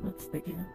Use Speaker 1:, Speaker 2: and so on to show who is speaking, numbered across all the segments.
Speaker 1: Let's begin.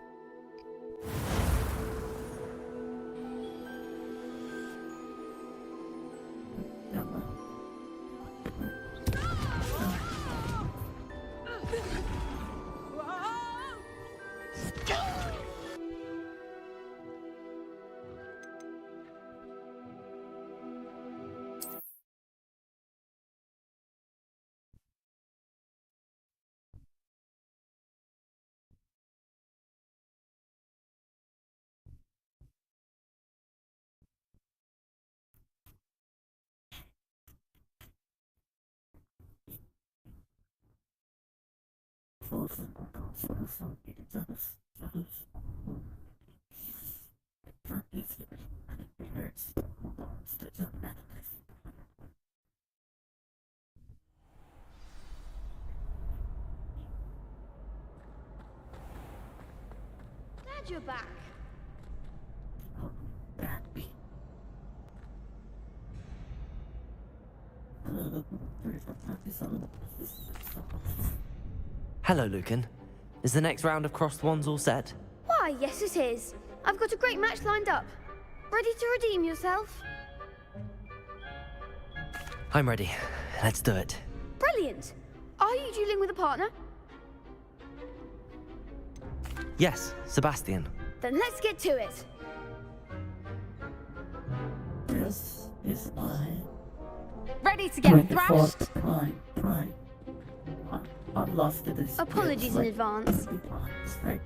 Speaker 2: Glad you're back.
Speaker 3: Hello, Lucan. Is the next round of crossed wands all set?
Speaker 2: Why, yes it is. I've got a great match lined up. Ready to redeem yourself?
Speaker 3: I'm ready. Let's do it.
Speaker 2: Brilliant. Are you dueling with a partner?
Speaker 3: Yes, Sebastian.
Speaker 2: Then let's get to it.
Speaker 1: This is my
Speaker 2: Ready to get thrashed?
Speaker 1: 24th time. I've lost to this.
Speaker 2: Apologies in advance.
Speaker 1: Right.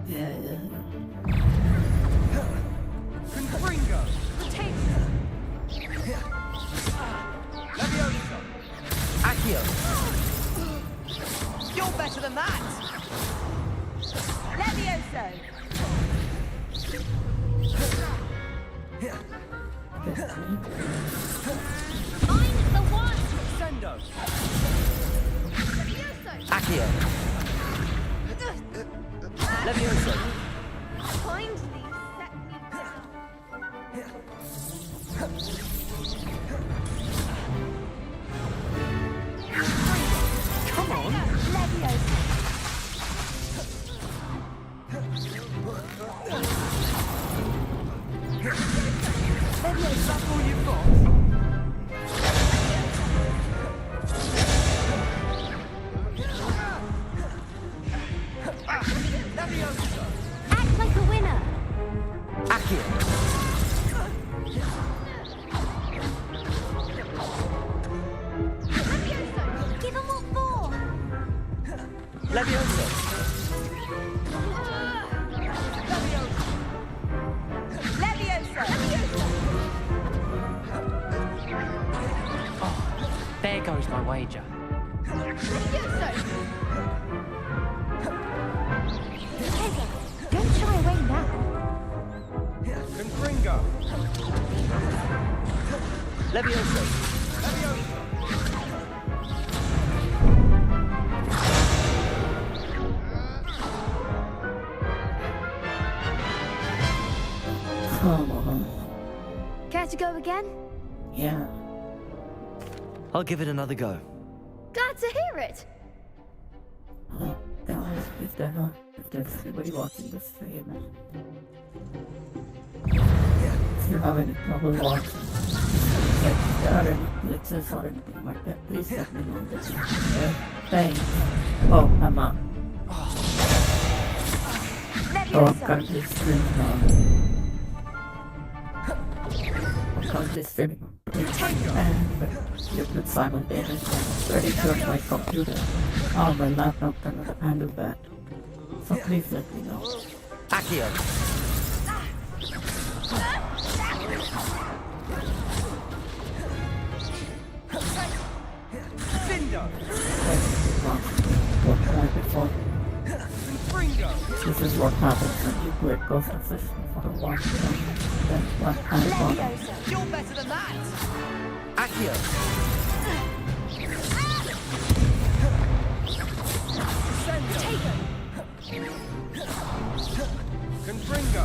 Speaker 1: Yeah.
Speaker 4: Confringo!
Speaker 2: Take
Speaker 4: Levioso!
Speaker 3: Accio!
Speaker 4: You're better than that! Levioso!
Speaker 2: I'm the one.
Speaker 4: Sendo!
Speaker 3: Accio! Levioso!
Speaker 2: Kindly set me down.
Speaker 3: Come on!
Speaker 2: Levioso.
Speaker 4: Is that all you've got? Levioso!
Speaker 2: Act like a winner.
Speaker 3: Accio!
Speaker 2: Levioso. Give them what for.
Speaker 3: Levioso!
Speaker 4: Levioso!
Speaker 3: There goes my wager.
Speaker 2: Levioso. Don't shy away now.
Speaker 4: Confringo!
Speaker 3: Levioso!
Speaker 4: Levioso!
Speaker 1: Come on.
Speaker 2: Care to go again?
Speaker 1: Yeah.
Speaker 3: I'll give it another go.
Speaker 2: Glad to hear it.
Speaker 1: Guys, if there's anybody watching this stream, if you're having trouble watching, like there are any glitches or anything like that, please let me know this. Thanks. Oh, I'm up. Oh, I'm currently streaming on. I'm currently streaming on Twitch and YouTube simultaneously. Ready to turn my computer. Oh, my laptop cannot handle that. So please let me know.
Speaker 3: Accio!
Speaker 4: Cindo!
Speaker 1: What point before?
Speaker 4: Confringo!
Speaker 1: This is what happens when you quit Ghost of Tsushima for a while. Then what happens?
Speaker 2: Levioso.
Speaker 4: You're better than that!
Speaker 3: Accio!
Speaker 4: Sendo!
Speaker 2: Take it.
Speaker 4: Confringo!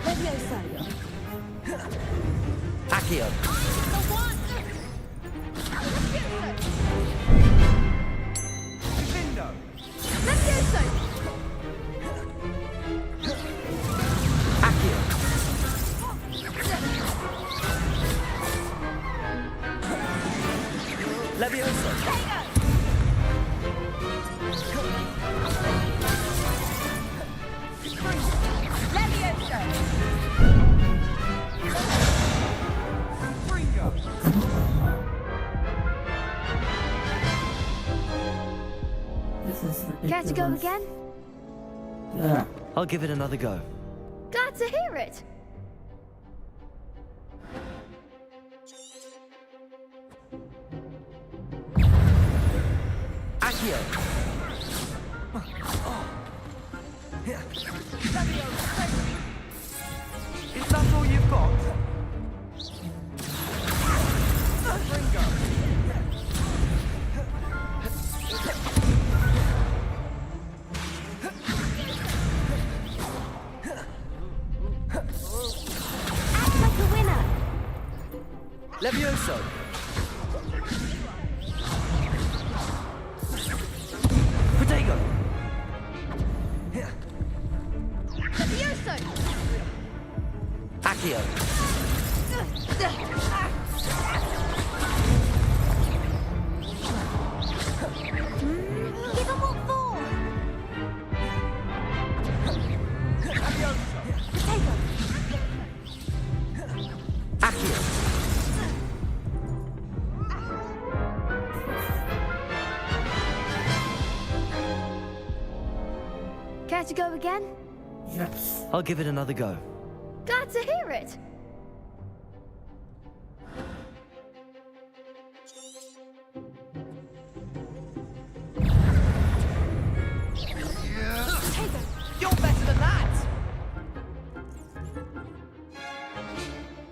Speaker 2: Levioso.
Speaker 3: Accio!
Speaker 2: The one.
Speaker 4: Cindo!
Speaker 2: Levioso.
Speaker 3: Accio! Levioso!
Speaker 2: Levioso.
Speaker 4: Confringo!
Speaker 1: This is ridiculous.
Speaker 2: Care to go again?
Speaker 1: Yeah.
Speaker 3: I'll give it another go.
Speaker 2: Glad to hear it.
Speaker 3: Accio!
Speaker 4: Is that all you've got? Ringo.
Speaker 2: Act like a winner.
Speaker 3: Levioso! Protego!
Speaker 2: Levioso.
Speaker 3: Accio!
Speaker 2: Give 'em what for. Potato.
Speaker 3: Accio!
Speaker 2: Care to go again?
Speaker 1: Yes.
Speaker 3: I'll give it another go.
Speaker 2: Glad to hear it. Potato.
Speaker 4: You're better than that!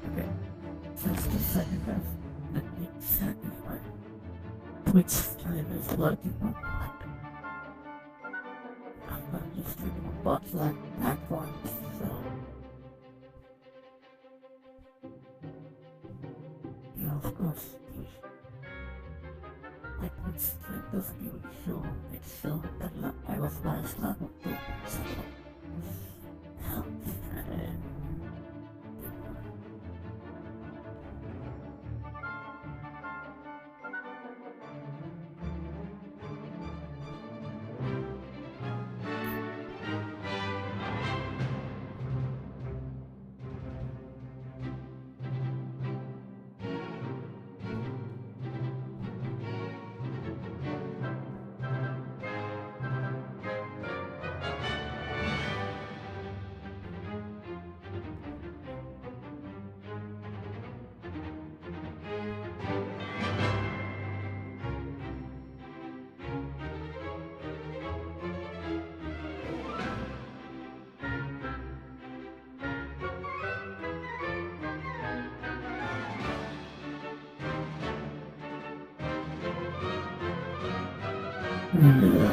Speaker 1: Okay. Since the second half, let me sacrifice. Which time is working on what? I'm not just thinking about like that one, so. Yeah, of course. Like, it's kind of being shown, it's shown that I was last level too, so. Yeah.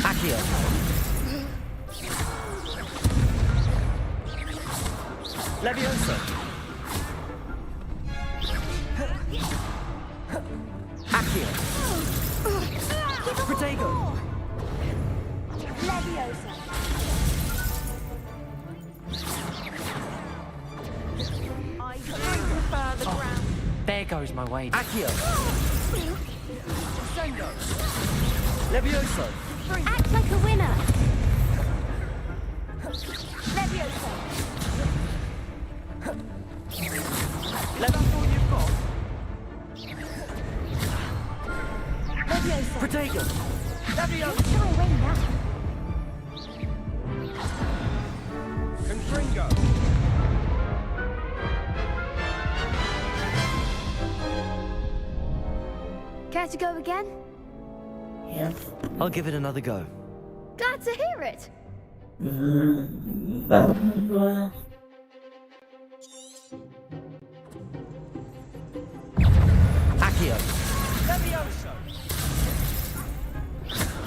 Speaker 3: Accio! Levioso! Accio! Protego!
Speaker 2: Leviosa. I prefer the ground.
Speaker 3: There goes my wager. Accio!
Speaker 4: Sendo.
Speaker 3: Levioso!
Speaker 2: Act like a winner. Leviosa.
Speaker 4: That's all you've got?
Speaker 2: Leviosa.
Speaker 3: Protego!
Speaker 2: Don't shy away now.
Speaker 4: Confringo.
Speaker 2: Care to go again?
Speaker 1: Yes.
Speaker 3: I'll give it another go.
Speaker 2: Glad to hear it.
Speaker 3: Accio!
Speaker 4: Levioso.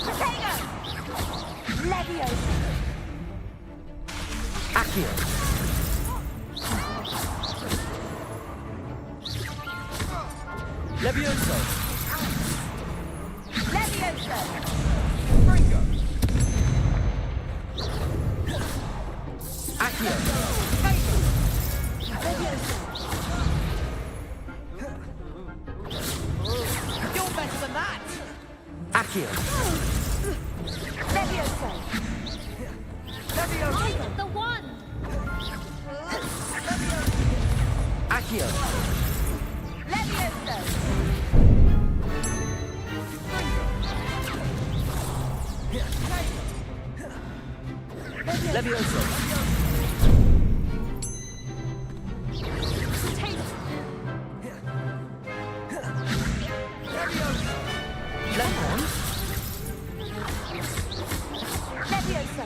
Speaker 2: Potato. Leviosa.
Speaker 3: Accio! Levioso!
Speaker 2: Leviosa.
Speaker 3: Accio.
Speaker 2: Levioso!
Speaker 4: Levioso!
Speaker 2: Take the one!
Speaker 3: Accio.
Speaker 2: Levioso!
Speaker 3: Levioso.
Speaker 2: Take
Speaker 3: Lemon.
Speaker 2: Levioso!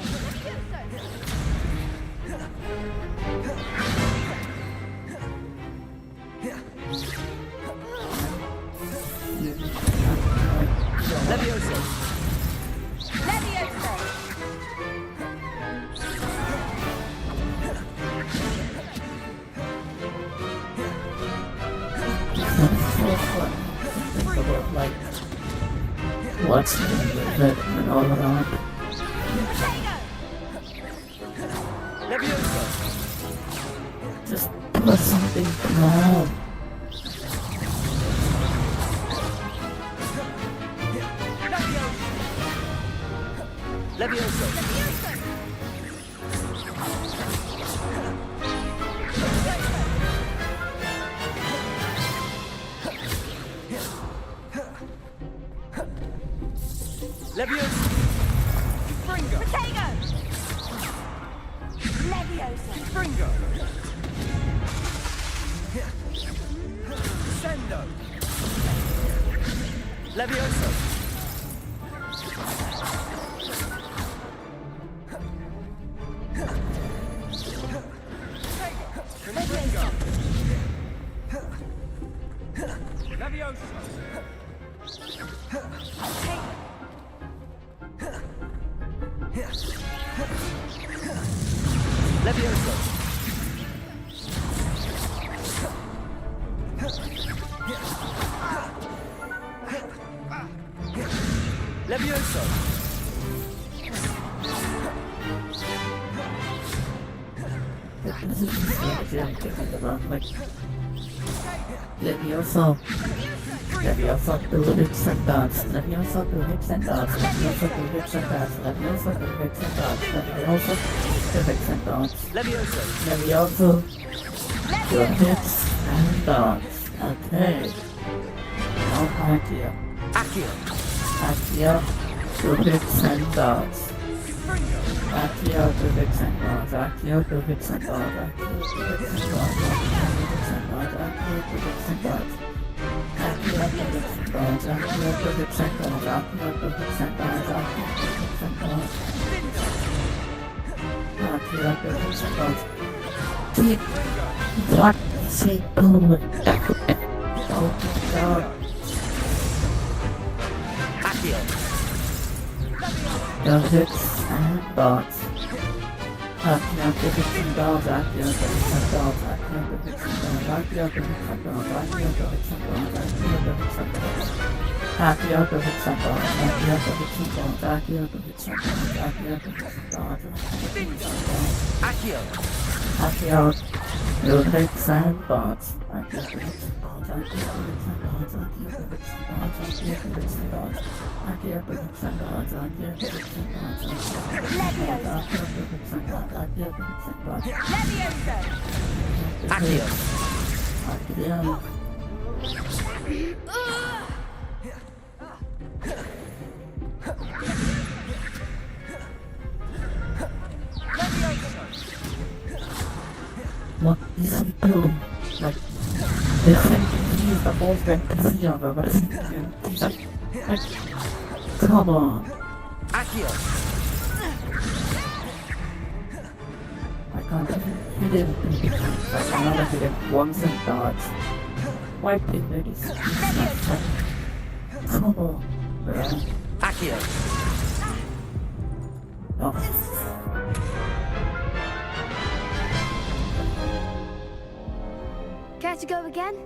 Speaker 3: Levioso.
Speaker 2: Levioso!
Speaker 1: Think about like what's good and all around.
Speaker 3: Levioso.
Speaker 1: Just put something down.
Speaker 3: Levioso. Levioso.
Speaker 4: Fringo!
Speaker 2: Potato! Levioso!
Speaker 4: Fringo! Sendo!
Speaker 3: Levioso.
Speaker 4: Fringo! Levioso!
Speaker 3: Levioso. Levioso.
Speaker 1: This is just I'm thinking about like Levioso. Levioso do hits and dots. Levioso do hits and dots. Levioso do hits and dots. Levioso do hits and dots. Levioso do hits and dots.
Speaker 3: Levioso.
Speaker 1: Levioso do hits and dots. Okay. Now Accio.
Speaker 3: Accio.
Speaker 1: Accio do hits and dots. Accio do hits and dots. Accio do hits and dots. Accio do hits and dots. Accio do hits and dots. Accio do hits and dots. Accio do hits and dots. Accio do hits and dots. Accio do hits and dots. Deep black sea blue. Oh God.
Speaker 3: Accio.
Speaker 1: The hits and dots. Accio do hits and dots. Accio do hits and dots. Accio do hits and dots. Accio do hits and dots. Accio do hits and dots. Accio do hits and dots. Accio do hits and dots. Accio do hits and dots. Accio do hits and dots.
Speaker 3: Accio.
Speaker 1: Accio do hits and dots. Accio do hits and dots. Accio do hits and dots. Accio do hits and dots. Accio do hits and dots. Accio do hits and dots. Accio do hits and dots. Accio do hits and dots. Accio do hits and dots.
Speaker 2: Levioso!
Speaker 3: Accio.
Speaker 1: Accio. What is he doing? Like, they think he's the ball game casino, but he's like, come on.
Speaker 3: Accio.
Speaker 1: I can't he didn't like another hit it once and dodge. Why did they just come on, bro.
Speaker 3: Accio.
Speaker 1: Oh.
Speaker 2: Care to go again?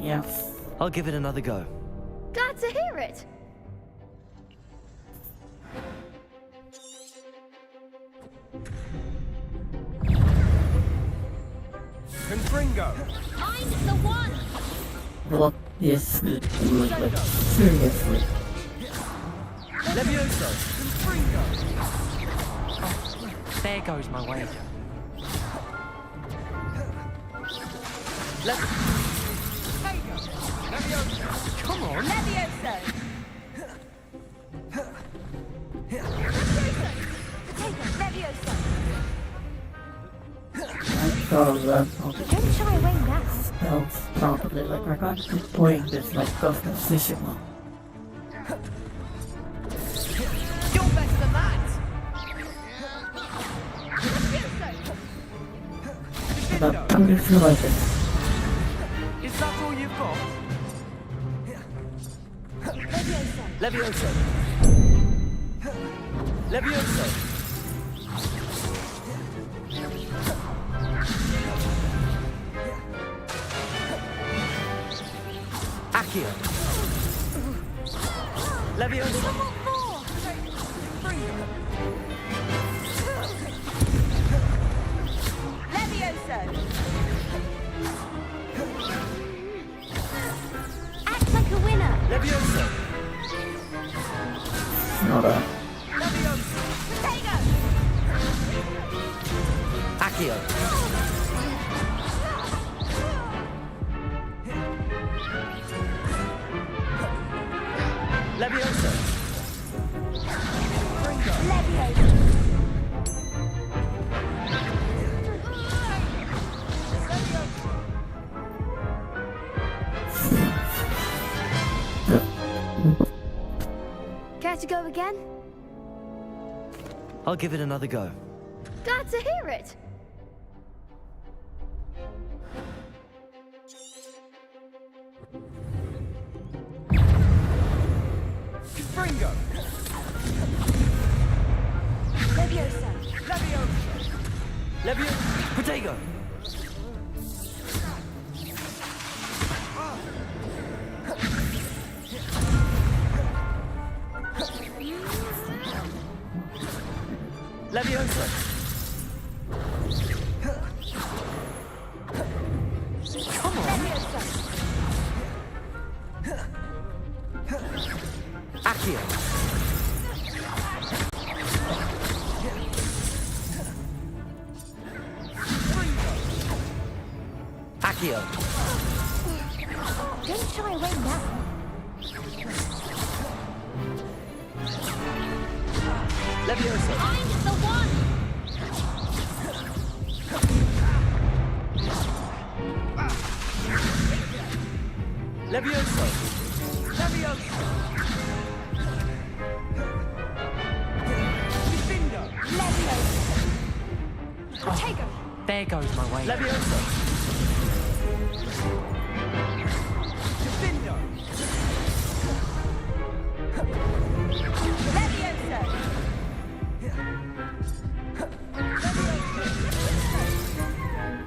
Speaker 1: Yes.
Speaker 3: I'll give it another go.
Speaker 2: Glad to hear it!
Speaker 4: Confringo!
Speaker 2: Find the one!
Speaker 1: What is he doing? Like, seriously.
Speaker 3: Levioso!
Speaker 4: Confringo!
Speaker 3: There goes my wager.
Speaker 4: Tego! Levioso!
Speaker 3: Come on!
Speaker 2: Levioso! Potato, Levioso!
Speaker 1: I thought of that.
Speaker 2: Don't shy away now.
Speaker 1: Spells, probably. Like, I can't keep playing this like Gustafissimo.
Speaker 2: You're better than that!
Speaker 1: But I'm just like it.
Speaker 3: Is that all you've got?
Speaker 2: Levioso!
Speaker 3: Levioso! Levioso! Accio! Levioso!
Speaker 2: Levioso! Act like a winner!
Speaker 3: Levioso!
Speaker 1: Not a.
Speaker 2: Potato!
Speaker 3: Accio! Levioso!
Speaker 2: Levioso! Care to go again?
Speaker 3: I'll give it another go.
Speaker 2: Glad to hear it!
Speaker 4: Confringo!
Speaker 2: Levioso!
Speaker 4: Levioso!
Speaker 3: Levioso! Potato! Levioso! Come on!
Speaker 2: Levioso!
Speaker 3: Accio! Accio!
Speaker 2: Don't shy away now.
Speaker 3: Levioso!
Speaker 2: Find the one!
Speaker 3: Levioso!
Speaker 4: Levioso! Defendo!
Speaker 2: Levioso! Potato!
Speaker 3: There goes my way. Levioso!
Speaker 4: Defendo!
Speaker 2: Levioso!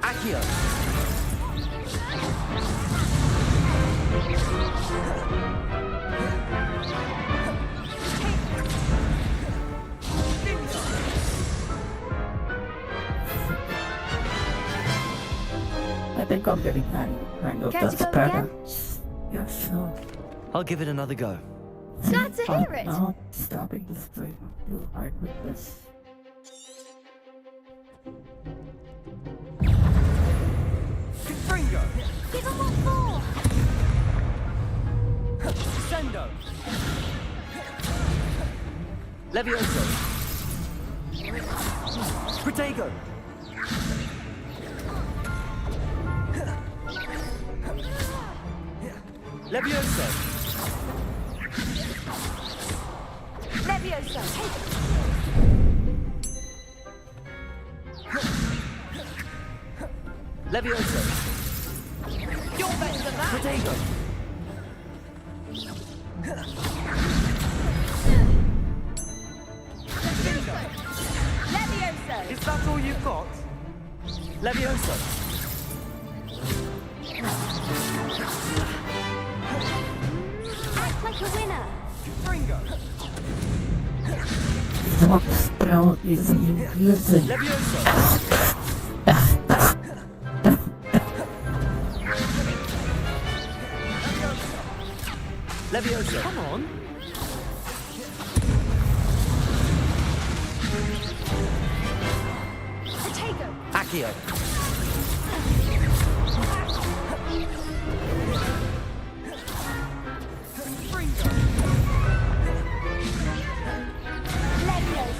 Speaker 3: Accio!
Speaker 1: I think I'm getting kind of
Speaker 2: Care to
Speaker 1: that's
Speaker 2: go
Speaker 1: better.
Speaker 2: again?
Speaker 1: Yeah, sure.
Speaker 3: I'll give it another go.
Speaker 2: Glad to hear it!
Speaker 1: Now, stopping this thing. Too hard with this.
Speaker 4: Confringo!
Speaker 2: Give him what for!
Speaker 4: Sendo!
Speaker 3: Levioso! Protego! Levioso!
Speaker 2: Levioso!
Speaker 3: Levioso!
Speaker 2: You're better than that!
Speaker 3: Protego!
Speaker 2: Levioso!
Speaker 3: Is that all you've got? Levioso!
Speaker 2: Act like a winner!
Speaker 4: Confringo!
Speaker 1: What spell is he using?
Speaker 3: Levioso! Levioso! Come on!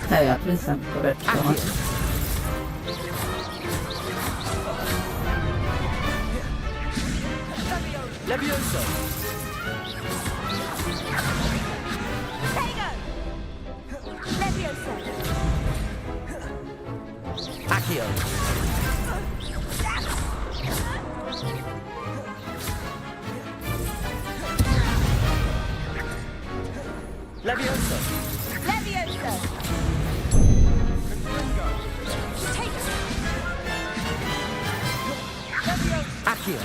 Speaker 1: Hey, at least I'm good at drawing.
Speaker 4: Levioso.
Speaker 2: Tego! Levioso!
Speaker 3: Accio.
Speaker 4: Levioso.
Speaker 2: Levioso!
Speaker 4: Confringo.
Speaker 2: Tego!
Speaker 4: Levioso.
Speaker 3: Accio.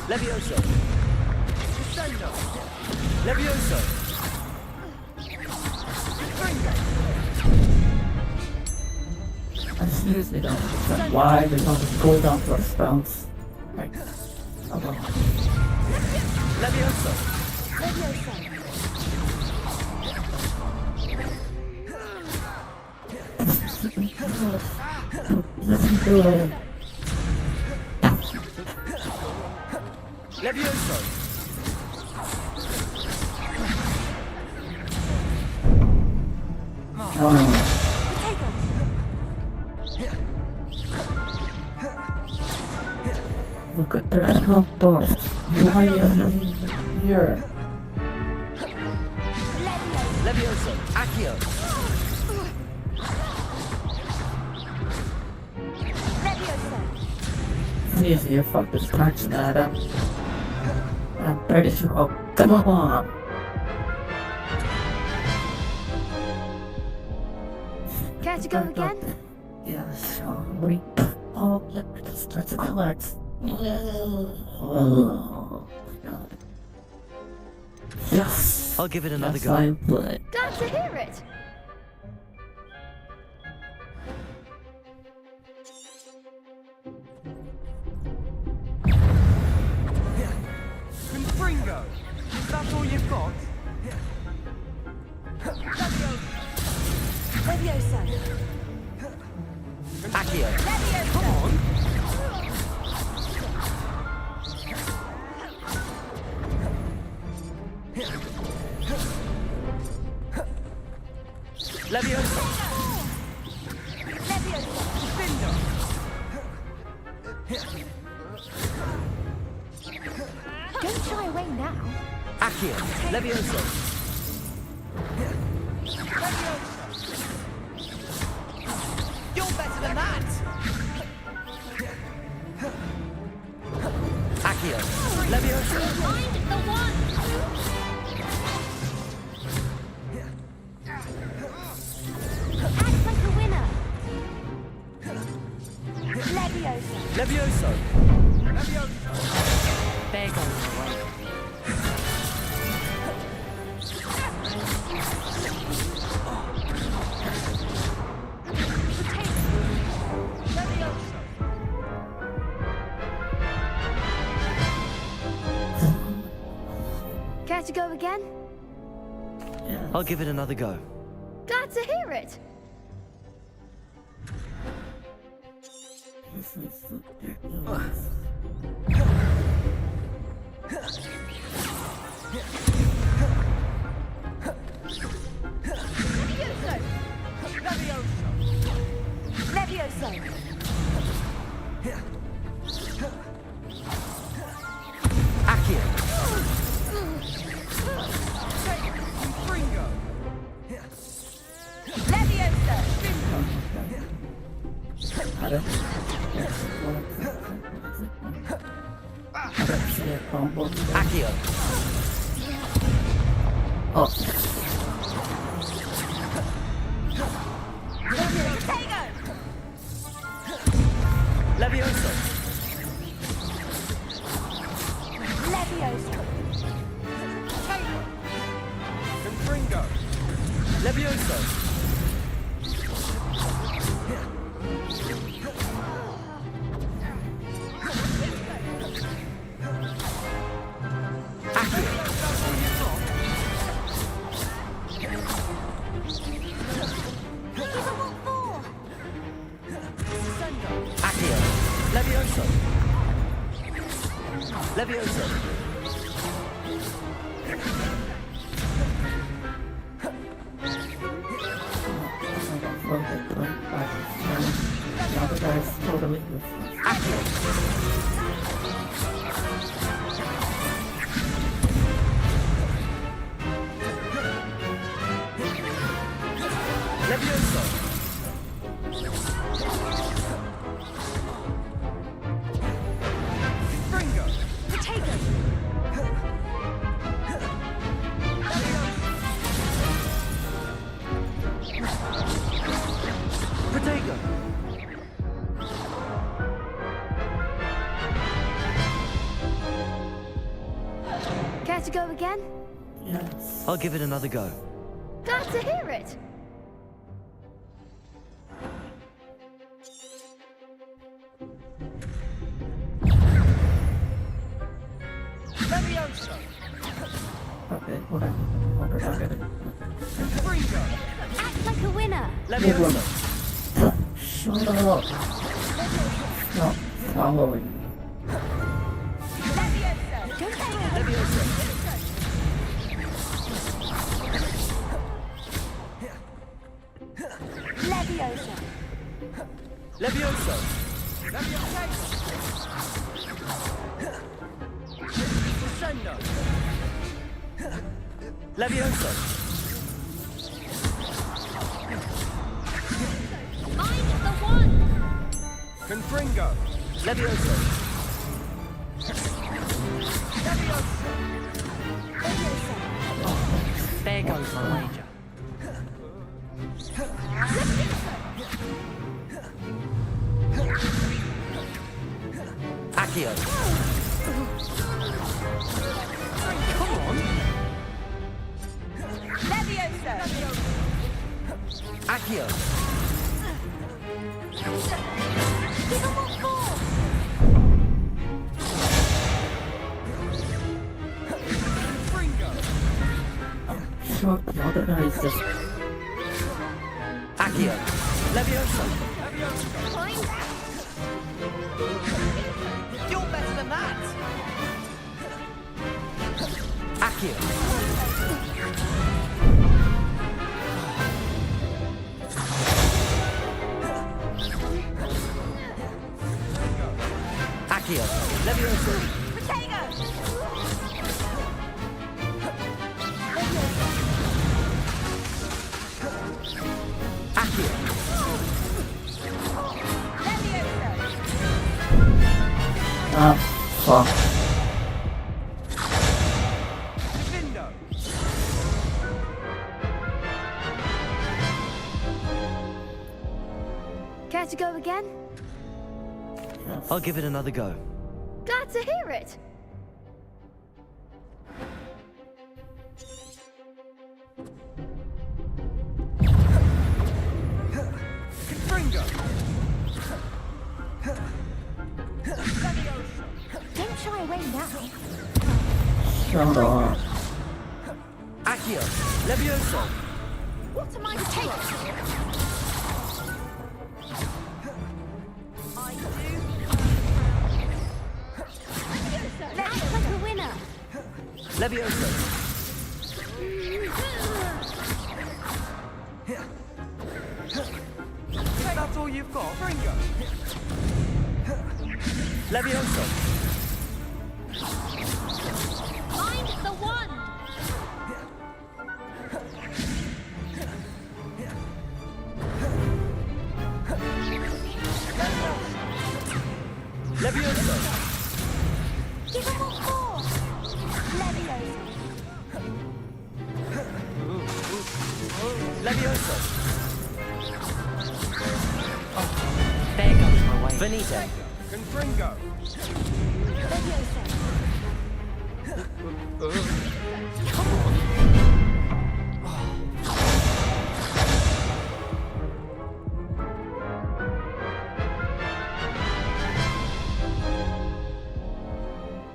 Speaker 4: Levioso. Descendo. Levioso. Confringo.
Speaker 1: I seriously don't understand why they don't just go down for a spells. Like, oh well.
Speaker 4: Levioso.
Speaker 2: Levioso!
Speaker 1: Listen to it.
Speaker 4: Levioso.
Speaker 1: Oh, look at the health bar. Why are you here?
Speaker 3: Levioso. Accio.
Speaker 2: Levioso!
Speaker 1: Easy, you fuck this punching that up. I'm pretty sure. Oh, come on.
Speaker 2: Care to go again?
Speaker 1: Yes, reap all the starts to collect. Oh, God. Yes.
Speaker 3: I'll give it another
Speaker 1: Yes,
Speaker 3: go.
Speaker 1: I would.
Speaker 2: Glad to hear it!
Speaker 4: Confringo. Is that all you've got?
Speaker 2: Levioso!
Speaker 3: Accio.
Speaker 2: Levioso!
Speaker 4: Levioso.
Speaker 2: Levioso!
Speaker 4: Defendo.
Speaker 2: Don't shy away now.
Speaker 3: Accio.
Speaker 4: Levioso. You're better than that.
Speaker 3: Accio.
Speaker 4: Levioso.
Speaker 2: Find the one! Act like a winner! Levioso!
Speaker 4: Levioso. Levioso.
Speaker 3: There goes the way.
Speaker 2: Care to go again?
Speaker 1: Yes.
Speaker 3: I'll give it another go.
Speaker 2: Glad to hear it!
Speaker 1: This is ridiculous.
Speaker 2: Levioso!
Speaker 3: Accio.
Speaker 4: Confringo.
Speaker 2: Levioso!
Speaker 1: I don't see a combo.
Speaker 3: Accio.
Speaker 1: Oh,
Speaker 2: Tego!
Speaker 4: Levioso.
Speaker 2: Levioso!
Speaker 4: Confringo. Levioso.
Speaker 3: Accio.
Speaker 4: Levioso. Levioso.
Speaker 1: Floated going back and forth. The other guy's totally useless.
Speaker 4: Levioso. Fringo.
Speaker 2: Potato!
Speaker 4: Potato.
Speaker 2: Care to go again?
Speaker 1: Yes.
Speaker 3: I'll give it another go.
Speaker 2: Glad to hear it!
Speaker 4: Levioso.
Speaker 1: Okay, what did I get it?
Speaker 4: Fringo.
Speaker 2: Act like a winner!
Speaker 4: Levioso.
Speaker 1: Shut up! Stop following me.
Speaker 4: Levioso.
Speaker 2: Leviosa!
Speaker 4: Levioso. Crescendo. Levioso.
Speaker 2: Mind the one!
Speaker 4: Confringo. Levioso. Levioso.
Speaker 3: There goes my wager. Accio. Come on.
Speaker 2: Leviosa!
Speaker 3: Accio.
Speaker 2: Give him what for!
Speaker 4: Fringo.
Speaker 1: Shut the other guy's just
Speaker 3: Accio.
Speaker 4: Levioso.
Speaker 3: You're better than that. Accio. Accio.
Speaker 4: Levioso.
Speaker 2: Potato!
Speaker 3: Accio.
Speaker 2: Leviosa!
Speaker 1: fuck.
Speaker 4: Vindo.
Speaker 2: Care to go again?
Speaker 3: I'll give it another go.
Speaker 2: Glad to hear it!
Speaker 4: Fringo.
Speaker 2: Don't shy away now.
Speaker 1: Shut up.
Speaker 3: Accio.
Speaker 4: Levioso.
Speaker 2: What am I to take? I do. Act like a winner.
Speaker 4: Levioso. That's all you've got? Fringo. Levioso.
Speaker 2: Mind the one.
Speaker 4: Levioso.
Speaker 2: Give him what for. Leviosa.
Speaker 4: Levioso.
Speaker 3: There goes my wager.
Speaker 4: Finito. Confringo.
Speaker 2: Leviosa.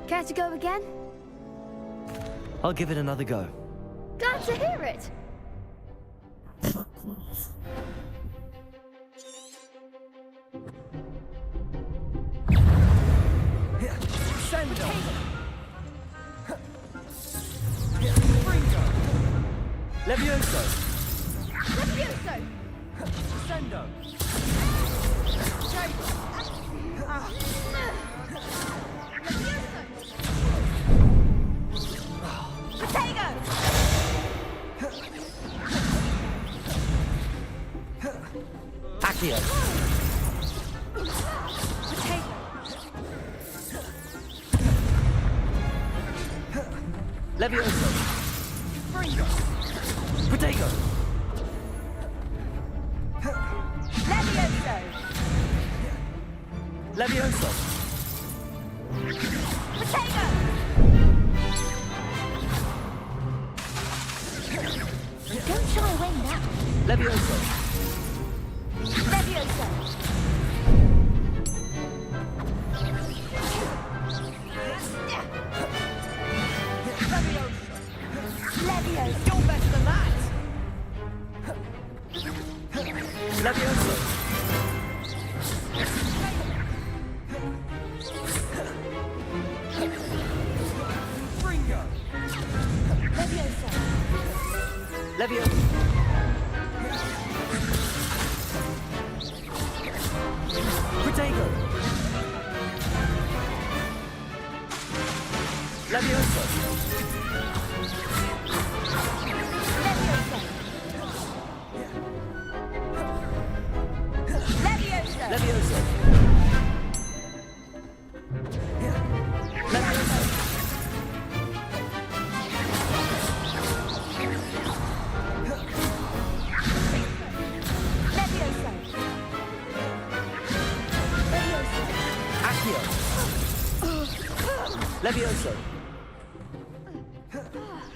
Speaker 2: Care to go again?
Speaker 3: I'll give it another go.
Speaker 2: Glad to hear it.
Speaker 4: Defender! Fringo! Levioso!
Speaker 2: Levioso!
Speaker 4: Descendo! Shadow!
Speaker 2: Potato!
Speaker 3: Accio.
Speaker 2: Potato!
Speaker 3: Levioso.
Speaker 4: Fringo!
Speaker 3: Potato.
Speaker 2: Levioso!
Speaker 3: Levioso.
Speaker 2: Potato! Don't shy away now.
Speaker 3: Levioso.
Speaker 2: Levioso! Levioso!
Speaker 4: You're better than that!
Speaker 3: Levioso.
Speaker 4: Fringo!
Speaker 2: Levioso!
Speaker 3: Levioso. Potato. Levioso.
Speaker 2: Levioso! Levioso!
Speaker 3: Levioso. Levioso.
Speaker 2: Levioso!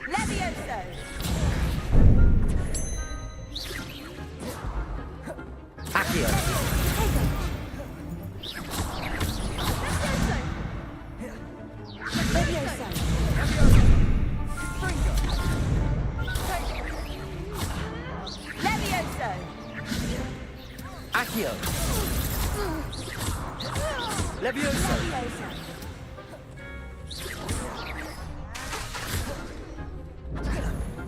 Speaker 2: Levioso!
Speaker 3: Accio. Levioso.
Speaker 2: Levioso!
Speaker 3: Accio.
Speaker 2: Levioso! Levioso!
Speaker 3: Accio. Levioso.
Speaker 2: Levioso!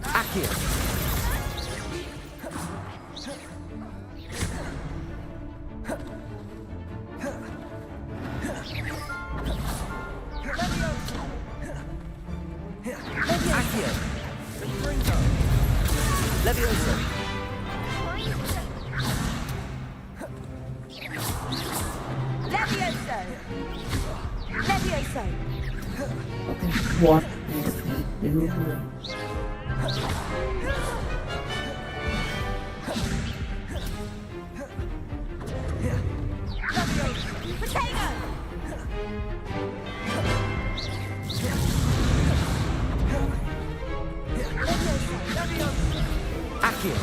Speaker 3: Accio. Accio.
Speaker 4: Fringo!
Speaker 3: Levioso.
Speaker 2: Levioso! Levioso!
Speaker 1: What is he doing?
Speaker 2: Potato!
Speaker 3: Accio.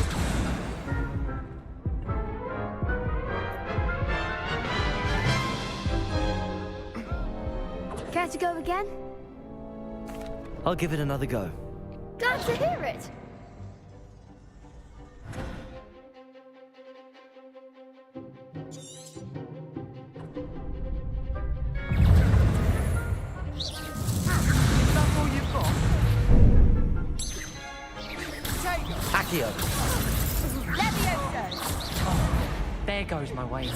Speaker 2: Care to go again?
Speaker 3: I'll give it another go.
Speaker 2: Glad to hear it.
Speaker 4: That's all you've got? Potato!
Speaker 3: Accio.
Speaker 2: Levioso!
Speaker 5: There goes my way.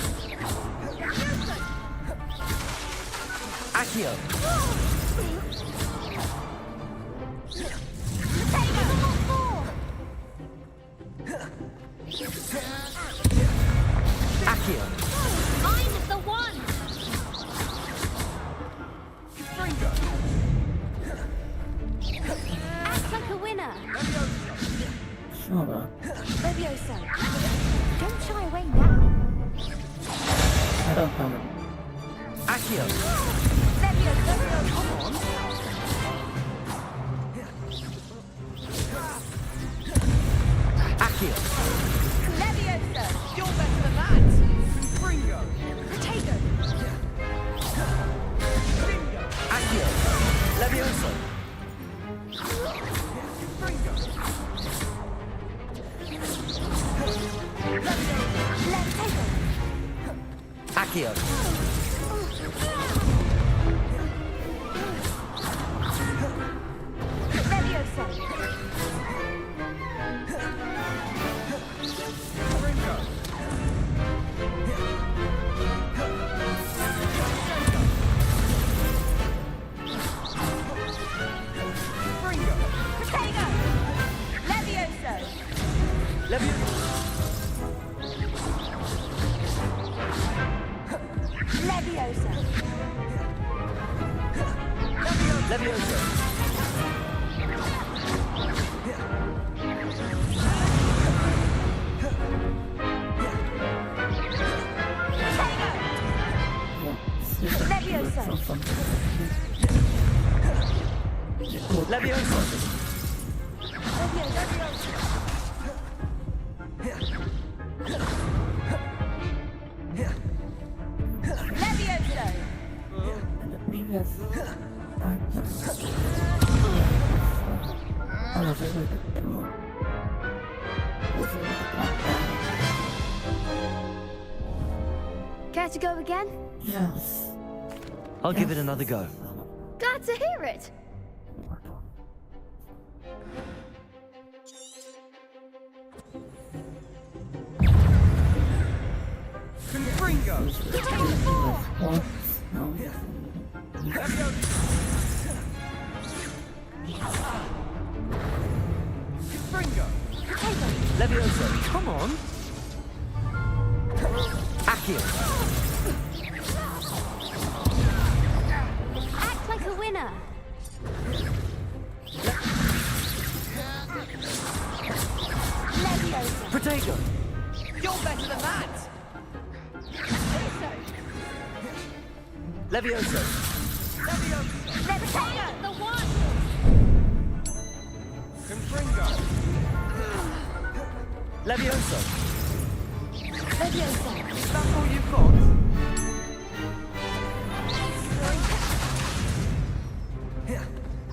Speaker 3: Accio. Accio.
Speaker 2: I'm the one!
Speaker 4: Fringo!
Speaker 2: Act like a winner!
Speaker 1: Shut up.
Speaker 2: Levioso! Don't shy away now!
Speaker 1: I don't have it.
Speaker 3: Accio.
Speaker 2: Levioso! Come on!
Speaker 3: Accio.
Speaker 2: Levioso!
Speaker 4: You're better than that! Fringo!
Speaker 2: Potato!
Speaker 4: Bingo!
Speaker 3: Accio. Levioso.
Speaker 4: Fringo!
Speaker 2: Potato!
Speaker 3: Accio.
Speaker 2: Levioso!
Speaker 4: Fringo. Fringo.
Speaker 2: Potato! Levioso!
Speaker 3: Levioso!
Speaker 2: Levioso!
Speaker 3: Levioso!
Speaker 2: Levioso!
Speaker 3: Levioso!
Speaker 2: Levioso! Care to go again?
Speaker 1: Yes.
Speaker 3: I'll give it another go.
Speaker 2: Glad to hear it.
Speaker 4: Fringo. Fringo.
Speaker 3: Levioso! Come on! Accio!
Speaker 2: Act like a winner. Levioso!
Speaker 3: Protego!
Speaker 4: You're better than that.
Speaker 3: Levioso!
Speaker 2: Levioso! The one!
Speaker 4: Fringo.
Speaker 3: Levioso!
Speaker 2: Levioso!
Speaker 4: Is that all you've got?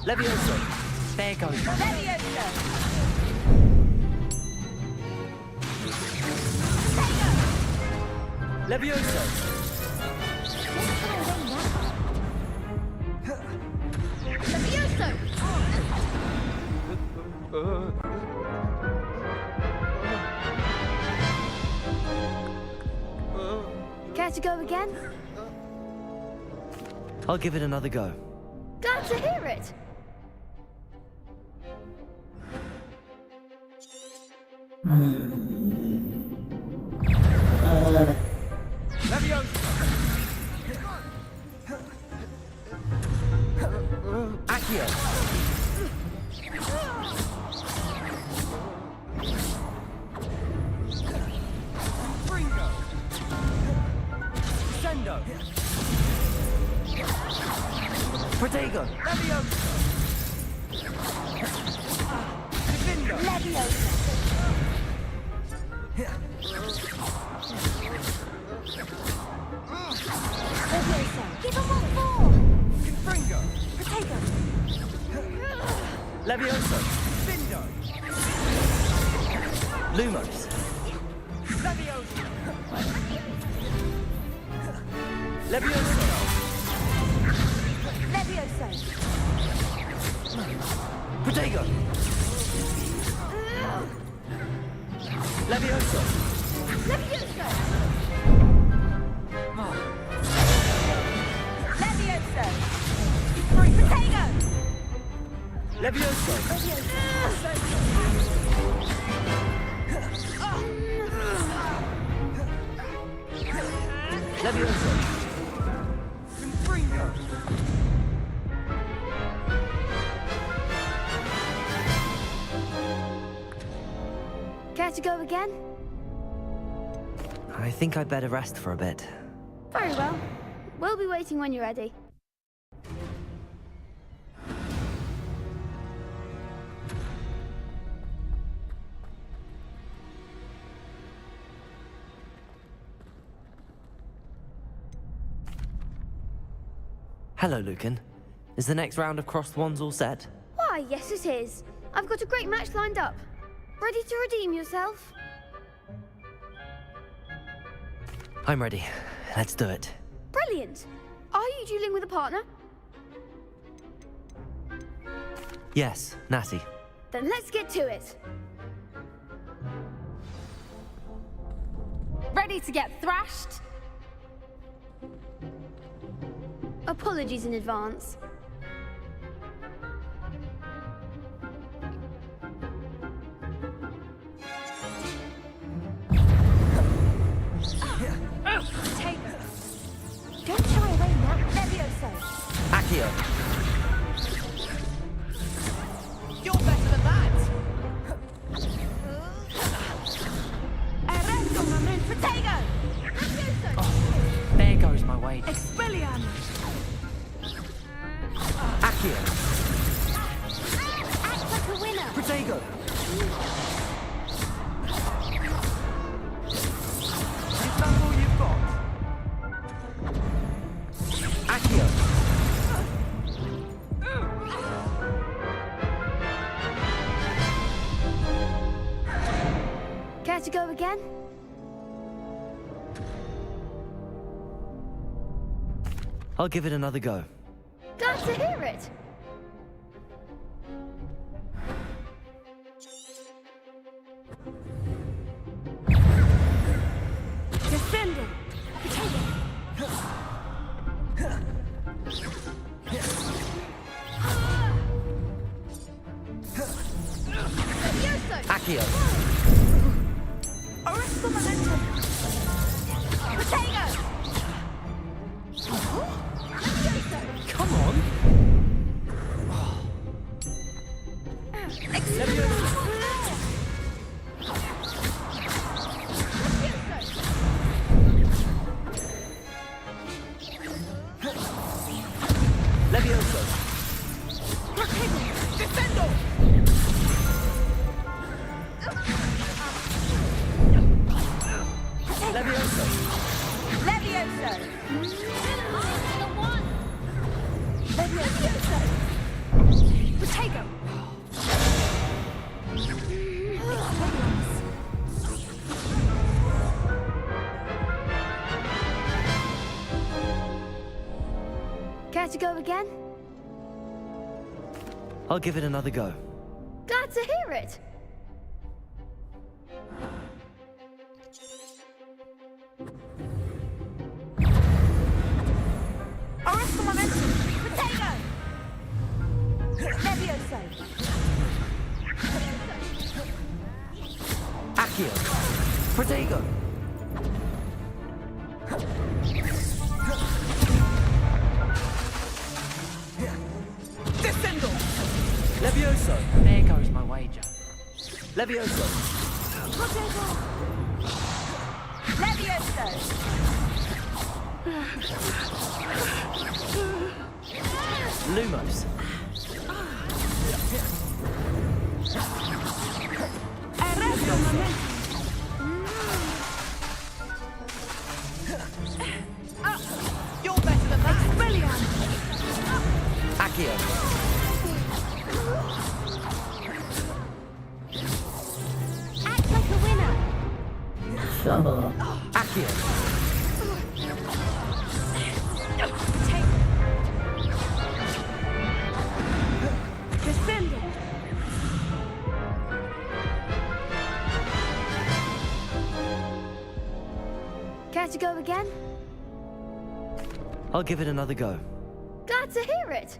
Speaker 3: Levioso! There goes.
Speaker 2: Levioso!
Speaker 3: Levioso!
Speaker 2: Levioso! Care to go again?
Speaker 3: I'll give it another go.
Speaker 2: Glad to hear it.
Speaker 4: Levioso.
Speaker 3: Accio!
Speaker 4: Fringo. Sendo.
Speaker 3: Protego!
Speaker 4: Levioso. Divindo.
Speaker 2: Levioso! Levioso! Give him what for!
Speaker 4: Fringo.
Speaker 2: Potato!
Speaker 3: Levioso!
Speaker 4: Divindo.
Speaker 3: Lumos!
Speaker 4: Levioso.
Speaker 3: Levioso!
Speaker 2: Levioso!
Speaker 3: Protego! Levioso!
Speaker 2: Levioso! Levioso! Potato!
Speaker 3: Levioso! Levioso!
Speaker 4: Fringo.
Speaker 2: Care to go again?
Speaker 3: I think I'd better rest for a bit.
Speaker 2: Very well. We'll be waiting when you're ready.
Speaker 3: Hello, Lucan. Is the next round of Crossed Wands all set?
Speaker 2: Why, yes it is. I've got a great match lined up. Ready to redeem yourself?
Speaker 3: I'm ready. Let's do it.
Speaker 2: Brilliant. Are you dueling with a partner?
Speaker 3: Yes, Natty.
Speaker 2: Then let's get to it.
Speaker 5: Ready to get thrashed?
Speaker 2: Apologies in advance.
Speaker 5: Don't shy away now. Levioso.
Speaker 3: Accio.
Speaker 4: You're better than that!
Speaker 5: Arresto moment. Protego.
Speaker 4: There goes my wager.
Speaker 5: Expelliarmus.
Speaker 3: Accio.
Speaker 5: Act like a winner.
Speaker 3: Protego.
Speaker 4: Is that all you've got?
Speaker 3: Accio.
Speaker 2: Care to go again?
Speaker 3: I'll give it another go.
Speaker 2: Glad to hear it.
Speaker 5: Defending.
Speaker 2: Levioso.
Speaker 3: Accio.
Speaker 5: Arresto momentum. Protego.
Speaker 3: Come on. Levioso.
Speaker 4: Defendo!
Speaker 3: Levioso.
Speaker 5: Levioso. Protego.
Speaker 2: Care to go again?
Speaker 3: I'll give it another go.
Speaker 2: Glad to hear it.
Speaker 5: Arresto momentum. Protego. Levioso.
Speaker 3: Accio. Protego.
Speaker 4: Defendo!
Speaker 3: Levioso.
Speaker 4: There goes my wager.
Speaker 3: Levioso.
Speaker 5: Protego. Levioso.
Speaker 3: Lumos.
Speaker 5: Arresto momentum.
Speaker 4: You're better than that!
Speaker 5: Expelliarmus.
Speaker 3: Accio.
Speaker 5: Act like a winner.
Speaker 1: Shovel.
Speaker 3: Accio.
Speaker 5: Defending.
Speaker 2: Care to go again?
Speaker 3: I'll give it another go.
Speaker 2: Glad to hear it.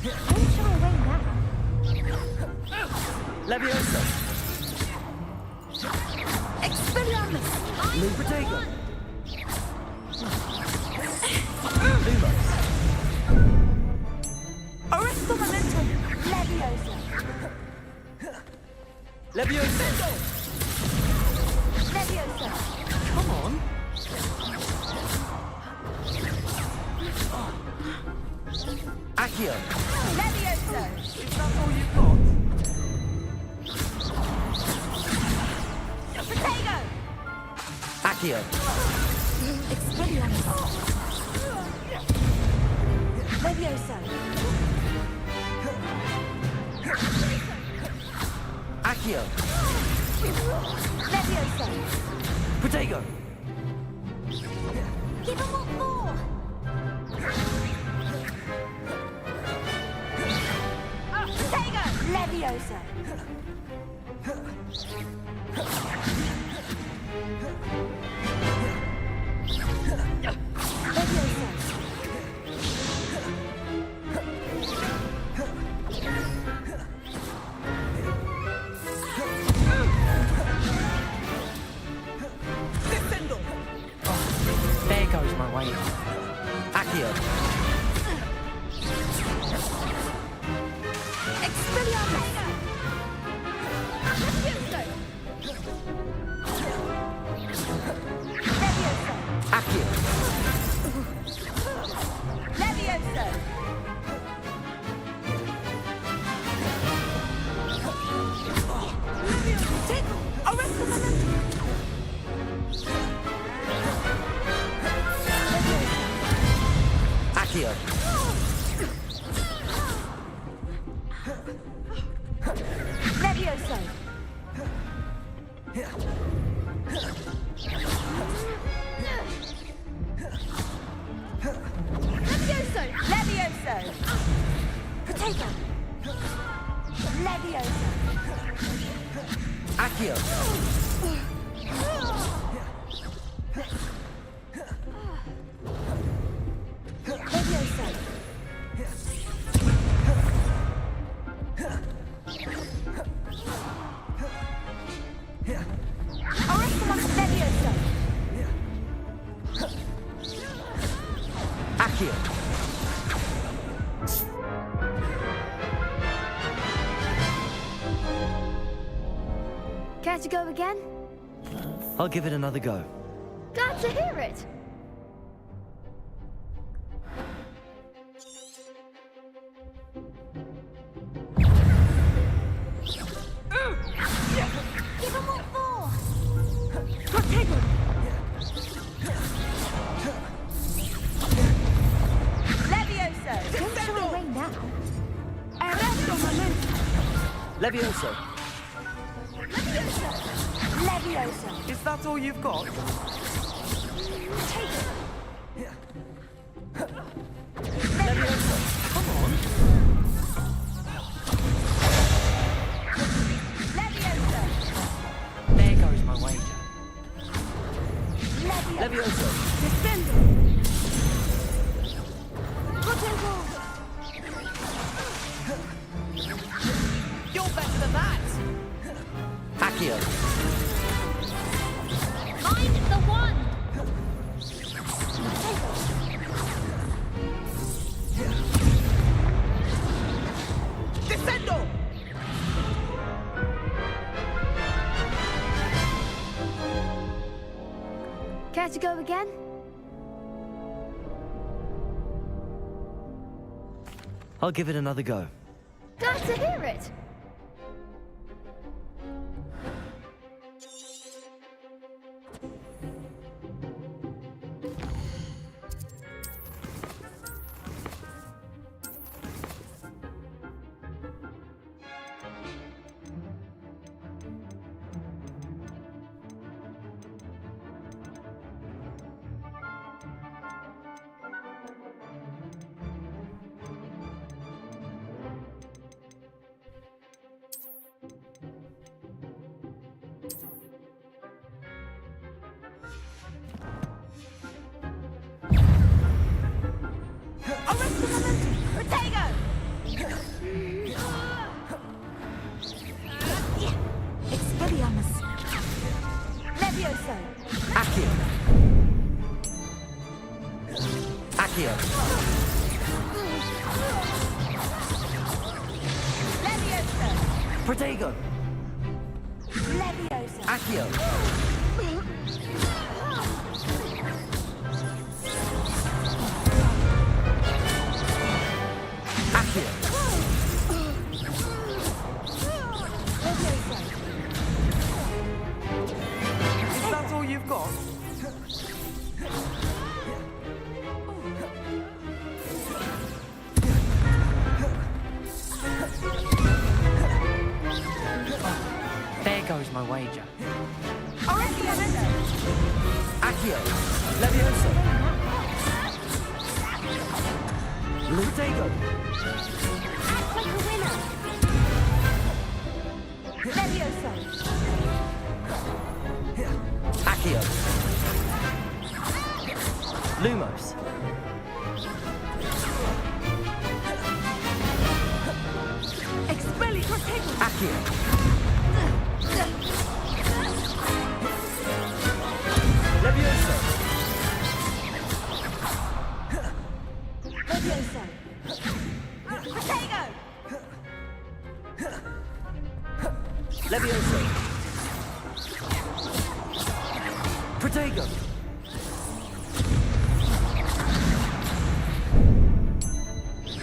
Speaker 5: Don't shy away now.
Speaker 3: Levioso.
Speaker 5: Expelliarmus.
Speaker 3: Protego. Lumos.
Speaker 5: Arresto momentum. Levioso.
Speaker 3: Levioso.
Speaker 5: Levioso.
Speaker 3: Come on. Accio.
Speaker 5: Levioso.
Speaker 4: Is that all you've got?
Speaker 5: Protego.
Speaker 3: Accio.
Speaker 5: Expelliarmus. Levioso.
Speaker 3: Accio.
Speaker 5: Levioso.
Speaker 3: Protego!
Speaker 5: Give him what for. Protego. Levioso. Levioso.
Speaker 4: There goes my wager.
Speaker 3: Accio!
Speaker 5: Expelliarmus. Levioso.
Speaker 3: Accio!
Speaker 5: Levioso. Take arrest the momentum.
Speaker 3: Accio!
Speaker 5: Levioso. Levioso. Levioso. Potato. Levioso.
Speaker 3: Accio!
Speaker 5: Levioso. Arrest him on Levioso.
Speaker 3: Accio!
Speaker 2: Care to go again?
Speaker 3: I'll give it another go.
Speaker 2: Glad to hear it.
Speaker 5: Give him what for. Protego. Levioso. Don't show away now. Arresto momento.
Speaker 3: Levioso!
Speaker 5: Levioso. Levioso.
Speaker 4: Is that all you've got?
Speaker 5: Take it.
Speaker 3: Levioso! Come on!
Speaker 5: Levioso.
Speaker 4: There goes my wager.
Speaker 5: Levioso.
Speaker 3: Levioso!
Speaker 5: Descendo. Protego.
Speaker 4: You're better than that!
Speaker 3: Accio!
Speaker 2: Find the one.
Speaker 4: Descendo!
Speaker 2: Care to go again?
Speaker 3: I'll give it another go.
Speaker 2: Glad to hear it.
Speaker 5: Expelliarmus. Levioso.
Speaker 3: Accio! Accio!
Speaker 5: Levioso.
Speaker 3: Protego!
Speaker 5: Levioso.
Speaker 3: Accio! Accio!
Speaker 5: Levioso.
Speaker 4: Is that all you've got? There goes my wager.
Speaker 3: Accio. Levioso. Lutego.
Speaker 5: Act like a winner. Levioso.
Speaker 3: Accio. Lumos.
Speaker 5: Expelli Protego.
Speaker 3: Accio. Levioso.
Speaker 5: Levioso. Protego.
Speaker 3: Levioso. Protego.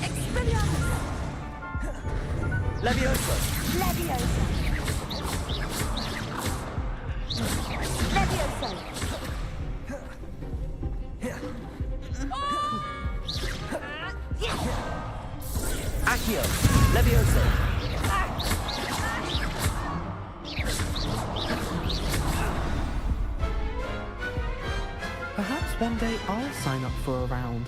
Speaker 5: Expelliarmus.
Speaker 3: Levioso.
Speaker 5: Levioso. Levioso.
Speaker 3: Accio. Levioso.
Speaker 4: Perhaps one day I'll sign up for a round.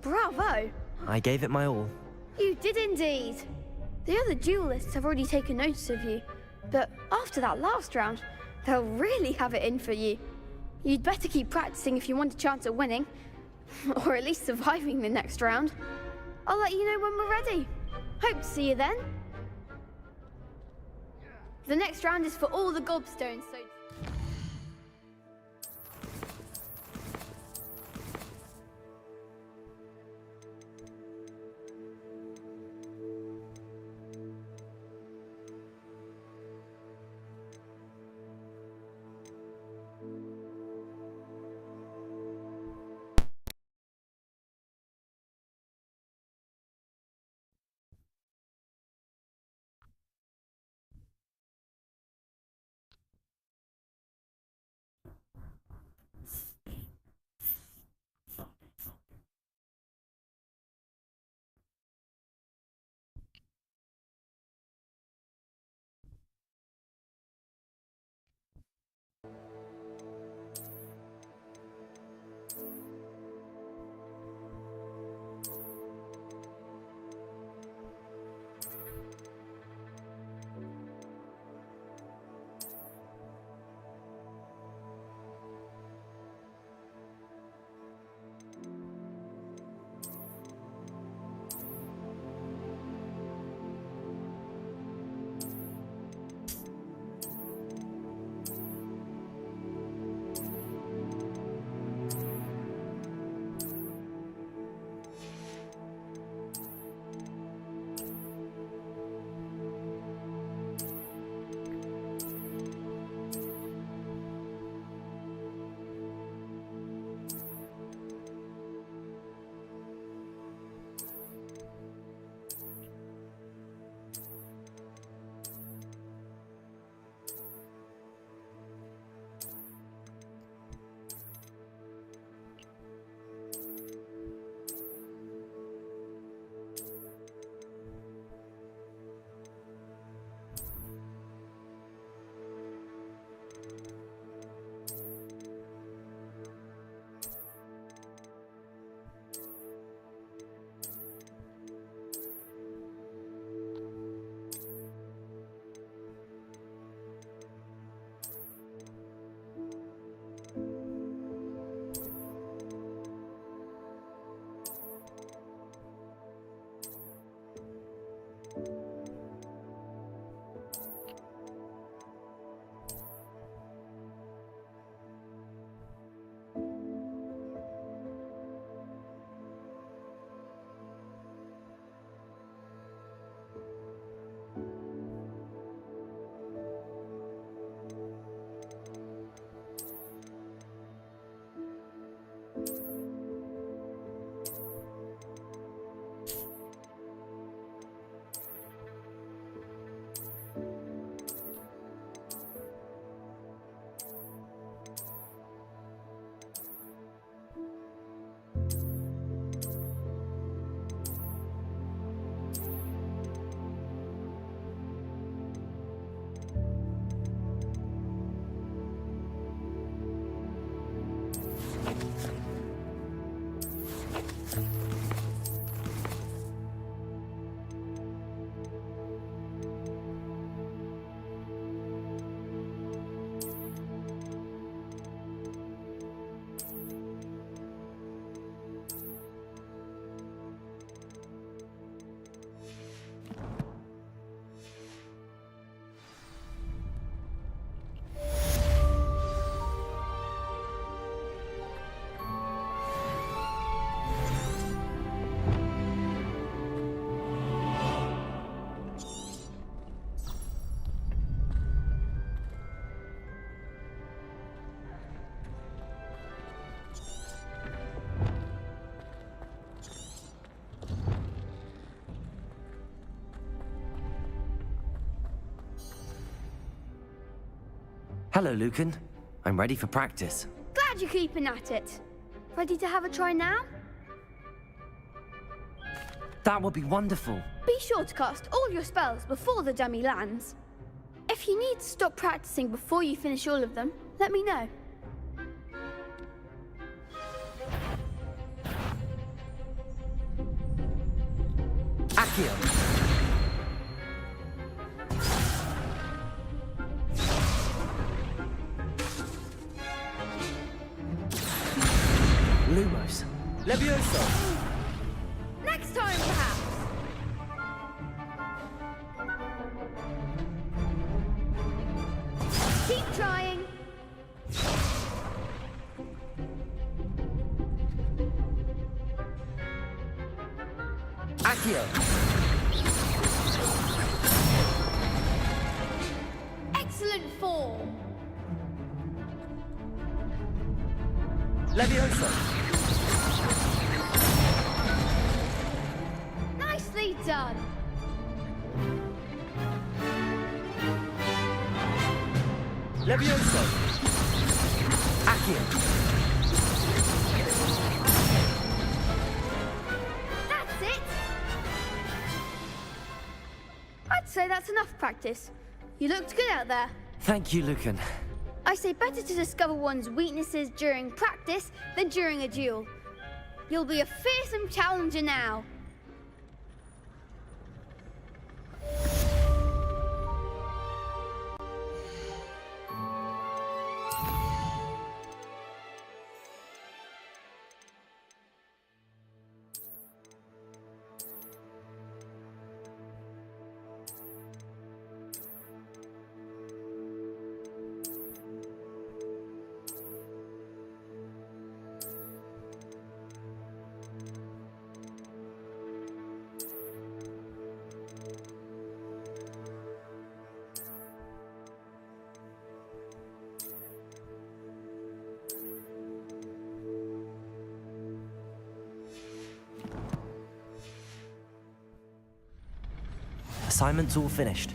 Speaker 2: Bravo!
Speaker 3: I gave it my all.
Speaker 2: You did indeed. The other duelists have already taken notice of you, but after that last round, they'll really have it in for you. You'd better keep practicing if you want a chance at winning, or at least surviving the next round. I'll let you know when we're ready. Hope to see you then. The next round is for all the gobstones, so...
Speaker 3: Hello, Lucan. I'm ready for practice.
Speaker 2: Glad you're keeping at it. Ready to have a try now?
Speaker 3: That would be wonderful.
Speaker 2: Be sure to cast all your spells before the dummy lands. If you need to stop practicing before you finish all of them, let me know.
Speaker 3: Accio. Lumos. Levioso.
Speaker 2: Next time, perhaps. Keep trying.
Speaker 3: Accio.
Speaker 2: Excellent form.
Speaker 3: Levioso.
Speaker 2: Nicely done.
Speaker 3: Levioso. Accio.
Speaker 2: That's it. I'd say that's enough practice. You looked good out there.
Speaker 3: Thank you, Lucan.
Speaker 2: I say better to discover one's weaknesses during practice than during a duel. You'll be a fearsome challenger now.
Speaker 3: Assignment's all finished.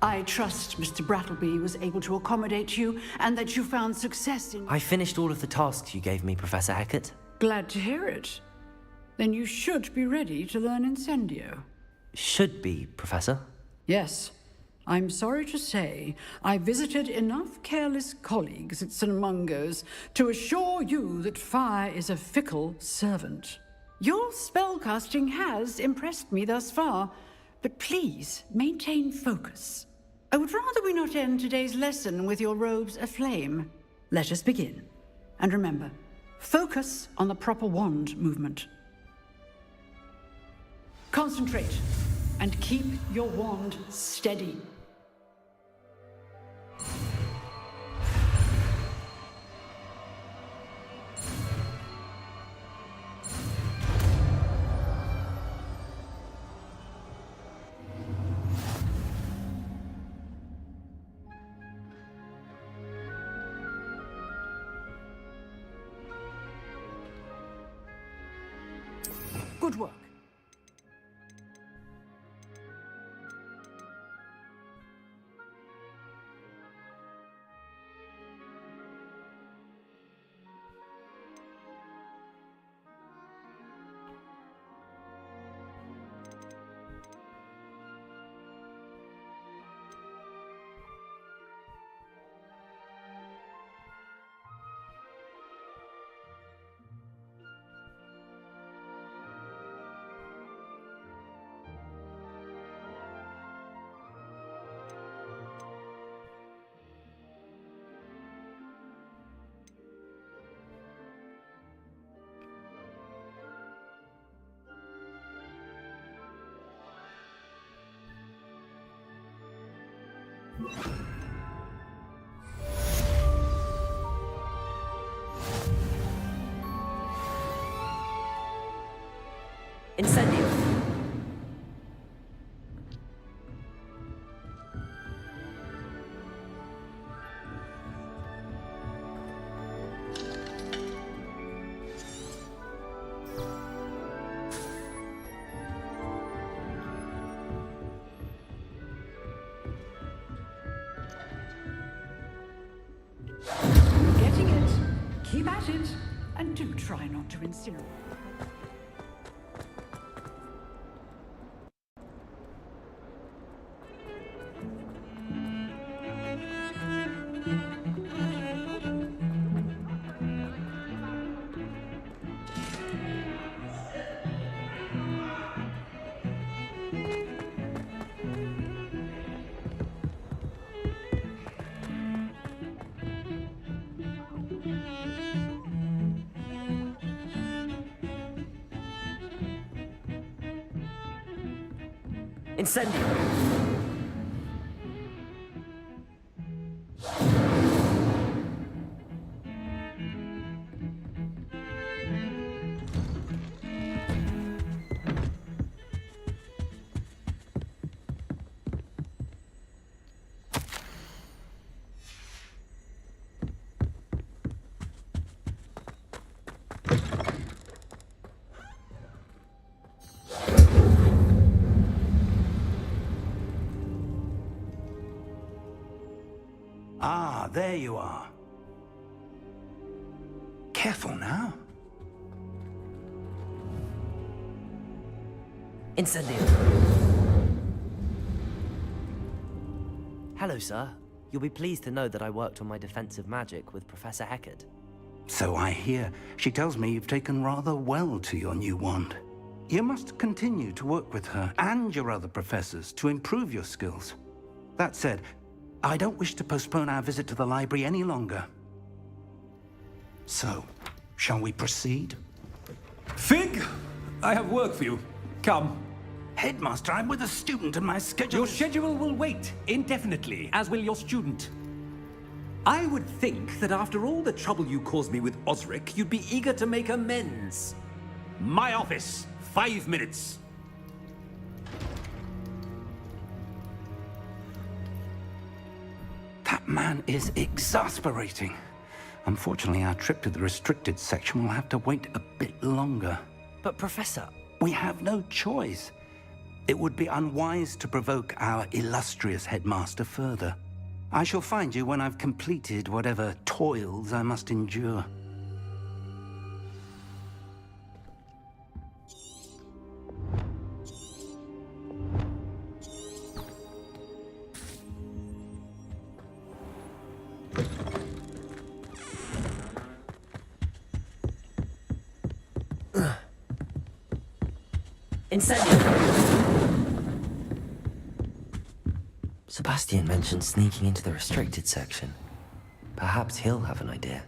Speaker 6: I trust Mr. Brattleby was able to accommodate you and that you found success in...
Speaker 3: I finished all of the tasks you gave me, Professor Hecat.
Speaker 6: Glad to hear it. Then you should be ready to learn Incendio.
Speaker 3: Should be, Professor.
Speaker 6: Yes. I'm sorry to say, I visited enough careless colleagues at St. Mungo's to assure you that fire is a fickle servant. Your spellcasting has impressed me thus far, but please maintain focus. I would rather we not end today's lesson with your robes aflame. Let us begin. And remember, focus on the proper wand movement. Concentrate, and keep your wand steady. Good work.
Speaker 3: Incendio!
Speaker 6: Getting it. Keep at it. And do try not to incinerate.
Speaker 3: Incendio!
Speaker 7: Ah, there you are. Careful now.
Speaker 3: Incendio! Hello, sir. You'll be pleased to know that I worked on my defensive magic with Professor Heckard.
Speaker 7: So I hear. She tells me you've taken rather well to your new wand. You must continue to work with her and your other professors to improve your skills. That said, I don't wish to postpone our visit to the library any longer. So, shall we proceed?
Speaker 8: Fig, I have work for you. Come.
Speaker 7: Headmaster, I'm with a student and my schedule
Speaker 8: Your schedule will wait indefinitely, as will your student. I would think that after all the trouble you caused me with Osric, you'd be eager to make amends. My office, 5 minutes.
Speaker 7: That man is exasperating. Unfortunately, our trip to the restricted section will have to wait a bit longer.
Speaker 3: But Professor...
Speaker 7: We have no choice. It would be unwise to provoke our illustrious headmaster further. I shall find you when I've completed whatever toils I must endure.
Speaker 3: Incendio! Sebastian mentioned sneaking into the restricted section. Perhaps he'll have an idea.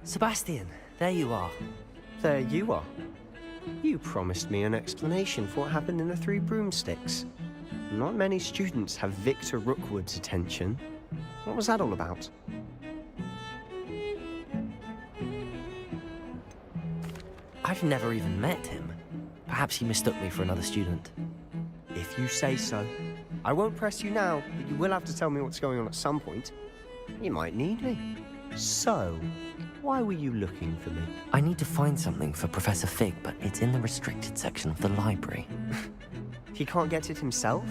Speaker 3: Sebastian, there you are.
Speaker 9: There you are. You promised me an explanation for what happened in the Three Broomsticks. Not many students have Victor Rookwood's attention. What was that all about?
Speaker 3: I've never even met him. Perhaps he mistook me for another student.
Speaker 9: If you say so. I won't press you now, but you will have to tell me what's going on at some point. You might need me. So, why were you looking for me?
Speaker 3: I need to find something for Professor Fig, but it's in the restricted section of the library.
Speaker 9: He can't get it himself?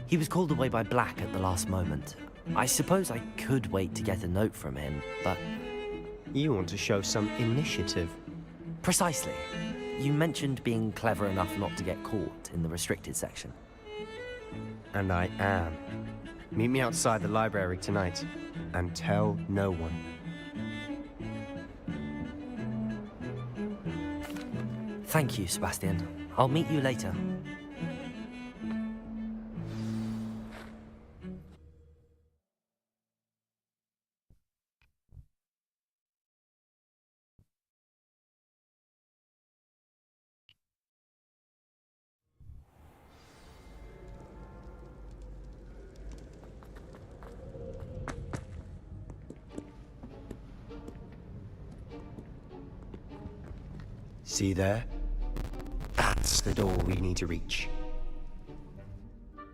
Speaker 3: He was called away by Black at the last moment. I suppose I could wait to get a note from him, but...
Speaker 9: You want to show some initiative.
Speaker 3: Precisely. You mentioned being clever enough not to get caught in the restricted section.
Speaker 9: And I am. Meet me outside the library tonight, and tell no one.
Speaker 3: Thank you, Sebastian. I'll meet you later.
Speaker 9: See there? That's the door we need to reach.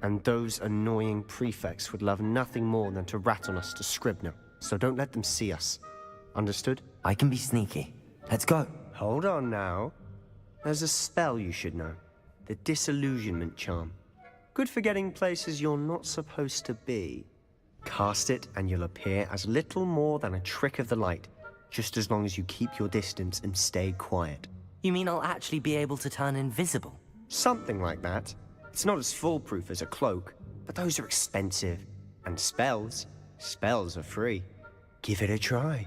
Speaker 9: And those annoying prefects would love nothing more than to rat on us to Scribner, so don't let them see us. Understood?
Speaker 3: I can be sneaky. Let's go.
Speaker 9: Hold on now. There's a spell you should know. The Disillusionment Charm. Good for getting places you're not supposed to be. Cast it and you'll appear as little more than a trick of the light, just as long as you keep your distance and stay quiet.
Speaker 3: You mean I'll actually be able to turn invisible?
Speaker 9: Something like that. It's not as foolproof as a cloak, but those are expensive. And spells are free. Give it a try.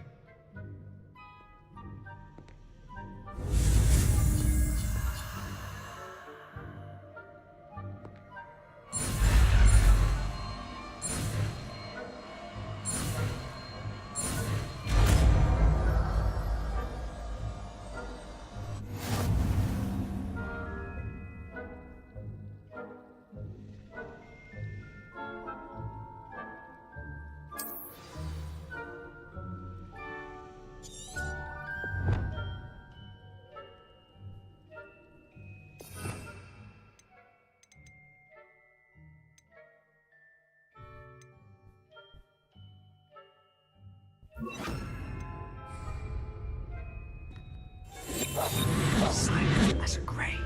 Speaker 9: Silent as a grave.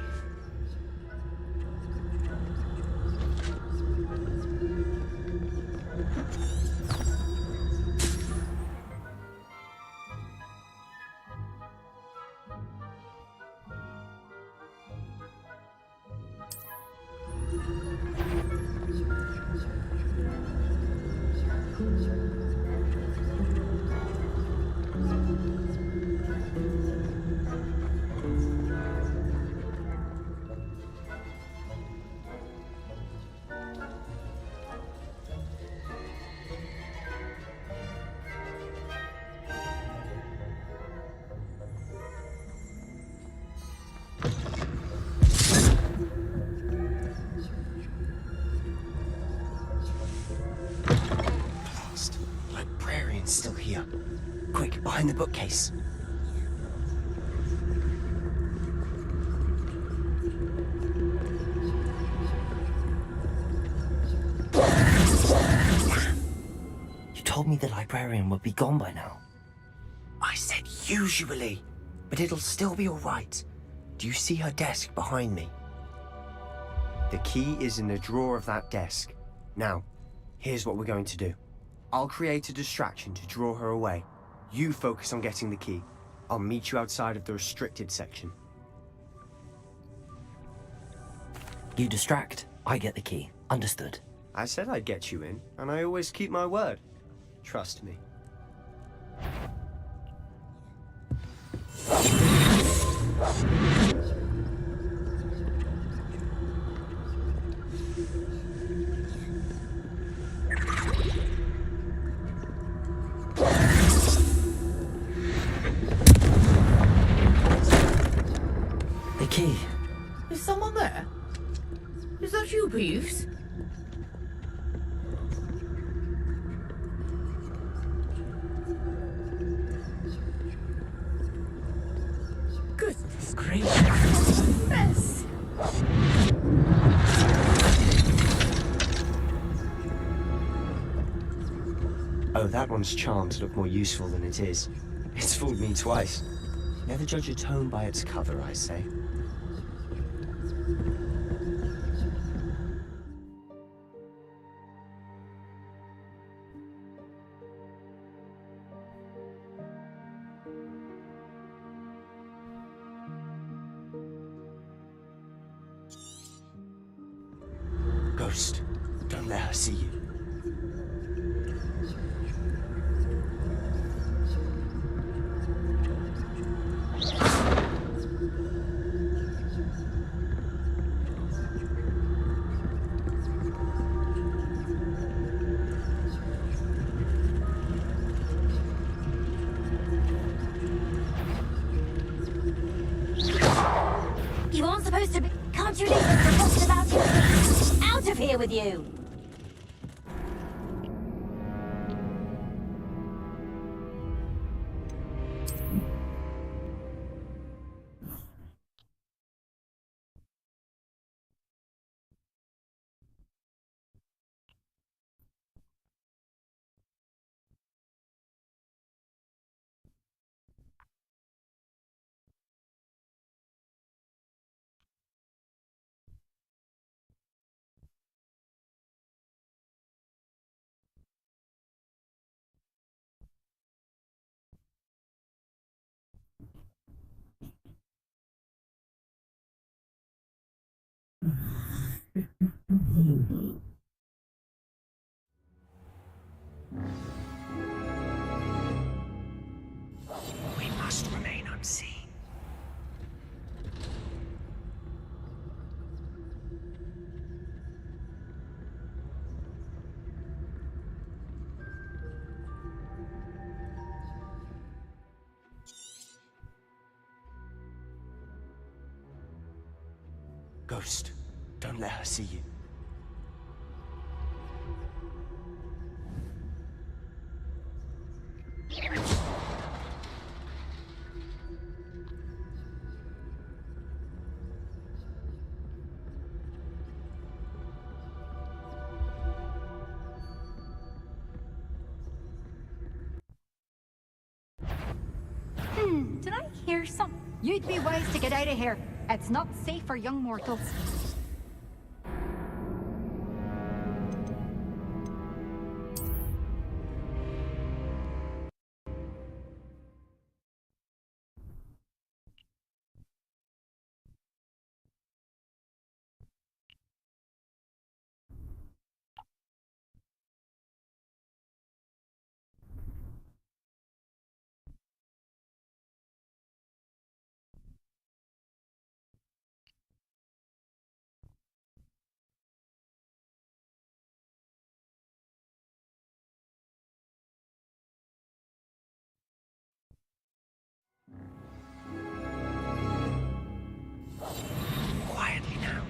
Speaker 9: Still here. Quick, behind the bookcase.
Speaker 3: You told me the librarian would be gone by now.
Speaker 9: I said usually, but it'll still be all right. Do you see her desk behind me? The key is in the drawer of that desk. Now, here's what we're going to do. I'll create a distraction to draw her away. You focus on getting the key. I'll meet you outside of the restricted section.
Speaker 3: You distract, I get the key. Understood.
Speaker 9: I said I'd get you in, and I always keep my word. Trust me.
Speaker 3: The key.
Speaker 1: Is someone there? Is that you, Peeves? Goodness gracious. Mess.
Speaker 9: Oh, that one's charmed to look more useful than it is. It's fooled me twice. Never judge a tome by its cover, I say. Ghost, don't let her see you.
Speaker 5: You aren't supposed to be... Can't you leave us to talk about you? Out of here with you!
Speaker 9: We must remain unseen. Ghost, don't let her see you.
Speaker 10: Did I hear something? You'd be wise to get out of here. It's not safe for young mortals.
Speaker 9: Quietly now.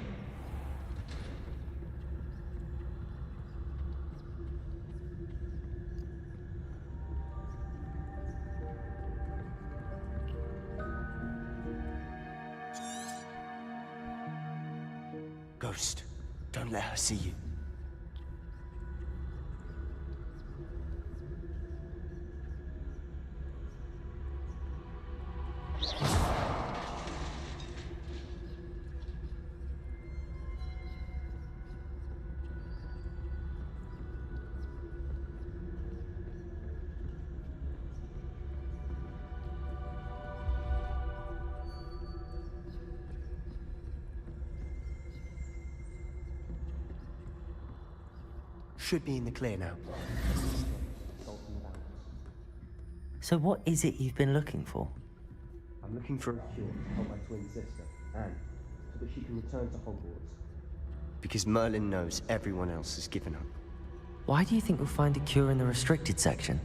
Speaker 9: Ghost, don't let her see you. should be in the clear now.
Speaker 3: So what is it you've been looking for?
Speaker 9: I'm looking for a cure to help my twin sister, Anne, so that she can return to Hogwarts. Because Merlin knows everyone else has given up.
Speaker 3: Why do you think you'll find a cure in the restricted section?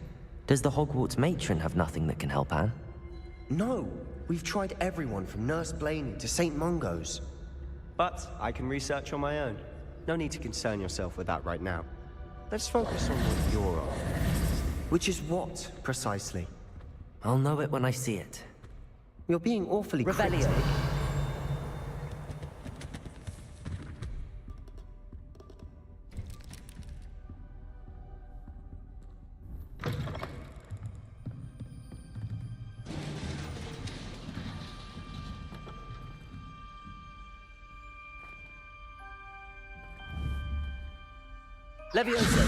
Speaker 3: Does the Hogwarts matron have nothing that can help Anne?
Speaker 9: No! We've tried everyone from Nurse Blaney to St. Mungo's. But I can research on my own. No need to concern yourself with that right now. Let's focus on what you're after. Which is what, precisely?
Speaker 3: I'll know it when I see it.
Speaker 9: You're being awfully
Speaker 3: Revelio.
Speaker 9: cryptic.
Speaker 3: Leviosa!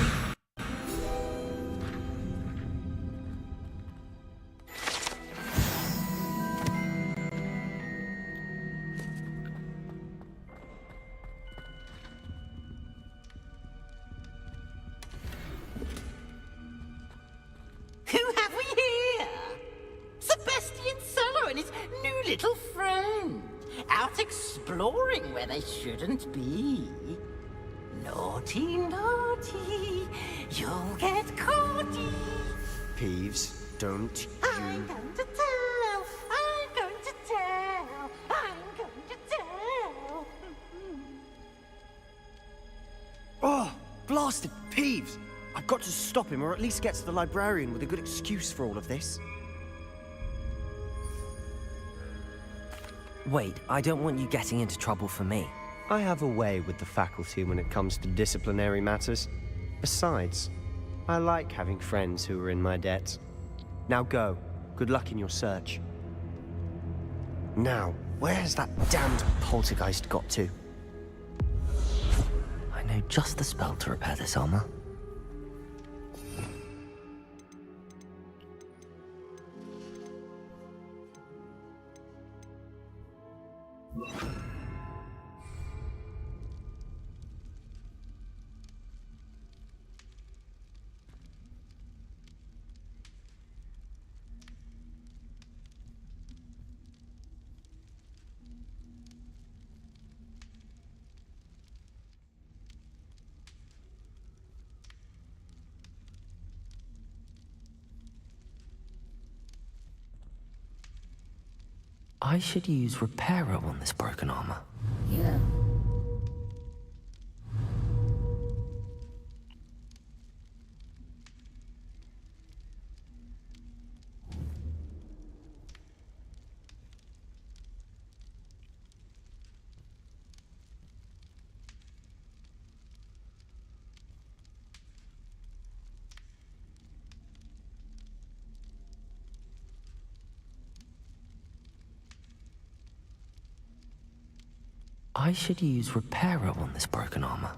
Speaker 11: Who have we here? Sebastian Solo and his new little friend. Out exploring where they shouldn't be. Naughty, naughty, you'll get caughty.
Speaker 9: Peeves, don't
Speaker 11: I'm
Speaker 9: you...
Speaker 11: going to tell, I'm going to tell, I'm going to tell.
Speaker 9: Oh, blasted Peeves! I've got to stop him, or at least get to the librarian with a good excuse for all of this.
Speaker 3: Wait, I don't want you getting into trouble for me.
Speaker 9: I have a way with the faculty when it comes to disciplinary matters. Besides, I like having friends who are in my debt. Now go. Good luck in your search. Now, where's that damned poltergeist got to?
Speaker 3: I know just the spell to repair this armor. I should use Reparo on this broken armor.
Speaker 1: Yeah.
Speaker 3: I should use Reparo on this broken armor.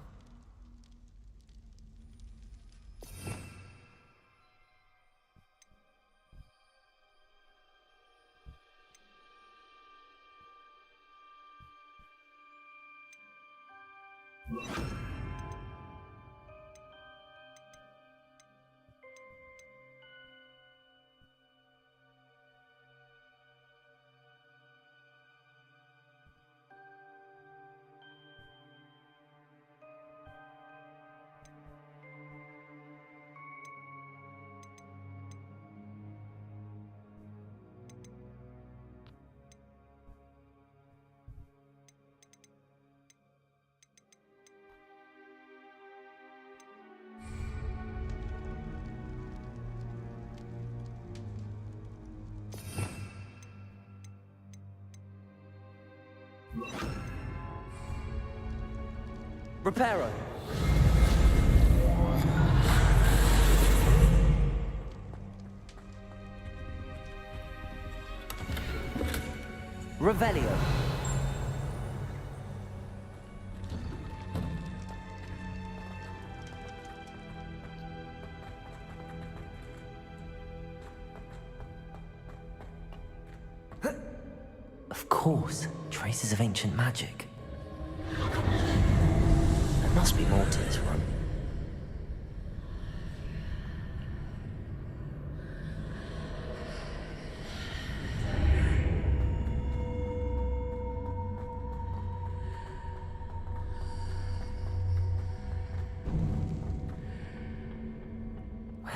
Speaker 3: Reparo! Revelio! Of course, traces of ancient magic. There must be more to this run.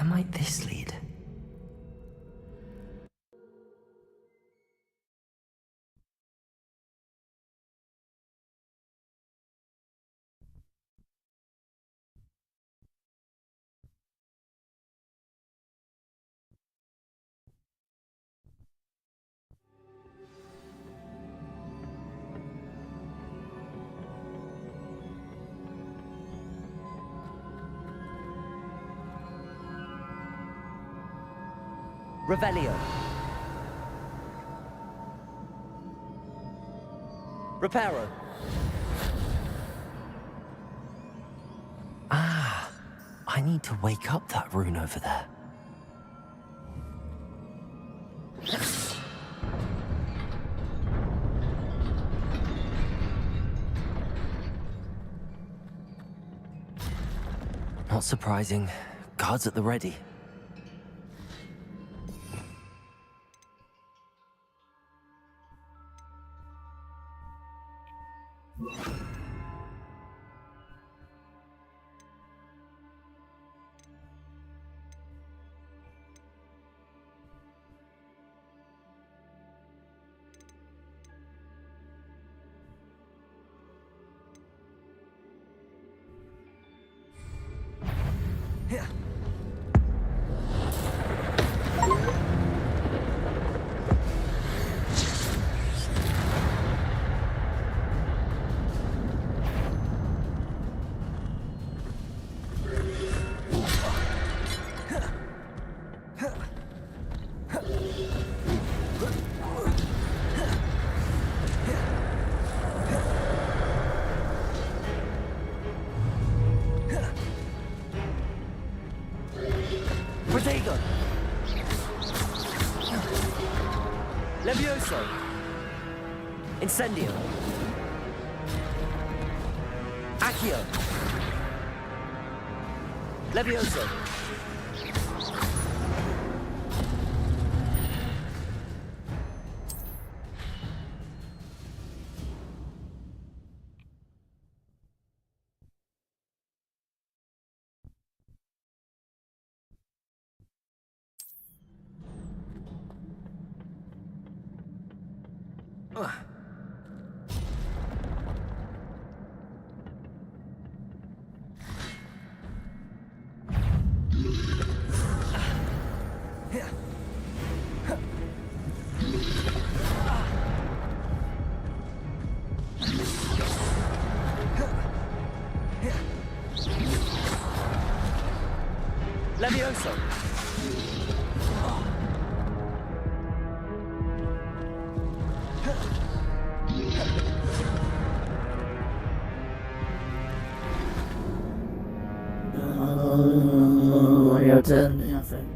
Speaker 3: Where might this lead? Revelio. Reparo. Ah, I need to wake up that rune over there. Not surprising. Guards at the ready. Protego! Levioso! Incendio! Accio! Levioso! Levioso!
Speaker 1: Your turn, I think.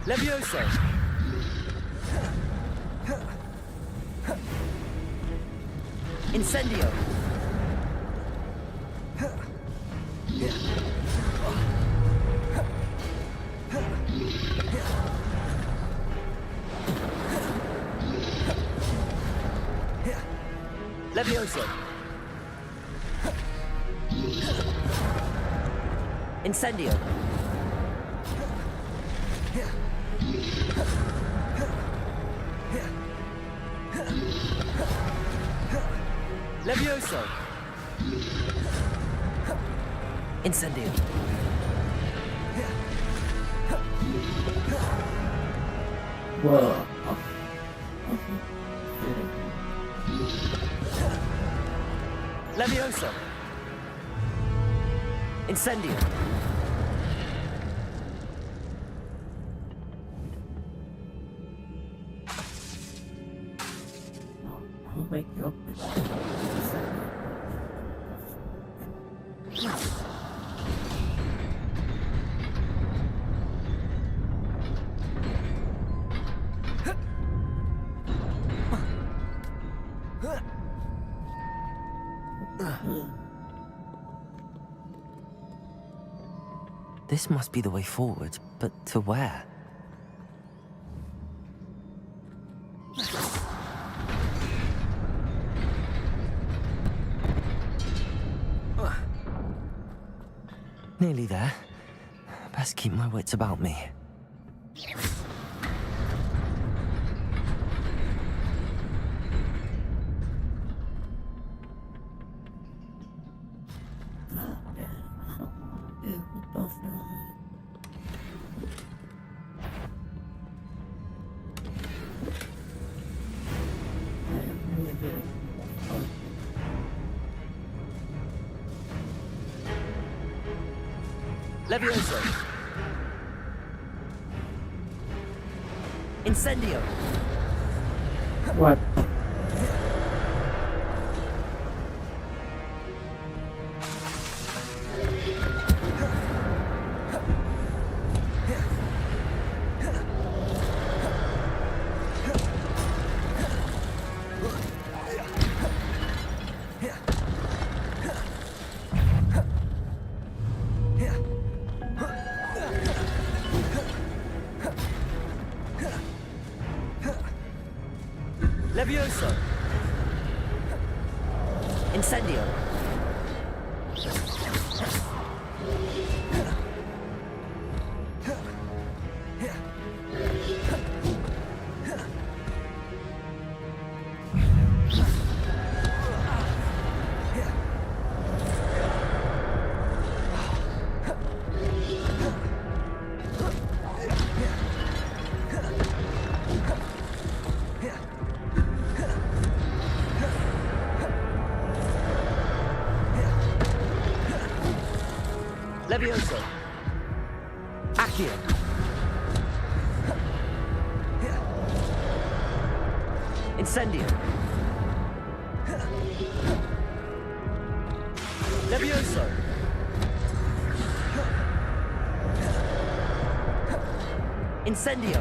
Speaker 3: Levioso! Incendio! Levioso! Incendio! Levioso! Incendio!
Speaker 1: Whoa.
Speaker 3: Levioso! Incendio!
Speaker 1: I'll wake you up.
Speaker 3: This must be the way forward, but to where? Nearly there. Best keep my wits about me.
Speaker 12: Levioso. Incendio.
Speaker 1: What?
Speaker 12: Levioso. Incendio. Levioso. Accio. Incendio. Levioso. Incendio.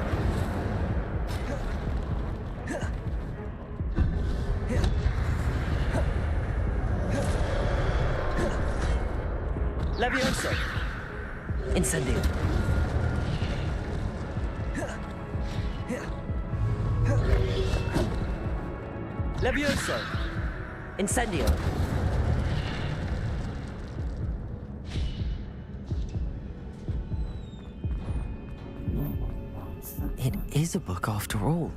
Speaker 12: Levioso. Incendio. Levioso. Incendio.
Speaker 3: It is a book after all.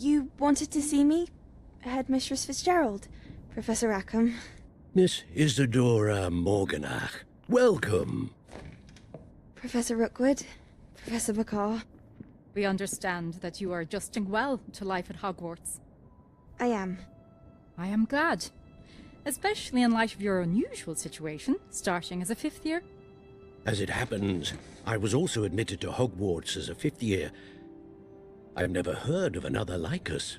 Speaker 13: You wanted to see me? Headmistress Fitzgerald, Professor Rackham.
Speaker 14: Miss Isadora Morganach, welcome.
Speaker 13: Professor Rookwood, Professor McCaw.
Speaker 15: We understand that you are adjusting well to life at Hogwarts.
Speaker 13: I am.
Speaker 15: I am glad. Especially in light of your unusual situation, starting as a 5th year.
Speaker 14: As it happens, I was also admitted to Hogwarts as a 5th year. I've never heard of another like us.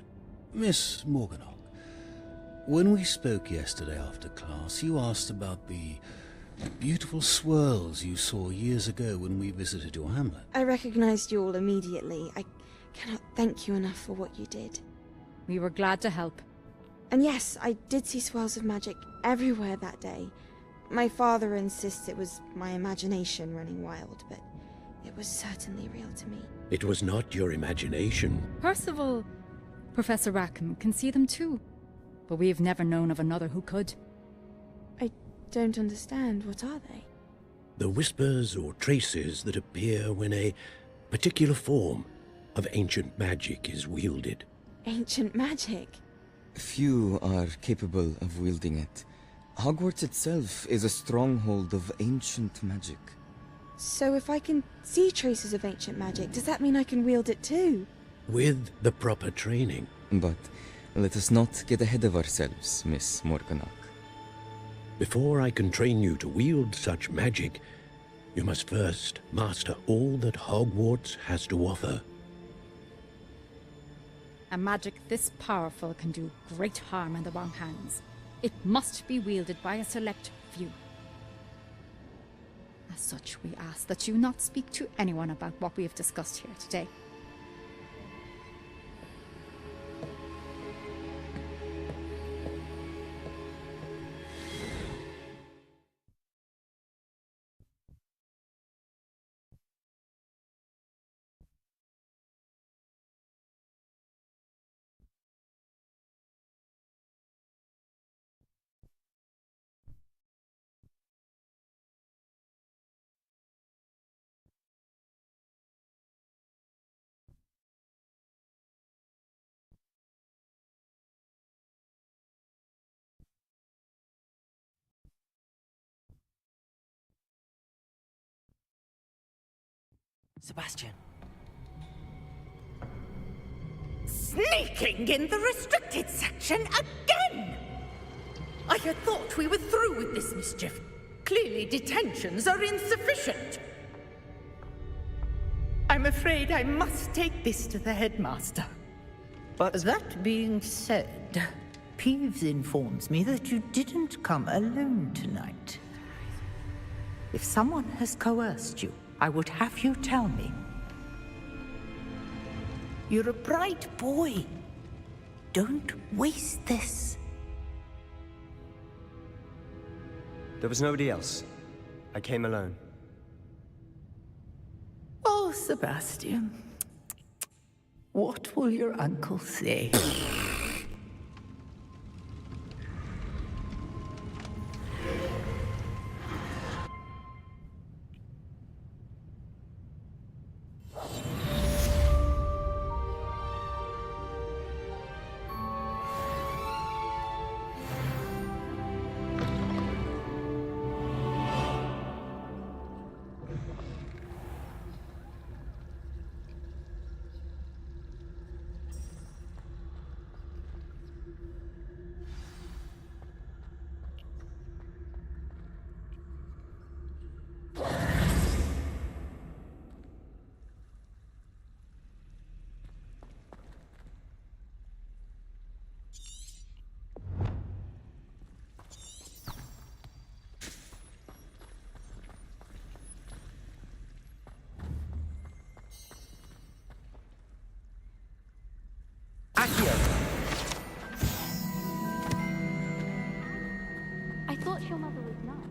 Speaker 16: Miss Morganach, when we spoke yesterday after class, you asked about the beautiful swirls you saw years ago when we visited your hamlet.
Speaker 13: I recognized you all immediately. I cannot thank you enough for what you did.
Speaker 15: We were glad to help.
Speaker 13: And yes, I did see swirls of magic everywhere that day. My father insists it was my imagination running wild, but it was certainly real to me.
Speaker 14: It was not your imagination.
Speaker 15: Percival, Professor Rackham can see them too. But we've never known of another who could.
Speaker 13: I don't understand. What are they?
Speaker 14: The whispers or traces that appear when a particular form of ancient magic is wielded.
Speaker 13: Ancient magic?
Speaker 17: Few are capable of wielding it. Hogwarts itself is a stronghold of ancient magic.
Speaker 13: So if I can see traces of ancient magic, does that mean I can wield it too?
Speaker 14: With the proper training.
Speaker 17: But let us not get ahead of ourselves, Miss Morganach.
Speaker 14: Before I can train you to wield such magic, you must first master all that Hogwarts has to offer.
Speaker 15: A magic this powerful can do great harm in the wrong hands. It must be wielded by a select few. As such, we ask that you not speak to anyone about what we have discussed here today.
Speaker 3: Sebastian.
Speaker 18: Sneaking in the restricted section again! I had thought we were through with this mischief. Clearly detentions are insufficient. I'm afraid I must take this to the headmaster.
Speaker 19: But that being said, Peeves informs me that you didn't come alone tonight. If someone has coerced you, I would have you tell me. You're a bright boy. Don't waste this.
Speaker 9: There was nobody else. I came alone.
Speaker 19: Oh, Sebastian. What will your uncle say?
Speaker 2: I thought your mother was nice.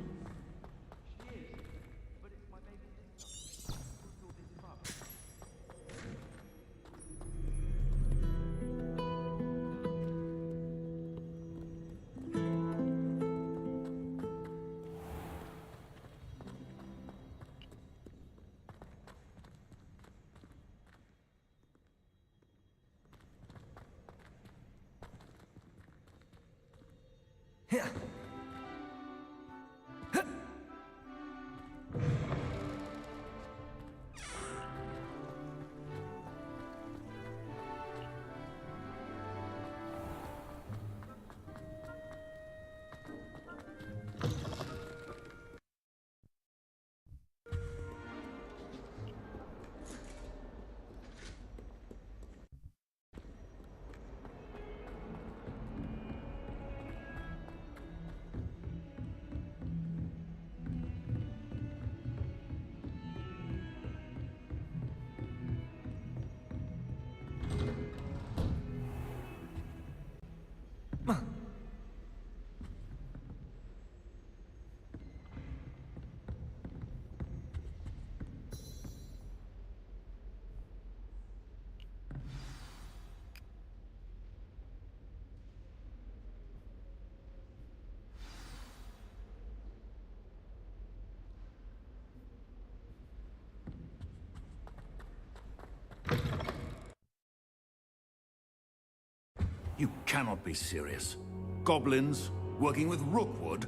Speaker 20: You cannot be serious. Goblins working with Rookwood?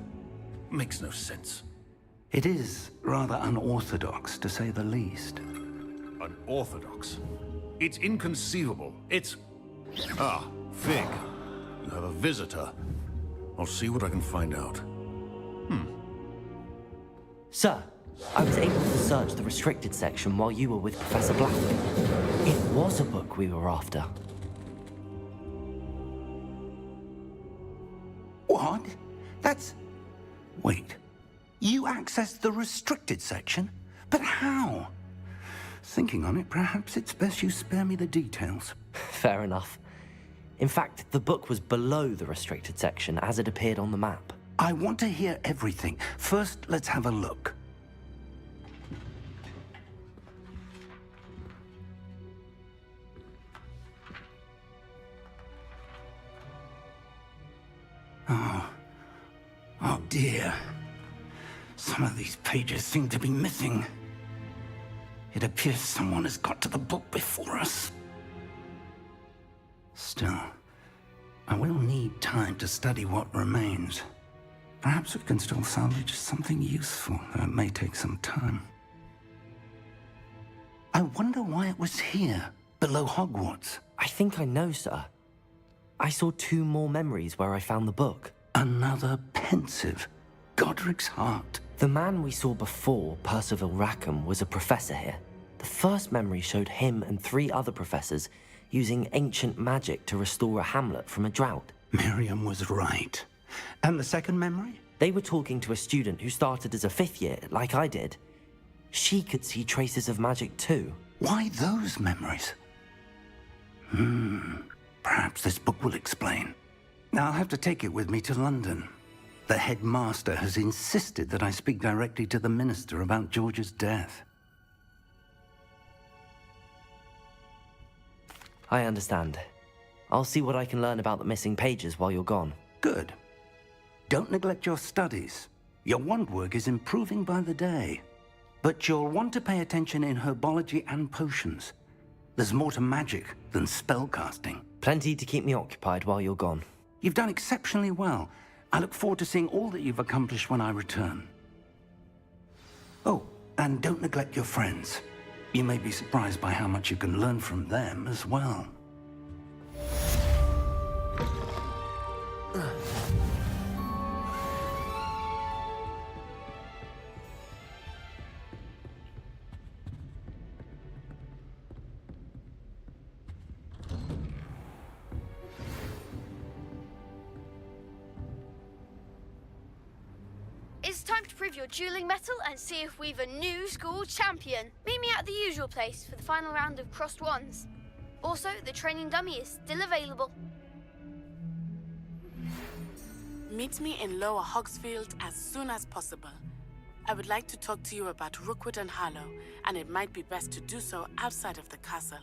Speaker 20: Makes no sense.
Speaker 7: It is rather unorthodox, to say the least.
Speaker 20: Unorthodox? It's inconceivable. It's... Ah, Fig. You have a visitor. I'll see what I can find out.
Speaker 3: Sir, I was able to search the restricted section while you were with Professor Black. It was a book we were after.
Speaker 7: What? That's... Wait. You accessed the restricted section? But how? Thinking on it, perhaps it's best you spare me the details.
Speaker 3: Fair enough. In fact, the book was below the restricted section as it appeared on the map.
Speaker 7: I want to hear everything. First, let's have a look. Oh dear. Some of these pages seem to be missing. It appears someone has got to the book before us. Still, I will need time to study what remains. Perhaps we can still salvage something useful, though it may take some time. I wonder why it was here, below Hogwarts.
Speaker 3: I think I know, sir. I saw 2 more memories where I found the book.
Speaker 7: Another pensive. Godric's heart.
Speaker 3: The man we saw before, Percival Rackham, was a professor here. The first memory showed him and 3 other professors using ancient magic to restore a hamlet from a drought.
Speaker 7: Miriam was right. And the second memory?
Speaker 3: They were talking to a student who started as a 5th year, like I did. She could see traces of magic too.
Speaker 7: Why those memories? Perhaps this book will explain. Now I'll have to take it with me to London. The headmaster has insisted that I speak directly to the minister about George's death.
Speaker 3: I understand. I'll see what I can learn about the missing pages while you're gone.
Speaker 7: Good. Don't neglect your studies. Your wand work is improving by the day. But you'll want to pay attention in herbology and potions. There's more to magic than spellcasting.
Speaker 3: Plenty to keep me occupied while you're gone.
Speaker 7: You've done exceptionally well. I look forward to seeing all that you've accomplished when I return. Oh, and don't neglect your friends. You may be surprised by how much you can learn from them as well.
Speaker 2: It's time to prove your dueling mettle and see if we've a new school champion. Meet me at the usual place for the final round of crossed wands. Also, the training dummy is still available.
Speaker 21: Meet me in Lower Hogsfield as soon as possible. I would like to talk to you about Rookwood and Harlow, and it might be best to do so outside of the castle.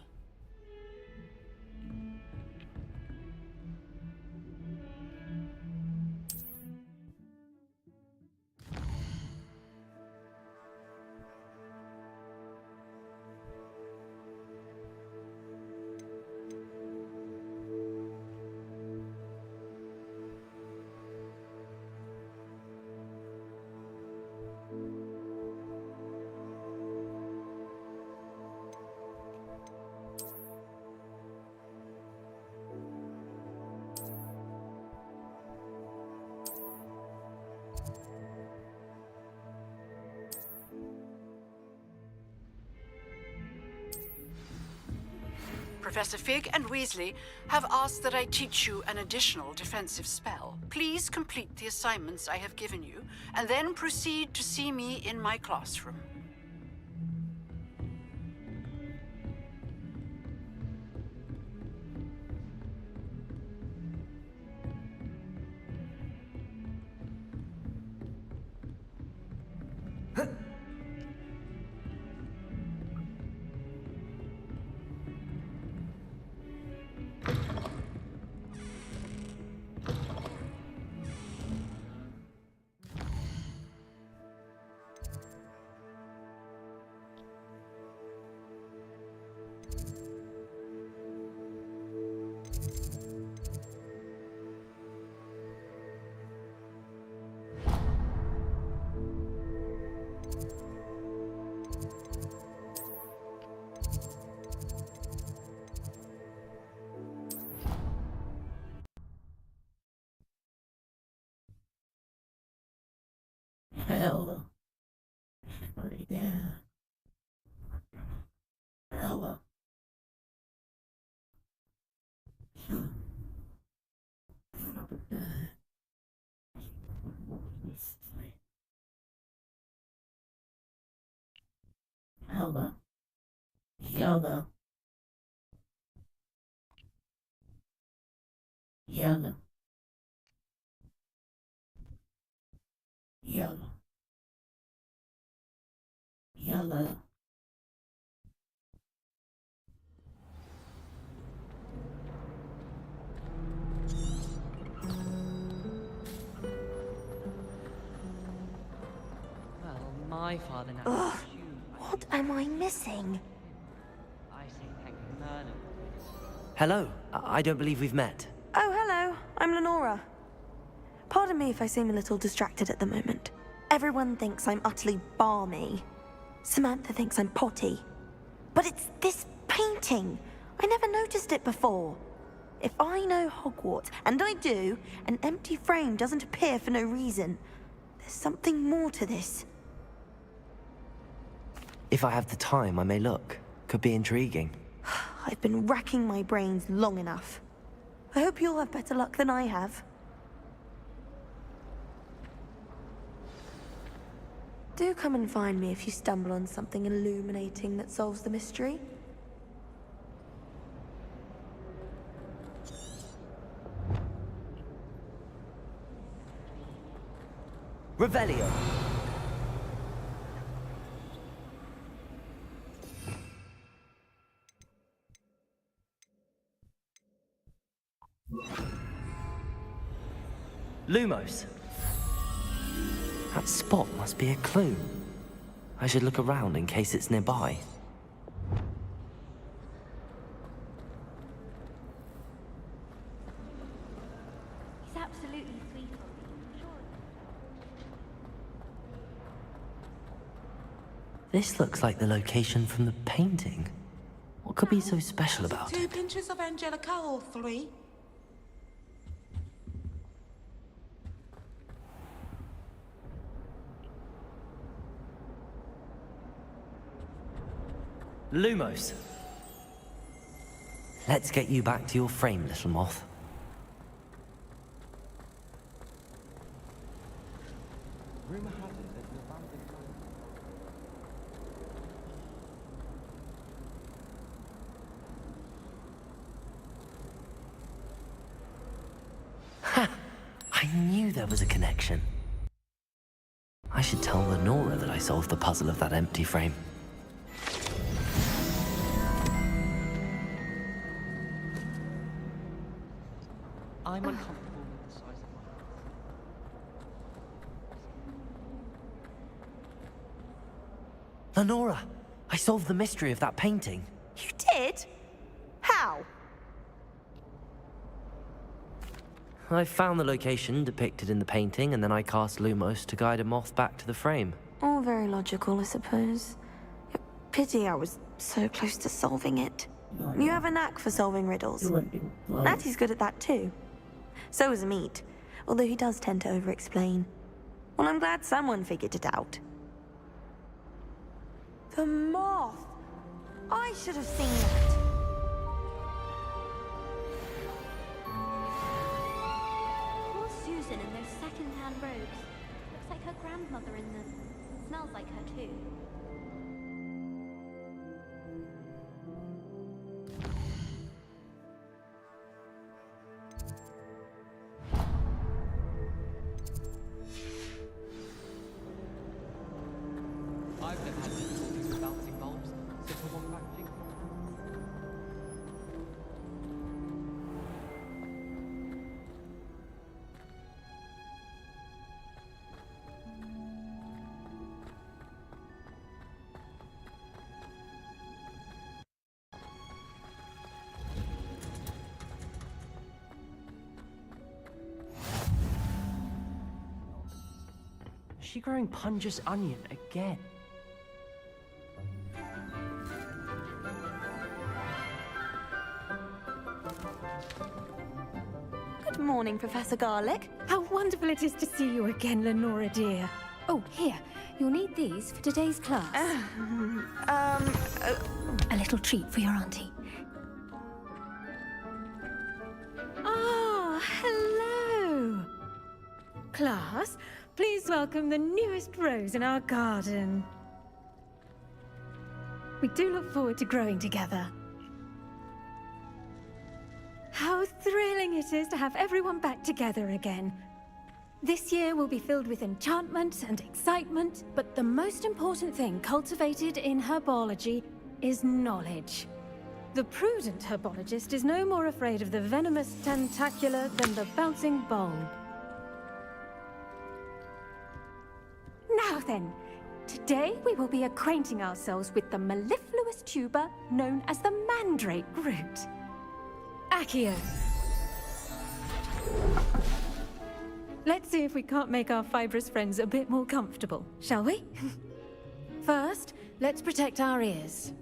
Speaker 6: Professor Fig and Weasley have asked that I teach you an additional defensive spell. Please complete the assignments I have given you, and then proceed to see me in my classroom.
Speaker 1: Hell. Right there. Hell. Hello. Yellow. Yellow. Yellow. Yellow.
Speaker 12: Well, my father now.
Speaker 5: Ugh, what am I missing?
Speaker 12: I say thank you, Merlin.
Speaker 3: Hello. I don't believe we've met.
Speaker 4: Oh, hello. I'm Lenora. Pardon me if I seem a little distracted at the moment. Everyone thinks I'm utterly balmy. Samantha thinks I'm potty. But it's this painting. I never noticed it before. If I know Hogwarts, and I do, an empty frame doesn't appear for no reason. There's something more to this.
Speaker 3: If I have the time, I may look. Could be intriguing.
Speaker 4: I've been racking my brains long enough. I hope you'll have better luck than I have. Do come and find me if you stumble on something illuminating that solves the mystery.
Speaker 3: Revelio. Lumos. That spot must be a clue. I should look around in case it's nearby.
Speaker 5: He's absolutely sweet.
Speaker 3: This looks like the location from the painting. What could be so special about it?
Speaker 22: 2 pinches of Angelica or 3?
Speaker 3: Lumos. Let's get you back to your frame, little moth. Ha! I knew there was a connection. I should tell Lenora that I solved the puzzle of that empty frame.
Speaker 12: I'm uncomfortable with the size of my...
Speaker 3: Lenora, I solved the mystery of that painting.
Speaker 4: You did? How?
Speaker 3: I found the location depicted in the painting, and then I cast Lumos to guide a moth back to the frame.
Speaker 4: All very logical, I suppose. Pity I was so close to solving it. You have a knack for solving riddles. Natty's good at that too. So is Meat, although he does tend to over-explain. Well, I'm glad someone figured it out. The moth! I should have seen that.
Speaker 5: robes. Looks like her grandmother in them. Smells like her too.
Speaker 12: I've never had difficulties with bouncing bulbs since I walked back to
Speaker 3: Is she growing Punja's onion again?
Speaker 4: Good morning, Professor Garlic.
Speaker 8: How wonderful it is to see you again, Lenora dear. Oh, here. You'll need these for today's class. A little treat for your auntie. Ah, hello. Class, please welcome the newest rose in our garden. We do look forward to growing together. How thrilling it is to have everyone back together again. This year will be filled with enchantment and excitement, but the most important thing cultivated in herbology is knowledge. The prudent herbologist is no more afraid of the venomous tentacular than the bouncing bulb. Now then, today we will be acquainting ourselves with the mellifluous tuber known as the mandrake root. Accio. Let's see if we can't make our fibrous friends a bit more comfortable, shall we? First, let's protect our ears.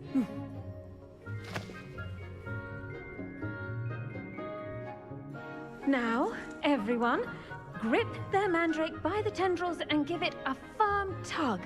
Speaker 8: Now, everyone, grip their mandrake by the tendrils and give it a firm tug.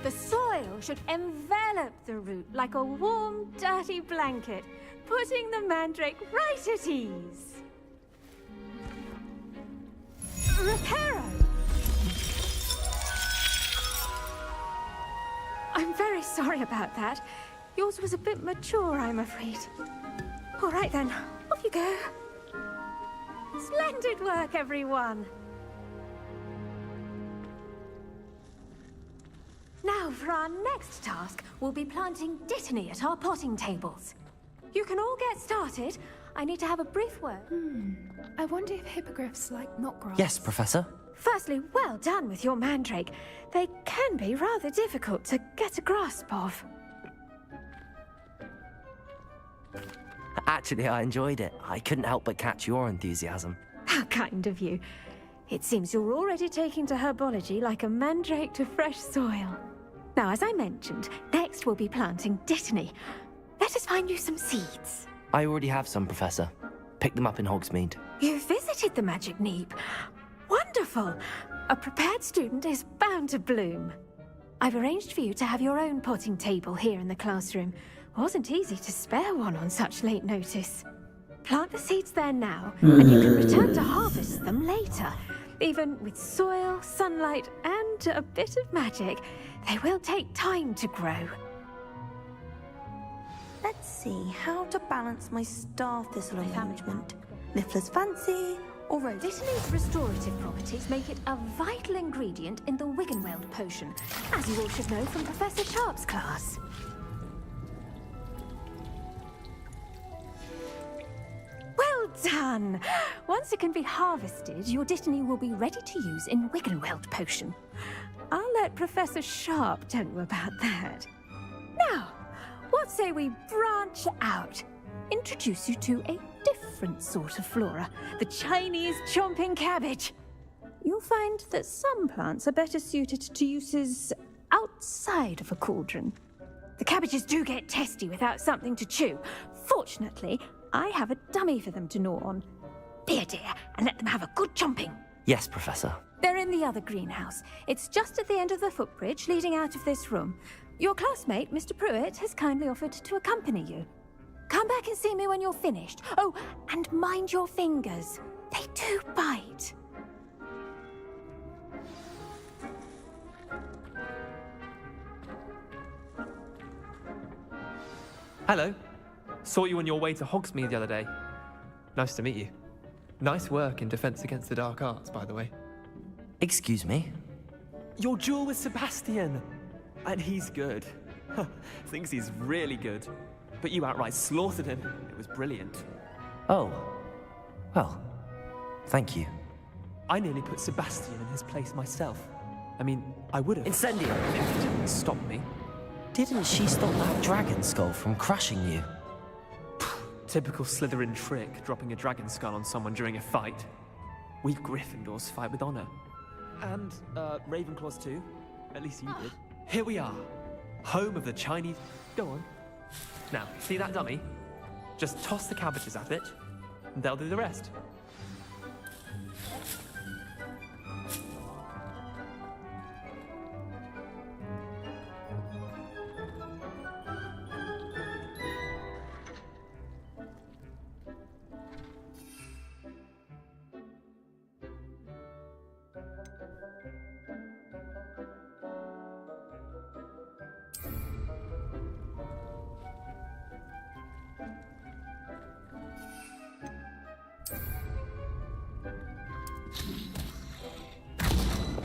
Speaker 8: The soil should envelop the root like a warm, dirty blanket, putting the mandrake right at ease. Reparo! I'm very sorry about that. Yours was a bit mature, I'm afraid. All right then, off you go. Splendid work, everyone! Now, for our next task, we'll be planting dittany at our potting tables. You can all get started. I need to have a brief word.
Speaker 10: I wonder if hippogriffs like knotgrass.
Speaker 3: Yes, Professor.
Speaker 8: Firstly, well done with your mandrake. They can be rather difficult to get a grasp of.
Speaker 3: Actually, I enjoyed it. I couldn't help but catch your enthusiasm.
Speaker 8: How kind of you. It seems you're already taking to herbology like a mandrake to fresh soil. Now, as I mentioned, next we'll be planting dittany. Let us find you some seeds.
Speaker 3: I already have some, Professor. Picked them up in Hogsmeade.
Speaker 8: You visited the Magic Neep. Wonderful! A prepared student is bound to bloom. I've arranged for you to have your own potting table here in the classroom. Wasn't easy to spare one on such late notice. Plant the seeds there now, and you can return to harvest them later. Even with soil, sunlight, and a bit of magic, they will take time to grow.
Speaker 4: Let's see how to balance my star thistle arrangement. Niffler's fancy or rose?
Speaker 8: Dittany's restorative properties make it a vital ingredient in the Wiggenweld potion, as you all should know from Professor Sharp's class. Well done! Once it can be harvested, your dittany will be ready to use in Wiggenweld potion. I'll let Professor Sharp tell you about that. Now, what say we branch out? Introduce you to a different different sort of flora, the Chinese chomping cabbage. You'll find that some plants are better suited to uses outside of a cauldron. The cabbages do get testy without something to chew. Fortunately, I have a dummy for them to gnaw on. Be a dear and let them have a good chomping.
Speaker 3: Yes, Professor.
Speaker 8: They're in the other greenhouse. It's just at the end of the footbridge leading out of this room. Your classmate, Mr. Pruitt, has kindly offered to accompany you. Come back and see me when you're finished. Oh, and mind your fingers. They do bite.
Speaker 12: Hello. Saw you on your way to Hogsmeade the other day. Nice to meet you. Nice work in Defense Against the Dark Arts, by the way.
Speaker 3: Excuse me?
Speaker 12: Your duel with Sebastian! And he's good. Thinks he's really good. But you outright slaughtered him. It was brilliant.
Speaker 3: Oh. Well, thank you.
Speaker 12: I nearly put Sebastian in his place myself. I mean, I would have.
Speaker 3: Incendio!
Speaker 12: If you didn't stop me.
Speaker 3: Didn't she stop that dragon skull from crushing you?
Speaker 12: Typical Slytherin trick, dropping a dragon skull on someone during a fight. We Gryffindors fight with honor. And, Ravenclaws too. At least you did. Here we are. Home of the Chinese... Go on. Now, see that dummy? Just toss the cabbages at it, and they'll do the rest.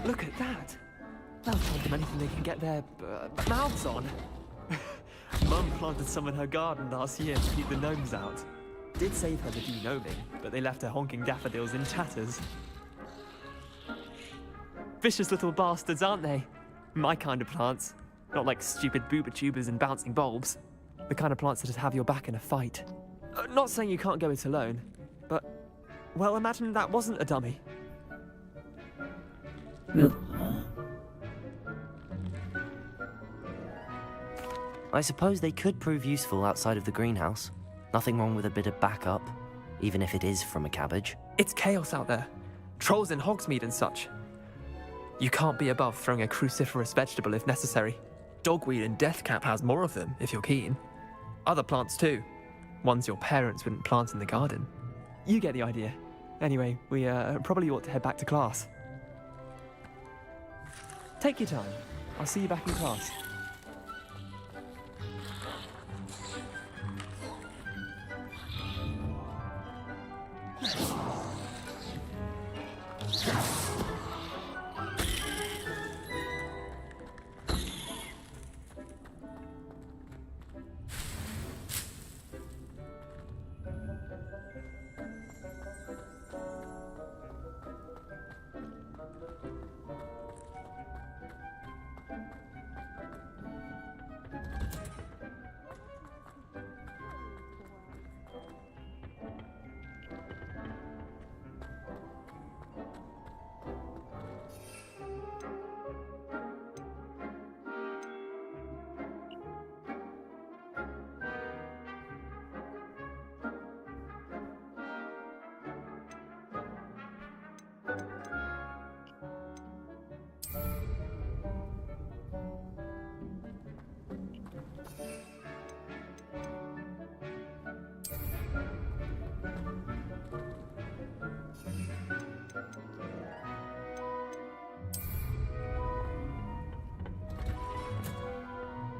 Speaker 12: Look at that! They'll tell them anything they can get their mouths on. Mum planted some in her garden last year to keep the gnomes out. Did save her the de-gnoming, but they left her honking daffodils in tatters. Vicious little bastards, aren't they? My kind of plants. Not like stupid booba tubers and bouncing bulbs. The kind of plants that just have your back in a fight. Not saying you can't go it alone, but... Well, imagine that wasn't a dummy.
Speaker 3: I suppose they could prove useful outside of the greenhouse. Nothing wrong with a bit of backup, even if it is from a cabbage.
Speaker 12: It's chaos out there. Trolls in Hogsmeade and such. You can't be above throwing a cruciferous vegetable if necessary. Dogweed and deathcap has more of them, if you're keen. Other plants too. Ones your parents wouldn't plant in the garden. You get the idea. Anyway, we probably ought to head back to class. Take your time. I'll see you back in class.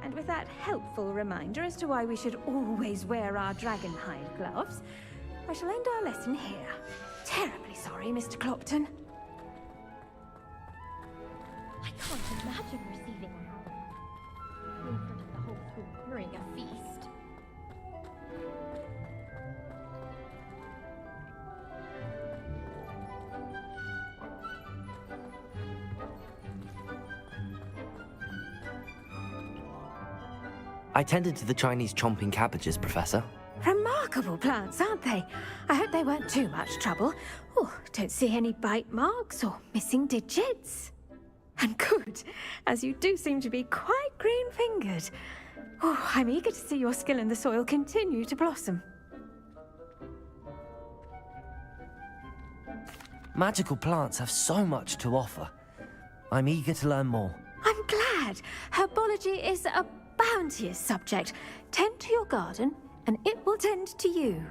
Speaker 8: And with that helpful reminder as to why we should always wear our dragon hide gloves, I shall end our lesson here. Terribly sorry, Mr. Clopton.
Speaker 5: I can't imagine receiving in front of the whole school during a feast.
Speaker 3: I tended to the Chinese chomping cabbages, Professor.
Speaker 8: Remarkable. Remarkable plants, aren't they? I hope they weren't too much trouble. Oh, don't see any bite marks or missing digits. And good, as you do seem to be quite green-fingered. Oh, I'm eager to see your skill in the soil continue to blossom.
Speaker 3: Magical plants have so much to offer. I'm eager to learn more.
Speaker 8: I'm glad. Herbology is a bounteous subject. Tend to your garden, and it will tend to you.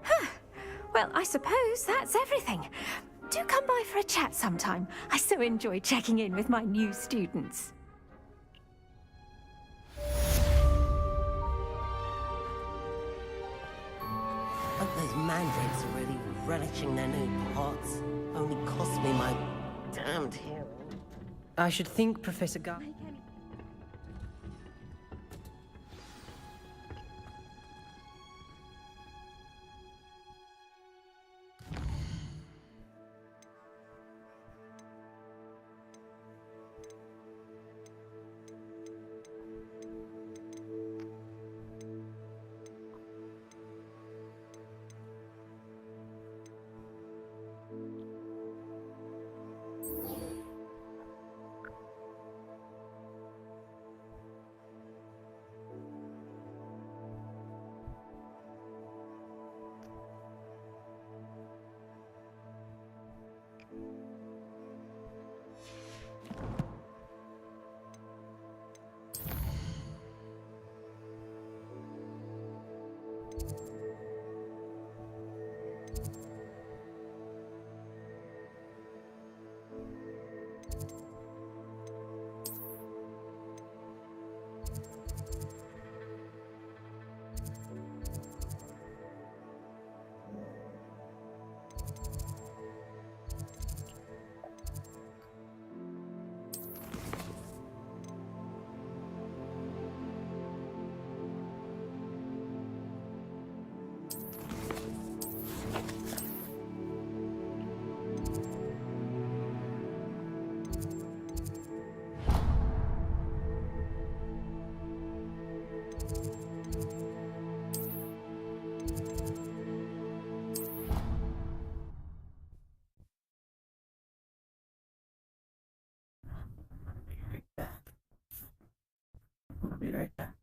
Speaker 8: Huh. Well, I suppose that's everything. Do come by for a chat sometime. I so enjoy checking in with my new students.
Speaker 11: Hope those mandrakes are really relishing their new pots. Only cost me my damned hearing.
Speaker 16: I should think Professor Guy.
Speaker 1: I'll be right back.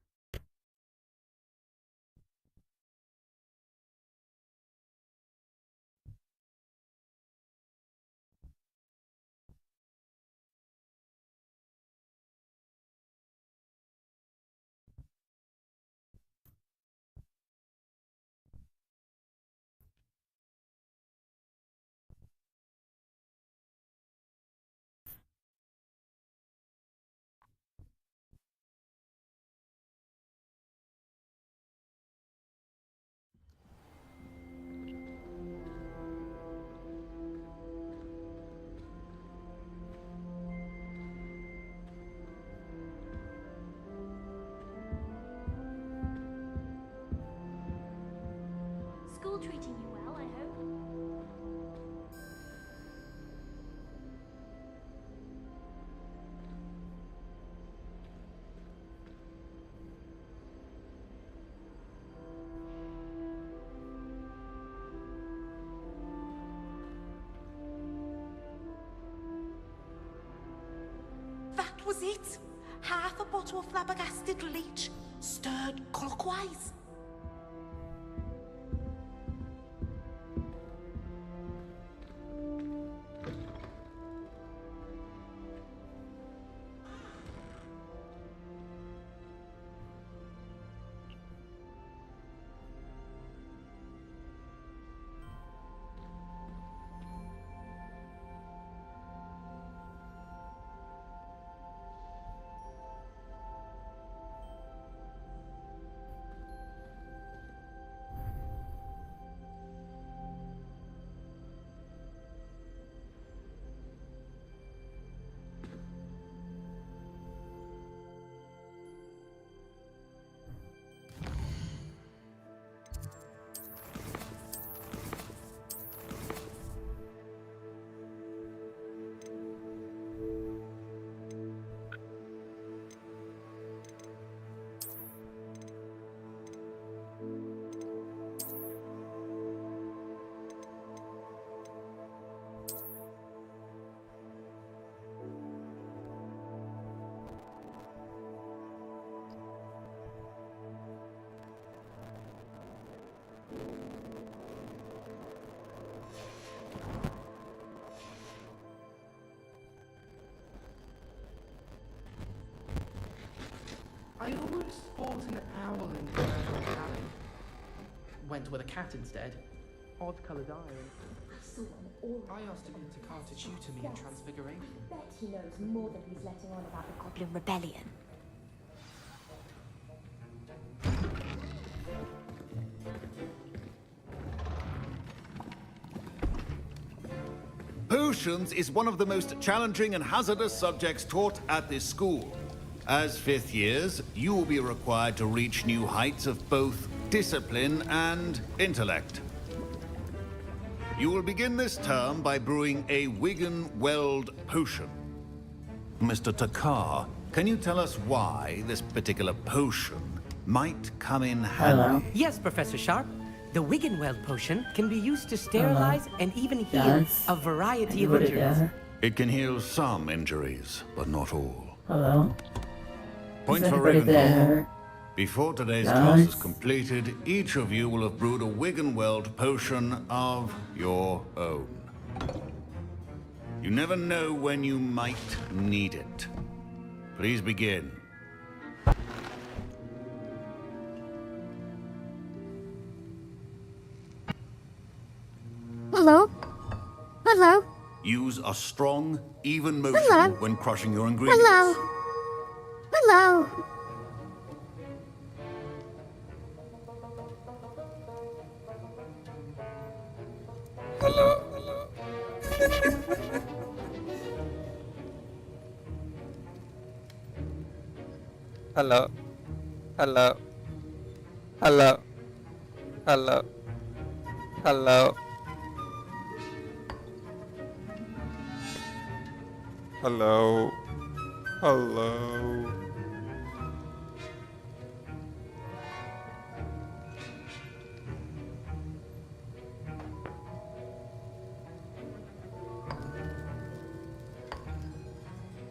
Speaker 5: School treating you well, I hope.
Speaker 22: That was it. Half a bottle of flabbergasted leech, stirred clockwise.
Speaker 13: bought an owl in ROG ALLY. Went with a cat instead. Odd-coloured eye. I asked him to cast a tutor me in Transfiguration.
Speaker 8: I bet he knows more than he's letting on about the Goblin Rebellion.
Speaker 20: Potions is one of the most challenging and hazardous subjects taught at this school. As fifth years, you will be required to reach new heights of both discipline and intellect. You will begin this term by brewing a Wigan-Weld potion. Mr. Takar, can you tell us why this particular potion might come in handy?
Speaker 16: Yes, Professor Sharp. The Wigan-Weld potion can be used to sterilize and even heal a variety of injuries.
Speaker 20: It can heal some injuries, but not all.
Speaker 1: Hello?
Speaker 20: Point
Speaker 1: Is
Speaker 20: for
Speaker 1: anybody
Speaker 20: Ravenclaw.
Speaker 1: there?
Speaker 20: Before today's class is completed, each of you will have brewed a Wigan-Weld potion of your own. You never know when you might need it. Please begin.
Speaker 2: Hello? Hello?
Speaker 20: Use a strong, even motion
Speaker 2: Hello?
Speaker 20: when crushing your ingredients.
Speaker 2: Hello? Hello?
Speaker 17: Hello. Hello. Hello. Hello. Hello. Hello. Hello.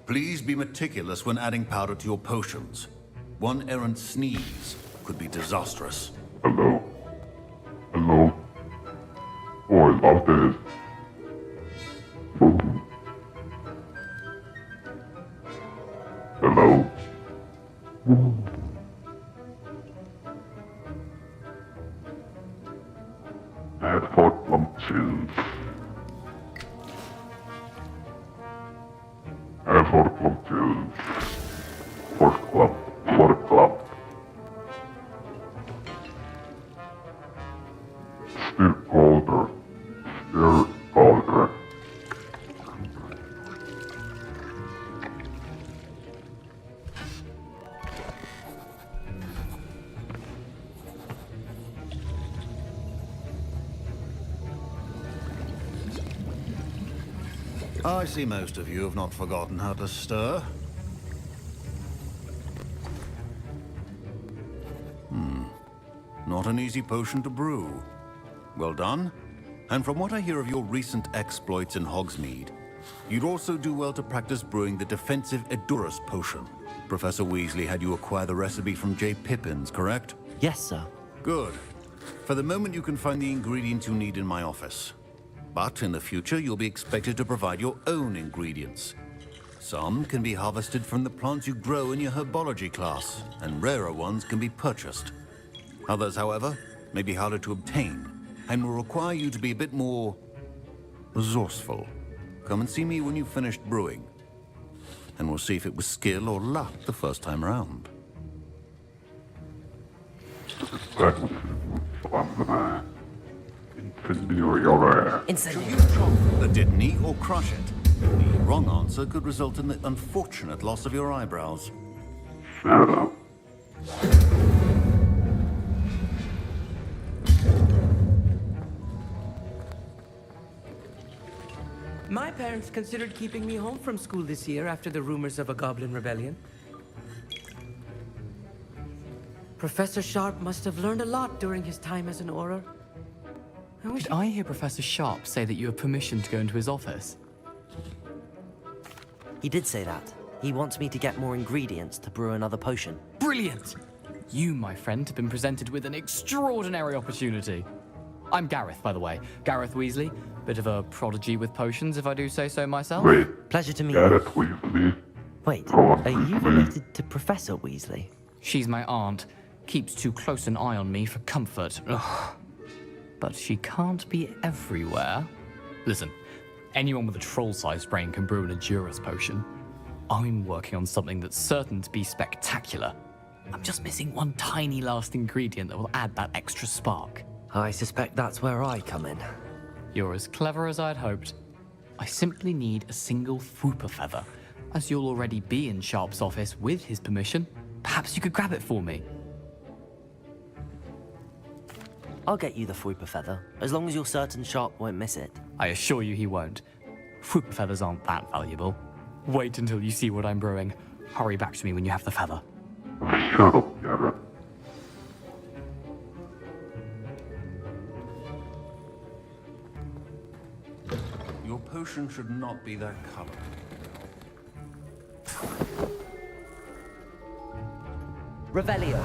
Speaker 20: Please be meticulous when adding powder to your potions. One errant sneeze could be disastrous.
Speaker 23: Hello. Hello. Oh, I love this. Hello. Head for plump chills. Head for plump chills. For club. For club. Still colder. Still colder.
Speaker 20: I see most of you have not forgotten how to stir. Not an easy potion to brew. Well done. And from what I hear of your recent exploits in Hogsmeade, you'd also do well to practice brewing the defensive Edurus potion. Professor Weasley had you acquire the recipe from J. Pippins, correct?
Speaker 3: Yes, sir.
Speaker 20: Good. For the moment, you can find the ingredients you need in my office. But in the future, you'll be expected to provide your own ingredients. Some can be harvested from the plants you grow in your herbology class, and rarer ones can be purchased. Others, however, may be harder to obtain, and will require you to be a bit more resourceful. Come and see me when you've finished brewing, and we'll see if it was skill or luck the first time around. Should you chop the didn't or crush it? The wrong answer could result in the unfortunate loss of your eyebrows.
Speaker 23: Shut up.
Speaker 16: My parents considered keeping me home from school this year after the rumors of a Goblin Rebellion. Professor Sharp must have learned a lot during his time as an Auror.
Speaker 24: Did I hear Professor Sharp say that you have permission to go into his office?
Speaker 3: He did say that. He wants me to get more ingredients to brew another potion.
Speaker 24: Brilliant! You, my friend, have been presented with an extraordinary opportunity. I'm Gareth, by the way. Gareth Weasley. Bit of a prodigy with potions, if I do say so myself.
Speaker 23: Wait.
Speaker 3: Pleasure to meet
Speaker 23: Gareth
Speaker 3: you.
Speaker 23: Weasley.
Speaker 3: Wait,
Speaker 23: Ron
Speaker 3: are you
Speaker 23: Weasley.
Speaker 3: related to Professor Weasley?
Speaker 24: She's my aunt. Keeps too close an eye on me for comfort. Ugh. But she can't be everywhere. Listen, anyone with a troll-sized brain can brew an Adurus potion. I'm working on something that's certain to be spectacular. I'm just missing one tiny last ingredient that will add that extra spark.
Speaker 3: I suspect that's where I come in.
Speaker 24: You're as clever as I'd hoped. I simply need a single Fwooper feather. As you'll already be in Sharp's office with his permission, perhaps you could grab it for me.
Speaker 3: I'll get you the Fwooper feather, as long as you're certain Sharp won't miss it.
Speaker 24: I assure you he won't. Fwooper feathers aren't that valuable. Wait until you see what I'm brewing. Hurry back to me when you have the feather.
Speaker 23: Shut up, Garrett.
Speaker 20: Your potion should not be that color.
Speaker 3: Revelio.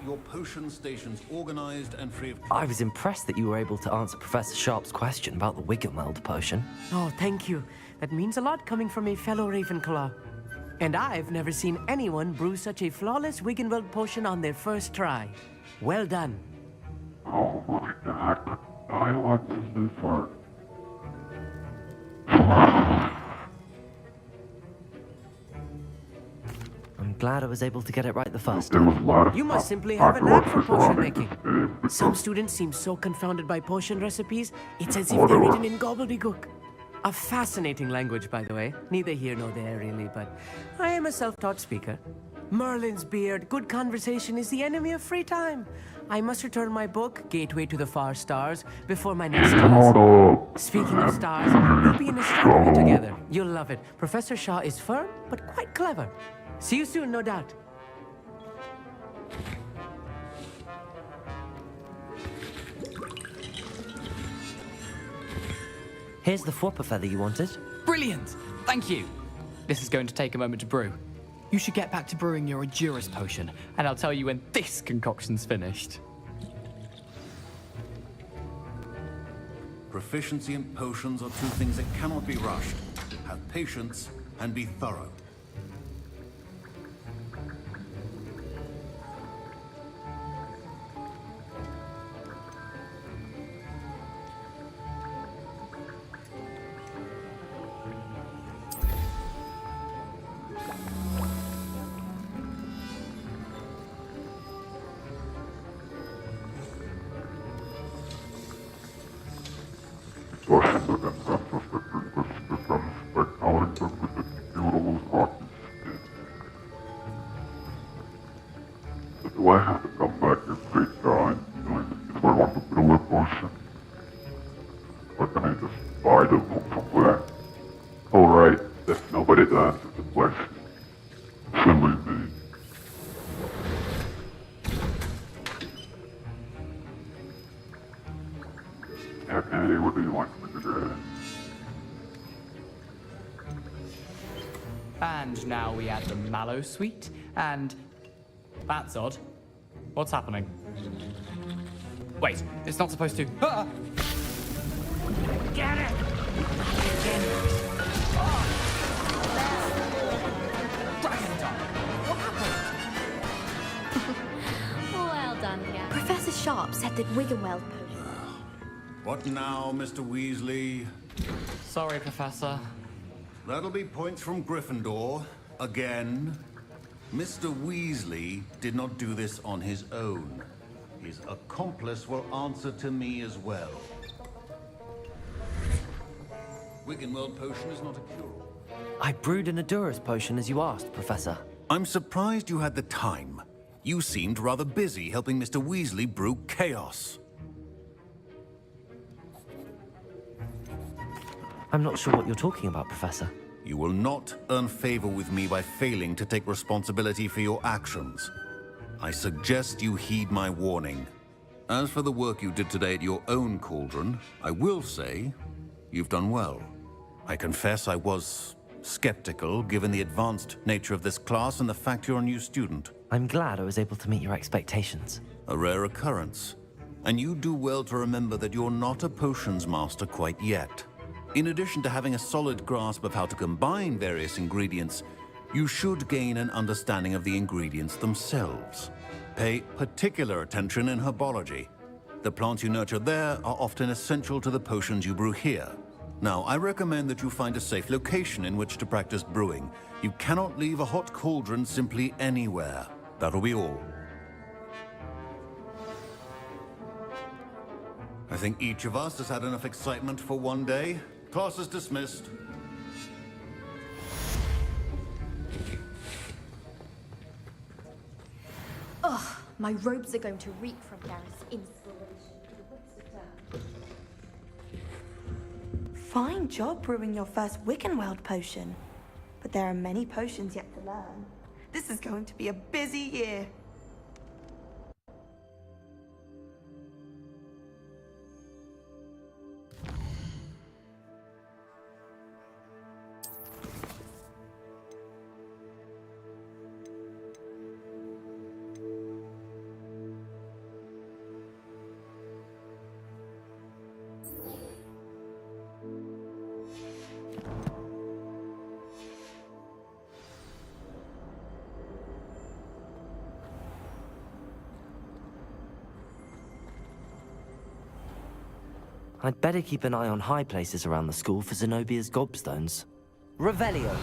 Speaker 20: Your potion station's organized and free of...
Speaker 3: I was impressed that you were able to answer Professor Sharp's question about the Wiggenweld potion.
Speaker 16: Oh, thank you. That means a lot coming from a fellow Ravenclaw. And I've never seen anyone brew such a flawless Wiggenweld potion on their first try. Well done.
Speaker 23: Oh my god. I want this new fart.
Speaker 3: I'm glad I was able to get it right the first
Speaker 23: There was a
Speaker 3: time.
Speaker 23: lot of
Speaker 16: You must
Speaker 23: stuff
Speaker 16: simply
Speaker 23: I
Speaker 16: have a knack for
Speaker 23: brought
Speaker 16: potion
Speaker 23: this
Speaker 16: making.
Speaker 23: morning.
Speaker 16: Some students seem so confounded by potion recipes, it's as if they're written in gobbledygook. A fascinating language, by the way. Neither here nor there, really, but I am a self-taught speaker. Merlin's beard, good conversation is the enemy of free time. I must return my book, Gateway to the Far Stars, before my next class. Speaking of stars, we'll be in astronomy together. You'll love it. Professor Shaw is firm, but quite clever. See you soon, no doubt.
Speaker 3: Here's the Fwooper feather you wanted.
Speaker 24: Brilliant! Thank you! This is going to take a moment to brew. You should get back to brewing your Adurus potion, and I'll tell you when this concoction's finished.
Speaker 20: Proficiency in potions are two things that cannot be rushed. Have patience and be thorough.
Speaker 23: Do I have to come back every time if I want to build a potion? Or can I just buy the book somewhere? Alright, if nobody answers the question, silly me. Yeah, Kennedy, what do you want me to do?
Speaker 24: And now we add the mallow sweet, and... That's odd. What's happening? Wait, it's not supposed to... Ah!
Speaker 16: Get it!
Speaker 5: Well done, Gary.
Speaker 2: Professor Sharp said that Wiggenweld potion.
Speaker 20: What now, Mr. Weasley?
Speaker 24: Sorry, Professor.
Speaker 20: That'll be points from Gryffindor. Again. Mr. Weasley did not do this on his own. His accomplice will answer to me as well. Wiggenweld potion is not a cure-all.
Speaker 3: I brewed an Adurus potion as you asked, Professor.
Speaker 20: I'm surprised you had the time. You seemed rather busy helping Mr. Weasley brew chaos.
Speaker 3: I'm not sure what you're talking about, Professor.
Speaker 20: You will not earn favor with me by failing to take responsibility for your actions. I suggest you heed my warning. As for the work you did today at your own cauldron, I will say you've done well. I confess I was skeptical given the advanced nature of this class and the fact you're a new student.
Speaker 3: I'm glad I was able to meet your expectations.
Speaker 20: A rare occurrence. And you do well to remember that you're not a potions master quite yet. In addition to having a solid grasp of how to combine various ingredients, you should gain an understanding of the ingredients themselves. Pay particular attention in herbology. The plants you nurture there are often essential to the potions you brew here. Now, I recommend that you find a safe location in which to practice brewing. You cannot leave a hot cauldron simply anywhere. That'll be all. I think each of us has had enough excitement for one day. Class is dismissed.
Speaker 5: Ugh, my robes are going to reek from Gareth's inspiration.
Speaker 4: Fine job brewing your first Wiccanweld potion. But there are many potions yet to learn. This is going to be a busy year.
Speaker 3: I'd better keep an eye on high places around the school for Zenobia's gobstones. Revelio!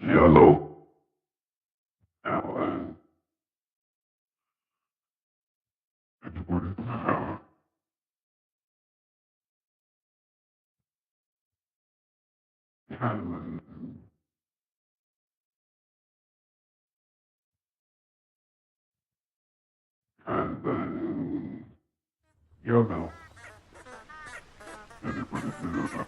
Speaker 23: Yellow. Alan. Anybody there? Alan. And then yellow. Anybody there?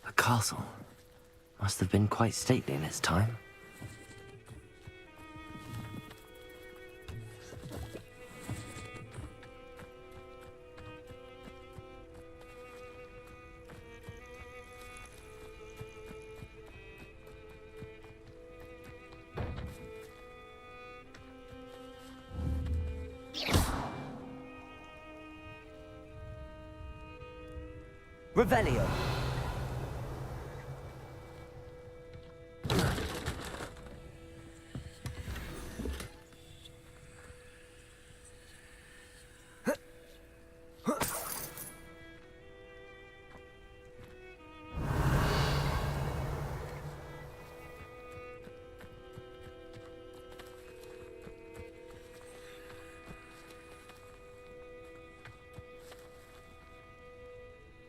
Speaker 3: A castle. Must have been quite stately in its time. Revelio.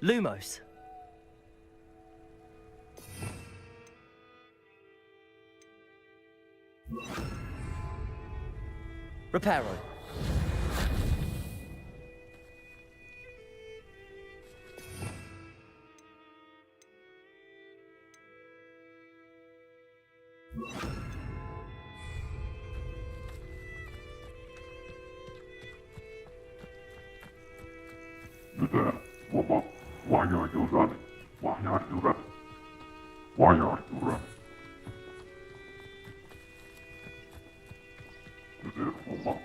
Speaker 3: Lumos. Reparo.
Speaker 23: You there, Mama? Why are you running? Why are you running? Why are you running? You there, Mama?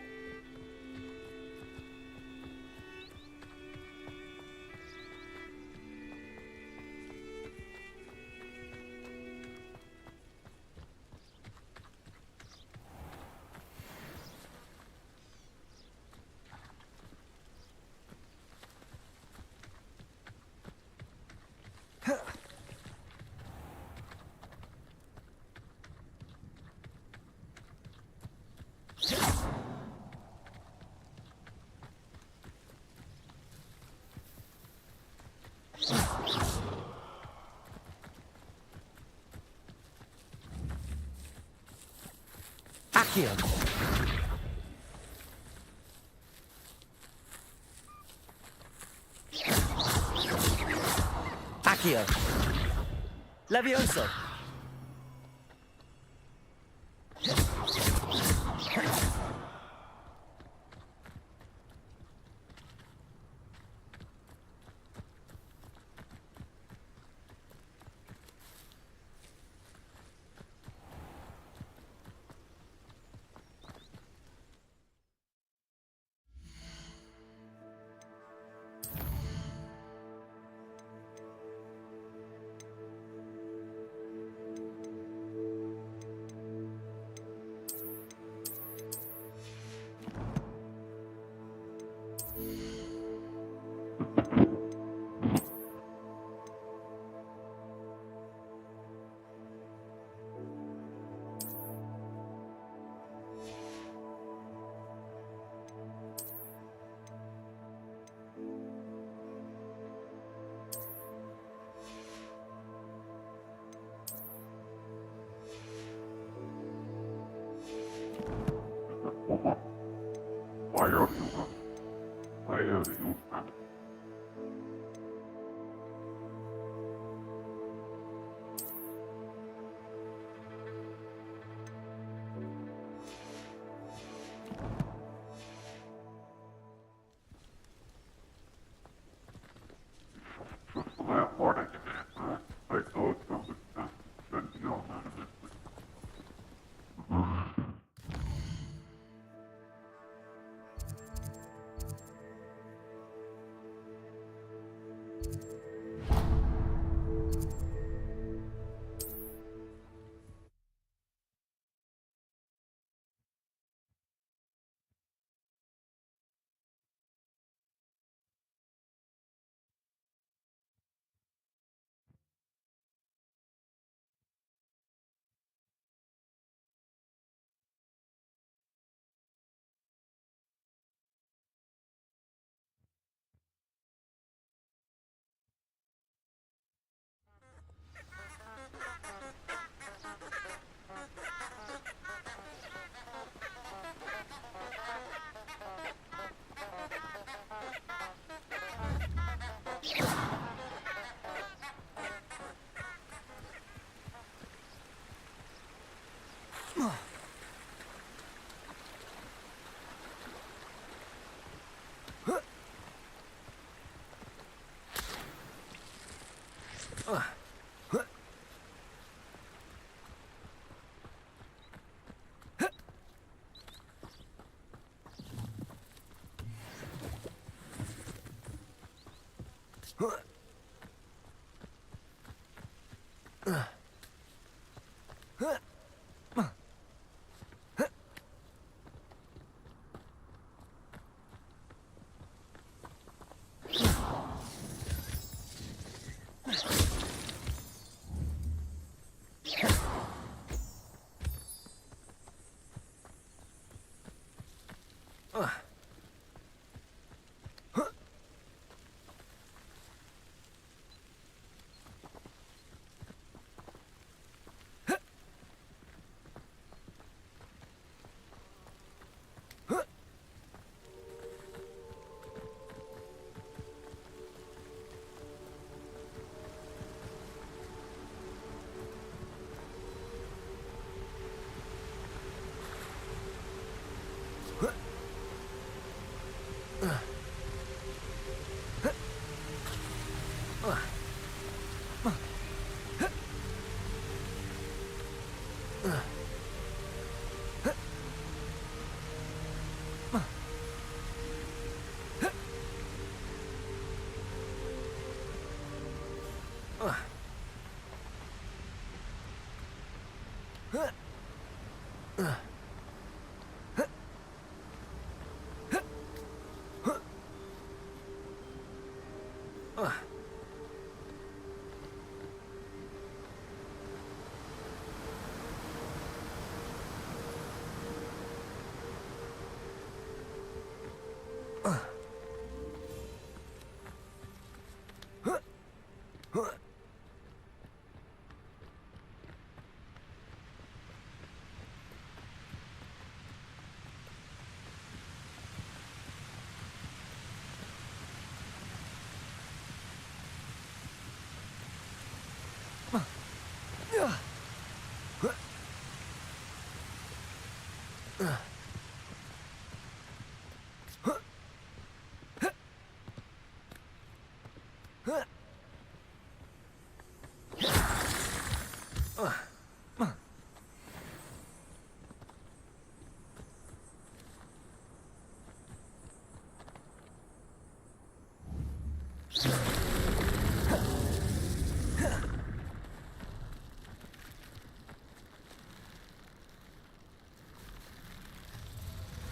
Speaker 3: Accio. Accio. Levioso. Mama, why are you running? Why are you running?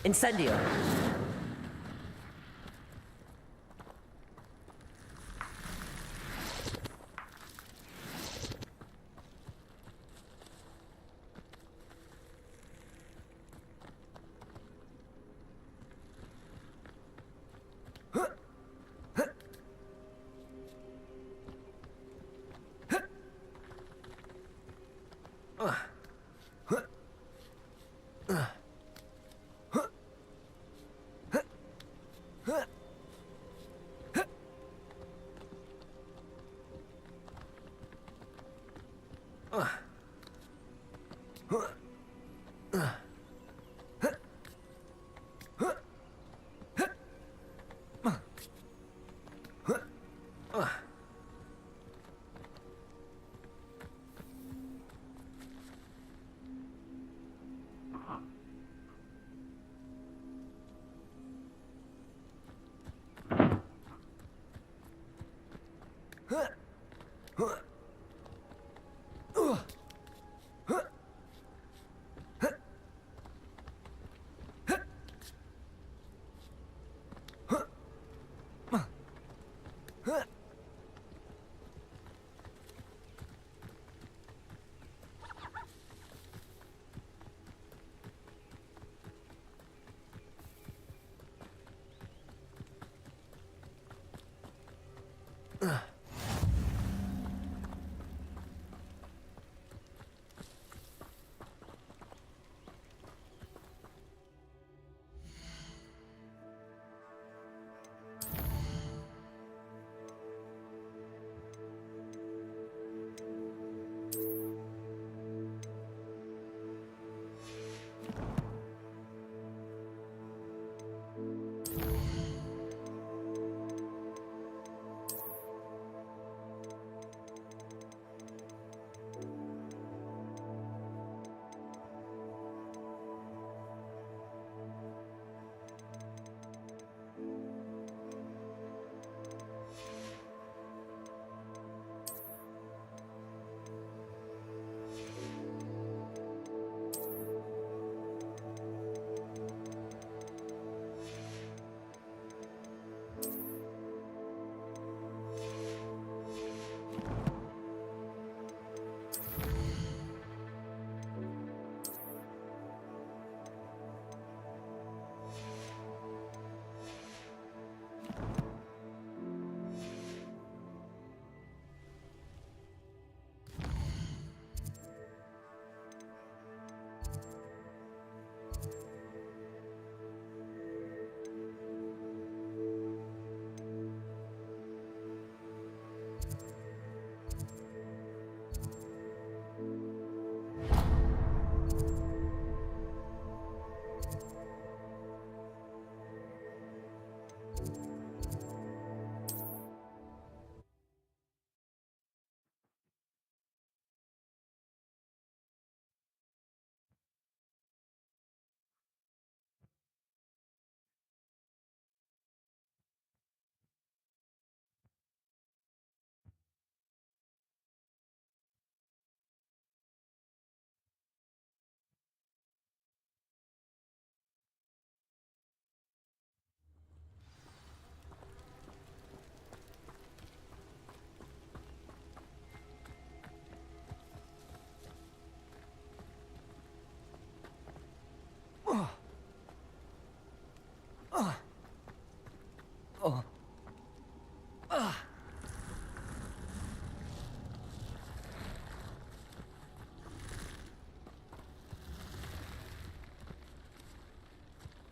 Speaker 11: Incendio.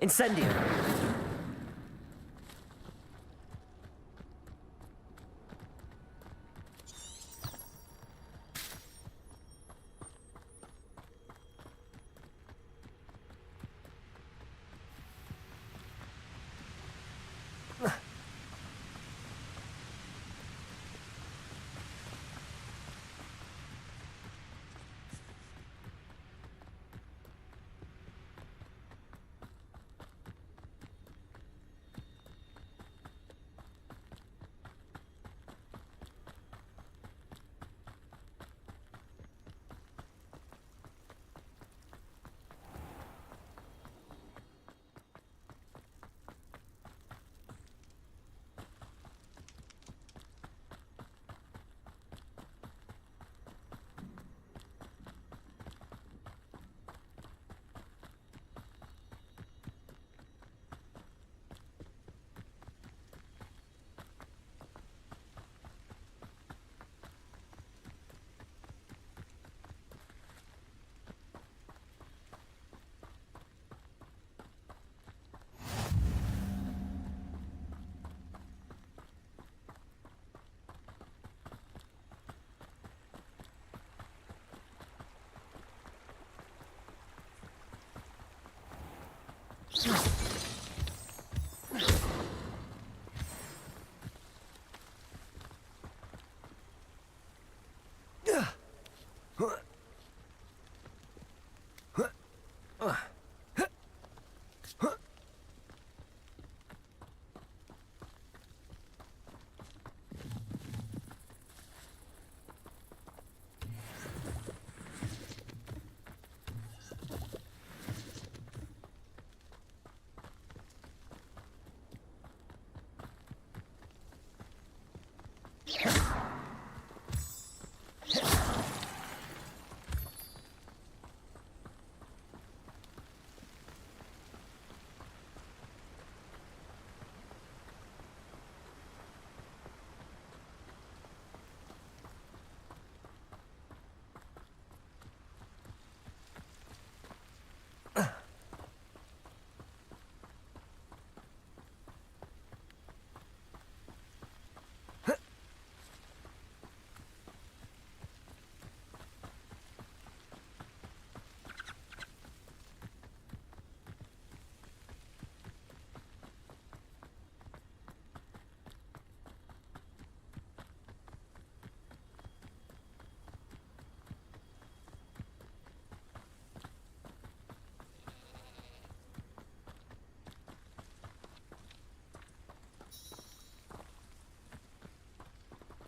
Speaker 3: Incendio!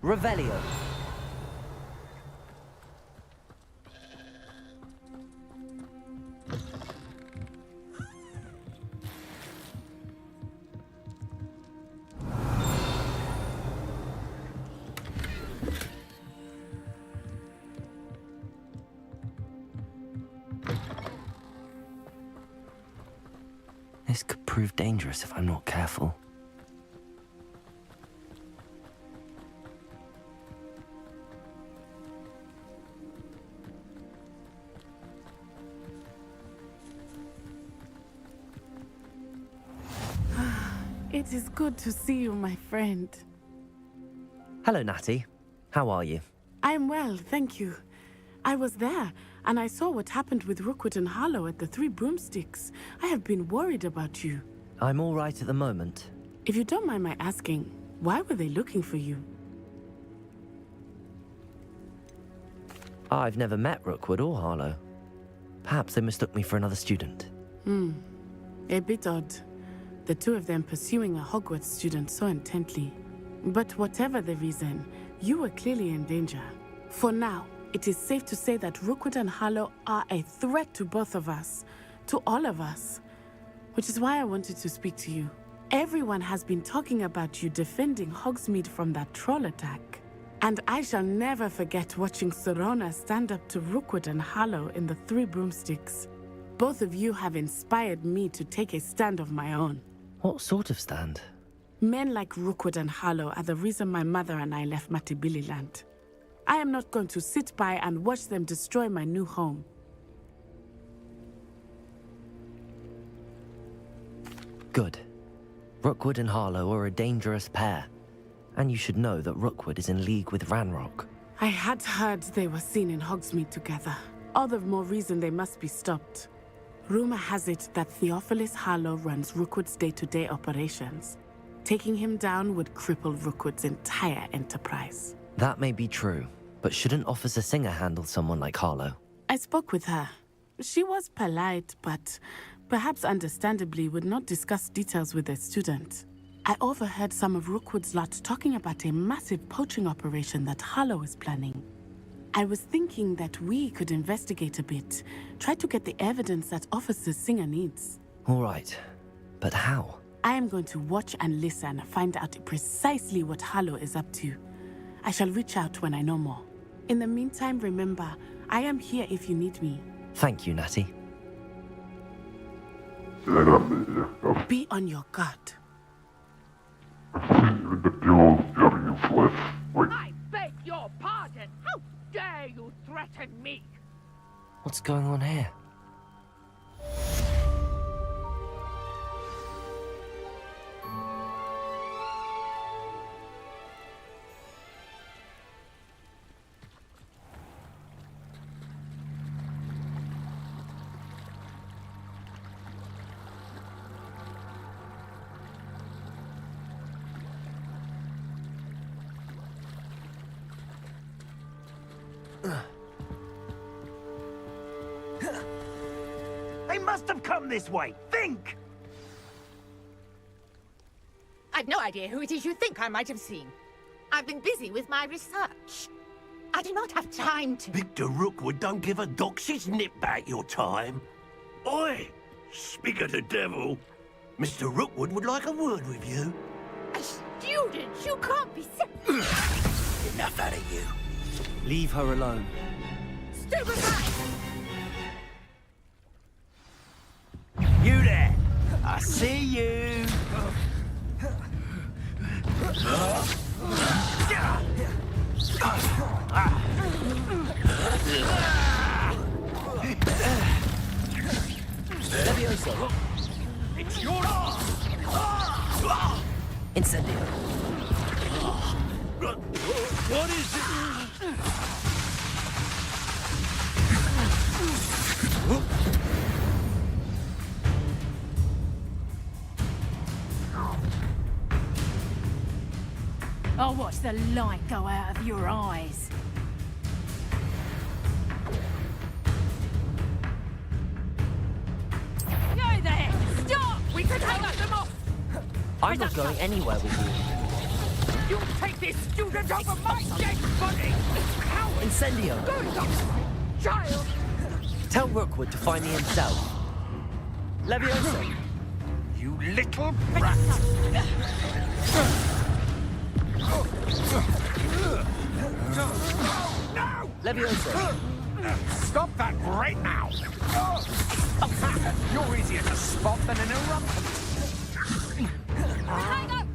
Speaker 3: Revelio. This could prove dangerous if I'm not careful.
Speaker 9: It is good to see you, my friend.
Speaker 3: Hello, Natty. How are you?
Speaker 9: I'm well, thank you. I was there, and I saw what happened with Rookwood and Harlow at the Three Broomsticks. I have been worried about you.
Speaker 3: I'm all right at the moment.
Speaker 9: If you don't mind my asking, why were they looking for you?
Speaker 3: I've never met Rookwood or Harlow. Perhaps they mistook me for another student.
Speaker 9: A bit odd. The two of them pursuing a Hogwarts student so intently. But whatever the reason, you were clearly in danger. For now, it is safe to say that Rookwood and Harlow are a threat to both of us, to all of us. Which is why I wanted to speak to you. Everyone has been talking about you defending Hogsmeade from that troll attack. And I shall never forget watching Serona stand up to Rookwood and Harlow in the Three Broomsticks. Both of you have inspired me to take a stand of my own.
Speaker 3: What sort of stand?
Speaker 9: Men like Rookwood and Harlow are the reason my mother and I left Matabeleland. I am not going to sit by and watch them destroy my new home.
Speaker 3: Good. Rookwood and Harlow are a dangerous pair. And you should know that Rookwood is in league with Ranrock.
Speaker 21: I had heard they were seen in Hogsmeade together. All the more reason they must be stopped. Rumor has it that Theophilus Harlow runs Rookwood's day-to-day operations. Taking him down would cripple Rookwood's entire enterprise.
Speaker 3: That may be true, but shouldn't Officer Singer handle someone like Harlow?
Speaker 21: I spoke with her. She was polite, but perhaps understandably would not discuss details with a student. I overheard some of Rookwood's lot talking about a massive poaching operation that Harlow is planning. I was thinking that we could investigate a bit, try to get the evidence that Officer Singer needs.
Speaker 3: All right, but how?
Speaker 21: I am going to watch and listen, find out precisely what Harlow is up to. I shall reach out when I know more. In the meantime, remember, I am here if you need me.
Speaker 3: Thank you, Natty.
Speaker 21: Be on your guard.
Speaker 14: I beg your pardon! How dare you threaten me?
Speaker 3: What's going on here?
Speaker 15: They must have come this way. Think!
Speaker 14: I've no idea who it is you think I might have seen. I've been busy with my research. I do not have time to...
Speaker 15: Victor Rookwood don't give a doxy's nip back your time. Oi! Speak of the devil. Mr. Rookwood would like a word with you.
Speaker 14: A student? You can't be
Speaker 15: Enough out of you.
Speaker 3: Leave her alone.
Speaker 14: Stupefy!
Speaker 15: You there! I see you!
Speaker 3: Levioso.
Speaker 15: It's your arm!
Speaker 3: Incendio.
Speaker 15: What is it?
Speaker 8: I'll watch the light go out of your eyes. You there! Stop!
Speaker 14: We could hang them off!
Speaker 3: I'm not going anywhere with you.
Speaker 14: You take this student off of my dead body! Coward!
Speaker 3: Incendio.
Speaker 14: Good God! Child!
Speaker 3: Tell Rookwood to find me himself. Levioso.
Speaker 15: You little brat! No!
Speaker 3: Levioso.
Speaker 15: Stop that right now! You're easier to spot than an eruption.
Speaker 14: Hang on!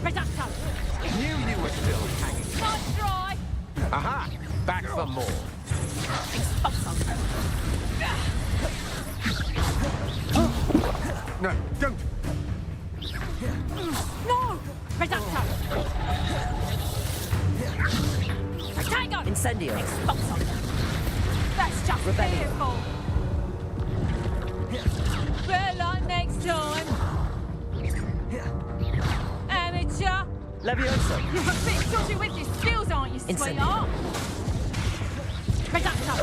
Speaker 14: Reducto!
Speaker 15: Knew you were still hanging.
Speaker 14: Not dry!
Speaker 15: Aha! Back for more. No, don't!
Speaker 14: No! Reducto! Hang on!
Speaker 3: Incendio.
Speaker 14: That's just
Speaker 3: Rebellion.
Speaker 14: fearful! Better luck next time! Amateur!
Speaker 3: Levioso.
Speaker 14: You're a bit dodgy with your skills, aren't you,
Speaker 3: Incendio.
Speaker 14: sweetheart? Reducto!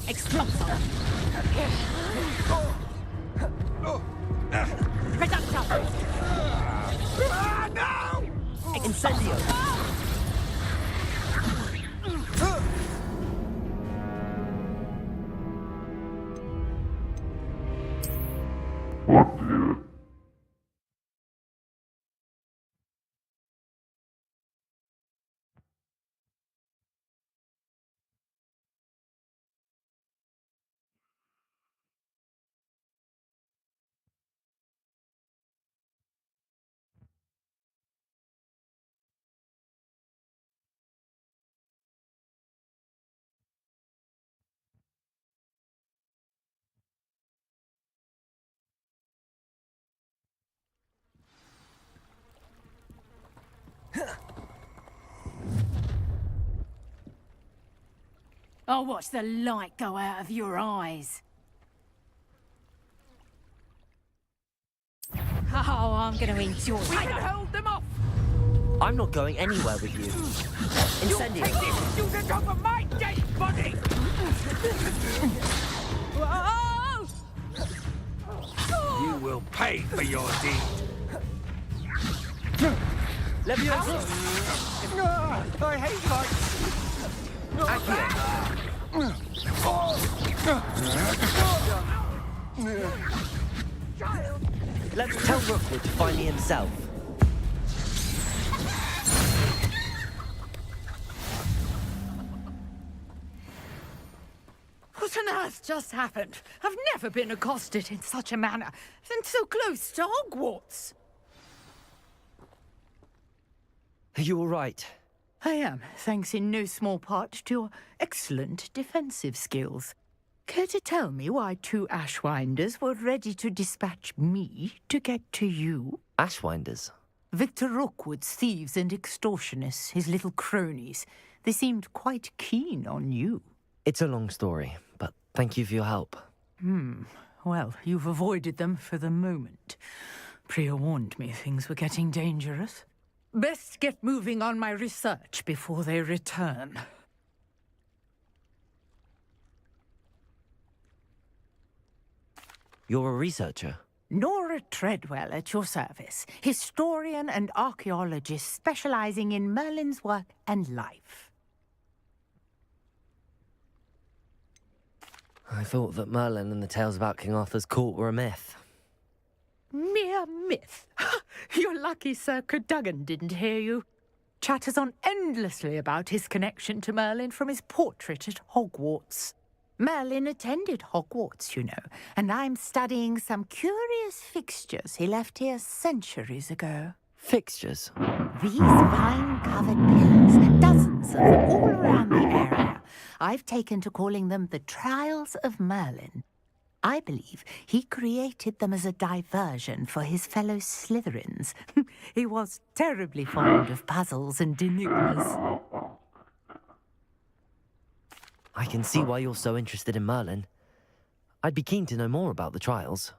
Speaker 14: Exploso! Reducto!
Speaker 15: No!
Speaker 3: Incendio.
Speaker 8: I'll watch the light go out of your eyes. Oh, I'm gonna enjoy it.
Speaker 14: We can hold them off!
Speaker 3: I'm not going anywhere with you. Incendio.
Speaker 14: You take this student over my dead body! Whoa!
Speaker 15: You will pay for your deed.
Speaker 3: Leviosa.
Speaker 12: I hate fights!
Speaker 3: Let's tell Rookwood to find me himself.
Speaker 14: What on earth just happened? I've never been accosted in such a manner, and so close to Hogwarts.
Speaker 3: Are you all right?
Speaker 14: I am, thanks in no small part to your excellent defensive skills. Care to tell me why 2 Ashwinders were ready to dispatch me to get to you?
Speaker 3: Ashwinders?
Speaker 14: Victor Rookwood's thieves and extortionists, his little cronies. They seemed quite keen on you.
Speaker 3: It's a long story, but thank you for your help.
Speaker 14: Well, you've avoided them for the moment. Priya warned me things were getting dangerous. Best get moving on my research before they return.
Speaker 3: You're a researcher?
Speaker 14: Nora Treadwell at your service, historian and archaeologist specializing in Merlin's work and life.
Speaker 3: I thought that Merlin and the tales about King Arthur's court were a myth.
Speaker 14: Mere myth. You're lucky Sir Cadogan didn't hear you. Chatters on endlessly about his connection to Merlin from his portrait at Hogwarts. Merlin attended Hogwarts, you know, and I'm studying some curious fixtures he left here centuries ago.
Speaker 3: Fixtures?
Speaker 14: These vine-covered pillars, dozens of them all around the area. I've taken to calling them the Trials of Merlin. I believe he created them as a diversion for his fellow Slytherins. He was terribly fond of puzzles and enigmas.
Speaker 3: I can see why you're so interested in Merlin. I'd be keen to know more about the trials.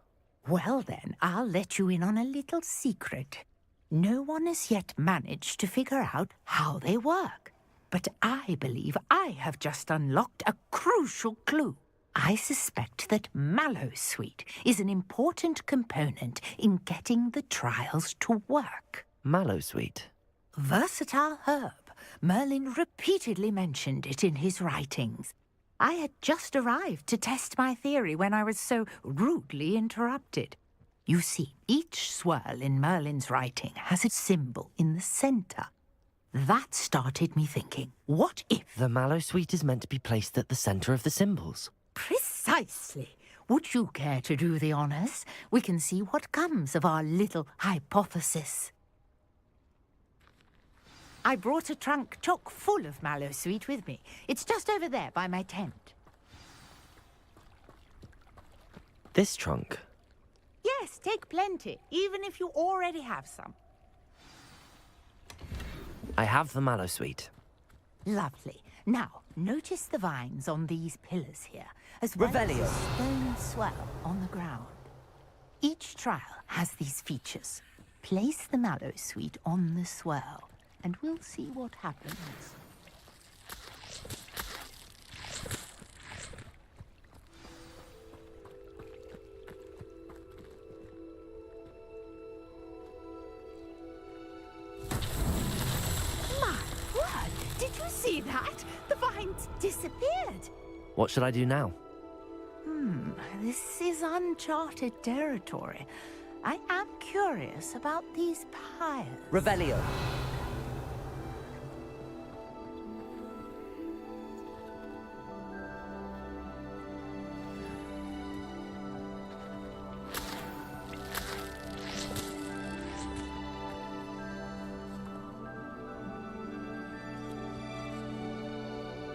Speaker 14: Well then, I'll let you in on a little secret. No one has yet managed to figure out how they work. But I believe I have just unlocked a crucial clue. I suspect that Mallowsweet is an important component in getting the trials to work.
Speaker 3: Mallowsweet?
Speaker 14: Versatile herb. Merlin repeatedly mentioned it in his writings. I had just arrived to test my theory when I was so rudely interrupted. You see, each swirl in Merlin's writing has a symbol in the center. That started me thinking, what if...
Speaker 3: The Mallowsweet is meant to be placed at the center of the symbols.
Speaker 14: Precisely. Would you care to do the honors? We can see what comes of our little hypothesis. I brought a trunk chock full of Mallowsweet with me. It's just over there by my tent.
Speaker 3: This trunk?
Speaker 14: Yes, take plenty, even if you already have some.
Speaker 3: I have the Mallowsweet.
Speaker 14: Lovely. Now, notice the vines on these pillars here, as well as a stone swell on the ground. Each trial has these features. Place the Mallowsweet on the swirl, and we'll see what happens. My word! Did you see that? The vines disappeared.
Speaker 3: What should I do now?
Speaker 14: This is uncharted territory. I am curious about these pyres.
Speaker 3: Revelio.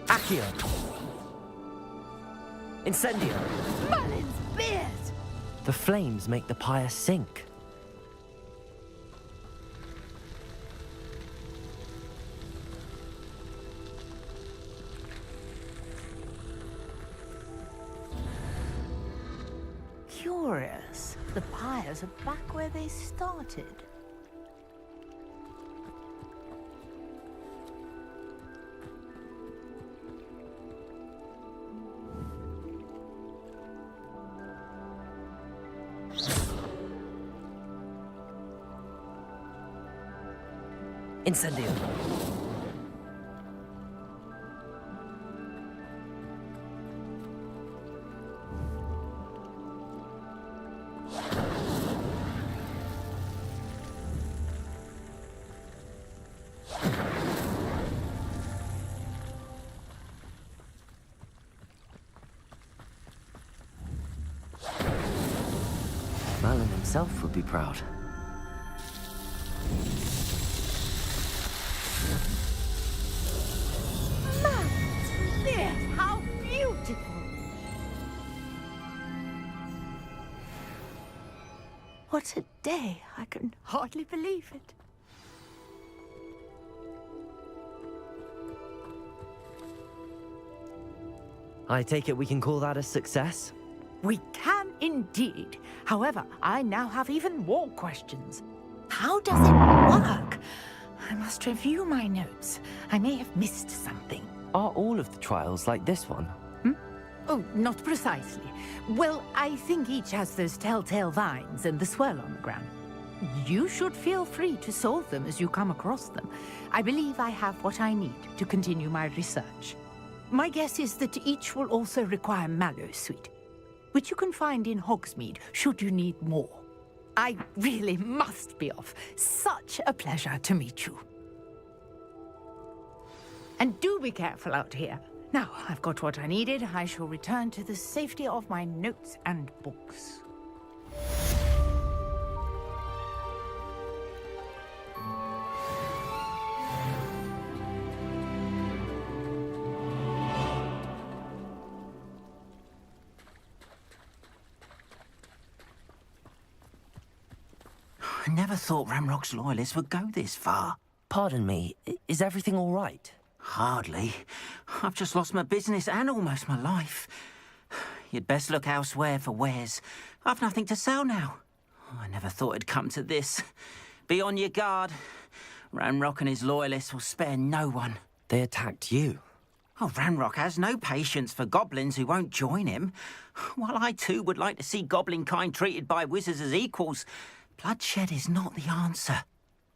Speaker 3: Accio. Incendio.
Speaker 14: Merlin's beard!
Speaker 3: The flames make the pyre sink.
Speaker 14: stairs are back where they started.
Speaker 3: Incendio. Merlin himself would be proud.
Speaker 14: Yes, how beautiful! What a day! I can hardly believe it.
Speaker 3: I take it we can call that a success?
Speaker 14: We can indeed. However, I now have even more questions. How does it work? I must review my notes. I may have missed something.
Speaker 3: Are all of the trials like this one?
Speaker 14: Oh, not precisely. Well, I think each has those telltale vines and the swirl on the ground. You should feel free to solve them as you come across them. I believe I have what I need to continue my research. My guess is that each will also require mallowsweet, which you can find in Hogsmeade should you need more. I really must be off. Such a pleasure to meet you. And do be careful out here. Now, I've got what I needed. I shall return to the safety of my notes and books.
Speaker 6: I never thought Ramrock's loyalists would go this far.
Speaker 3: Pardon me, is everything all right?
Speaker 6: Hardly. I've just lost my business and almost my life. You'd best look elsewhere for wares. I've nothing to sell now. I never thought it'd come to this. Be on your guard. Ramrock and his loyalists will spare no one.
Speaker 3: They attacked you?
Speaker 6: Oh, Ramrock has no patience for goblins who won't join him. While I too would like to see goblin kind treated by wizards as equals, bloodshed is not the answer.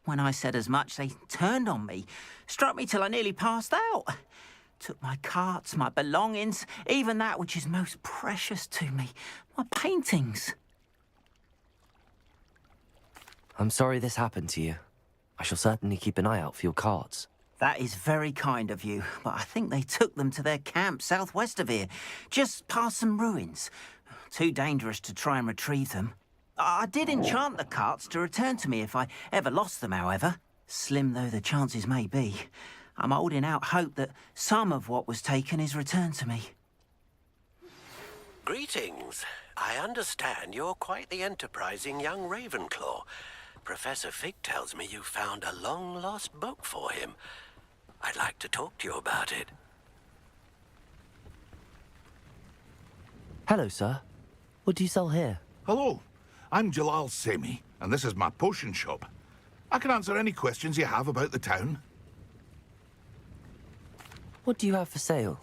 Speaker 6: When I said as much, they turned on me, struck me till I nearly passed out. Took my carts, my belongings, even that which is most precious to me, my paintings.
Speaker 3: I'm sorry this happened to you. I shall certainly keep an eye out for your cards.
Speaker 6: That is very kind of you, but I think they took them to their camp southwest of here, just past some ruins. Too dangerous to try and retrieve them. I did enchant the carts to return to me if I ever lost them, however. Slim though the chances may be, I'm holding out hope that some of what was taken is returned to me.
Speaker 15: Greetings. I understand you're quite the enterprising young Ravenclaw. Professor Fig tells me you found a long-lost book for him. I'd like to talk to you about it.
Speaker 3: Hello, sir. What do you sell here?
Speaker 7: Hello. I'm Jalal Semi, and this is my potion shop. I can answer any questions you have about the town.
Speaker 3: What do you have for sale?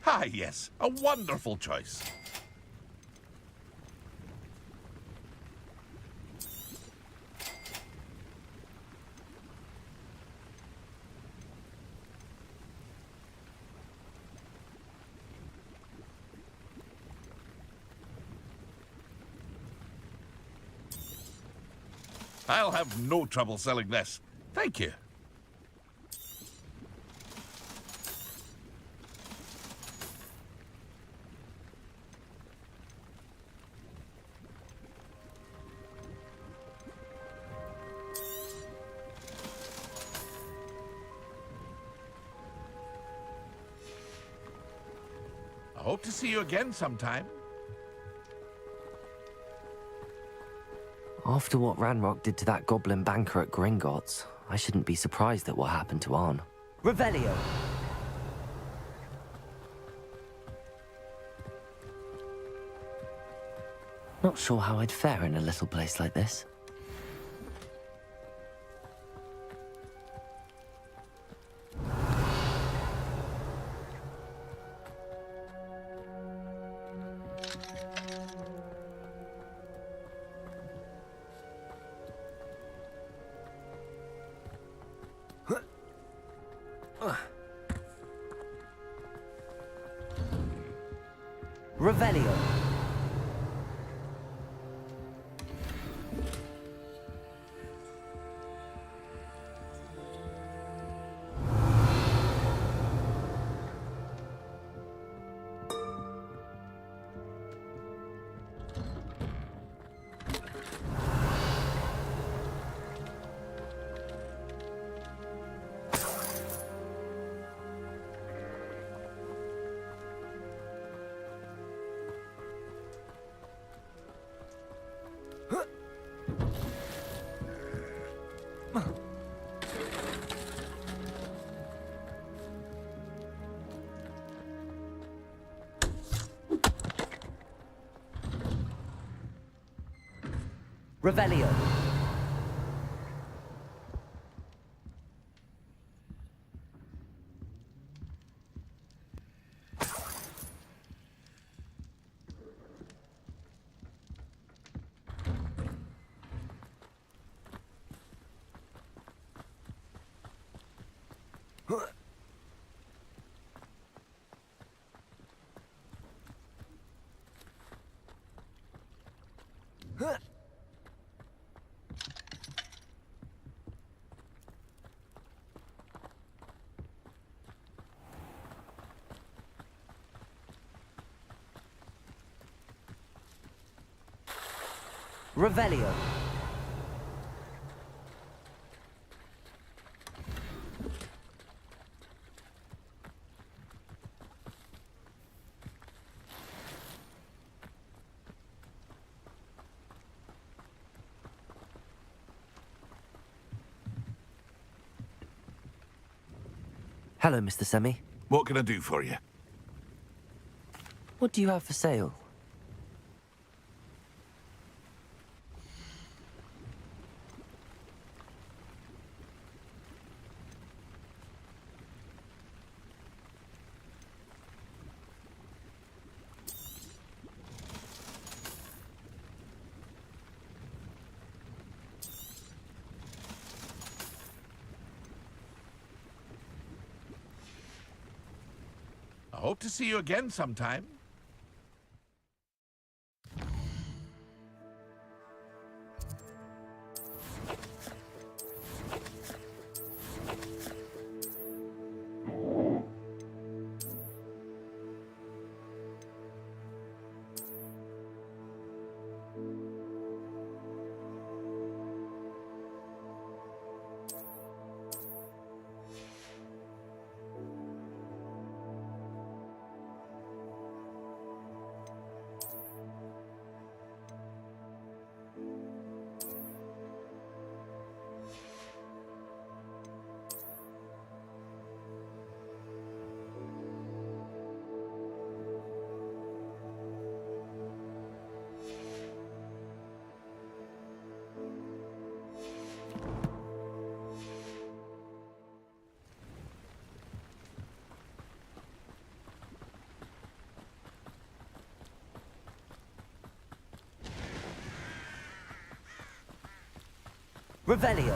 Speaker 7: Ah, yes. A wonderful choice. I'll have no trouble selling this. Thank you. I hope to see you again sometime.
Speaker 3: After what Ranrock did to that goblin banker at Gringotts, I shouldn't be surprised at what happened to Arn.
Speaker 16: Revelio.
Speaker 3: Not sure how I'd fare in a little place like this.
Speaker 16: Revelio. Revelio. Revelio.
Speaker 3: Hello, Mr. Semi.
Speaker 7: What can I do for you?
Speaker 3: What do you have for sale?
Speaker 7: I hope to see you again sometime.
Speaker 16: Revelio.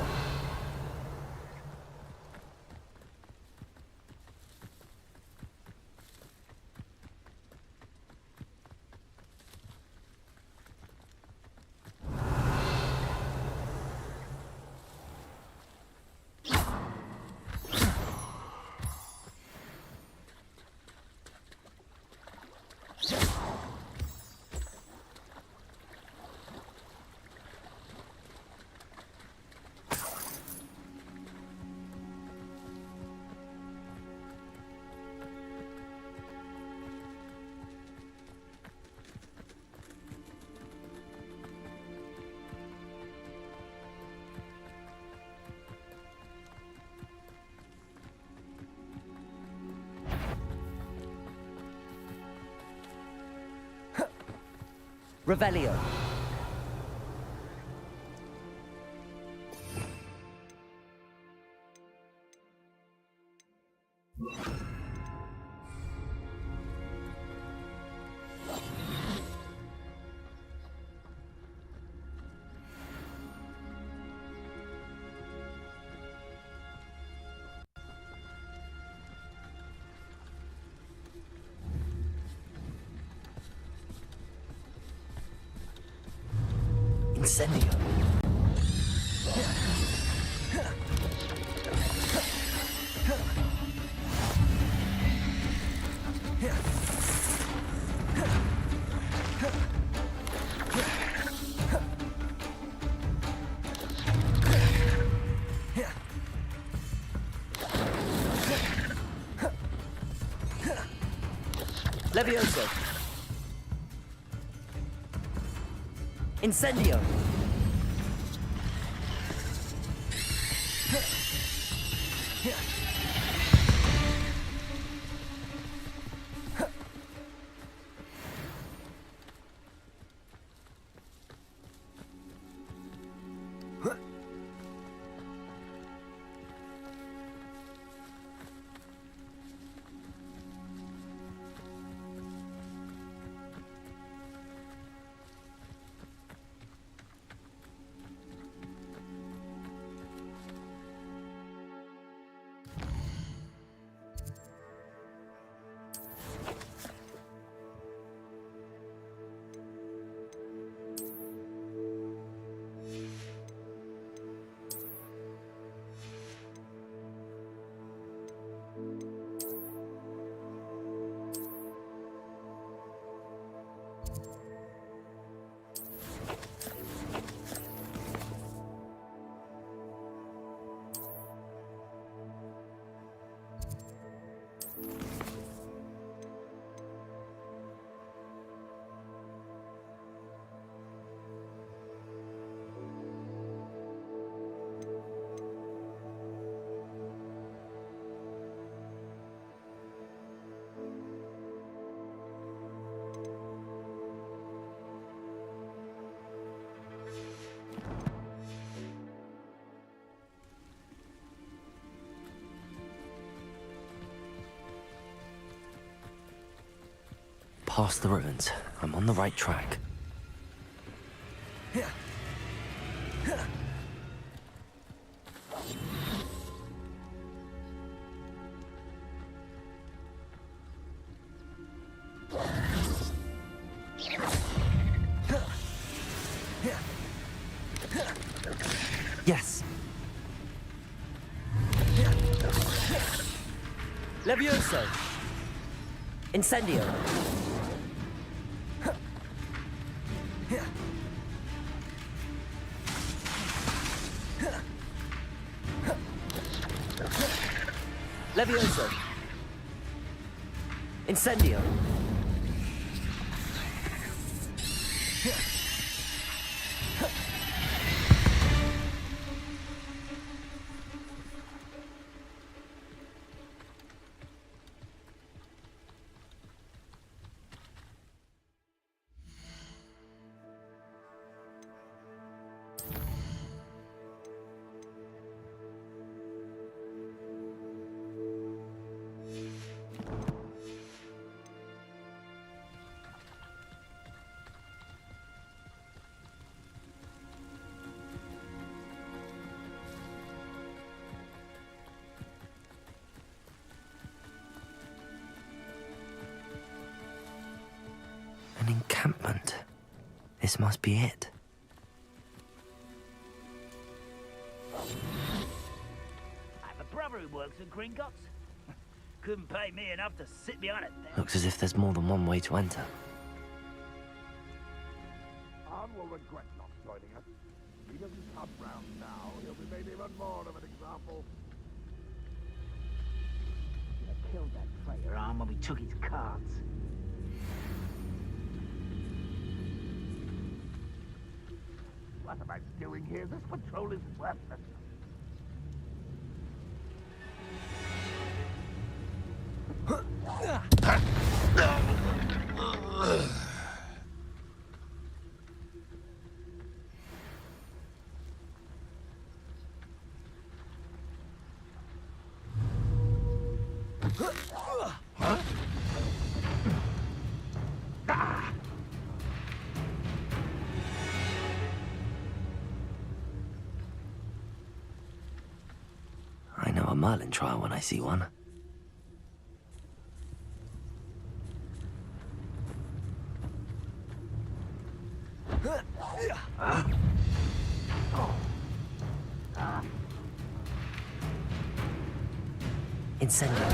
Speaker 16: Revelio.
Speaker 3: Incendio.
Speaker 16: Levioso. Incendio.
Speaker 3: Past the ruins. I'm on the right track. Yes.
Speaker 16: Levioso. Incendio. Levioso. Incendio.
Speaker 3: An encampment. This must be it.
Speaker 10: I have a brother who works at Gringotts. Couldn't pay me enough to sit behind it.
Speaker 3: Looks as if there's more than one way to enter.
Speaker 23: Anne will regret not joining us. If he doesn't come round now, he'll be made even more of an example.
Speaker 10: I killed that traitor Arm when we took his cards.
Speaker 23: What am I doing here? This patrol is worthless.
Speaker 3: Merlin trial when I see one. Incendio.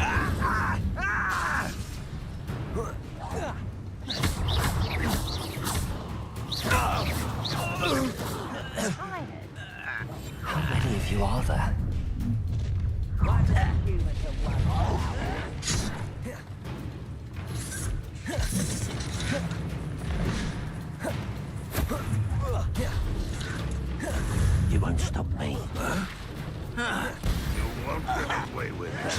Speaker 3: How many of you are there?
Speaker 15: You won't stop me.
Speaker 7: You won't get away with it.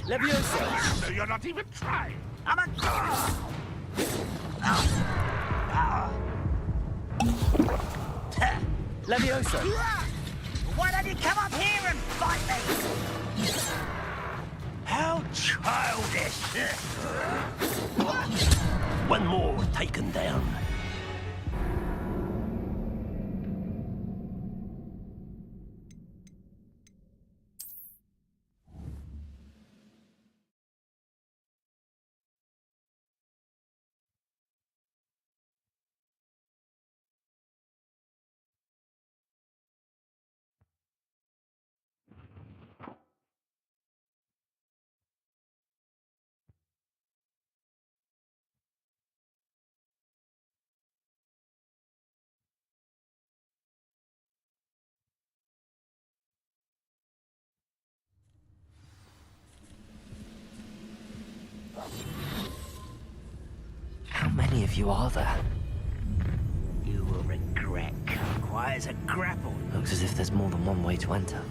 Speaker 10: Levioso!
Speaker 7: No, you're not even trying.
Speaker 10: I'm a... Levioso! Why don't you come up here and fight me?
Speaker 15: How childish! One more taken down.
Speaker 3: How many of you are there?
Speaker 10: You will regret. Quiet as a grapple.
Speaker 3: Looks as if there's more than one way to enter.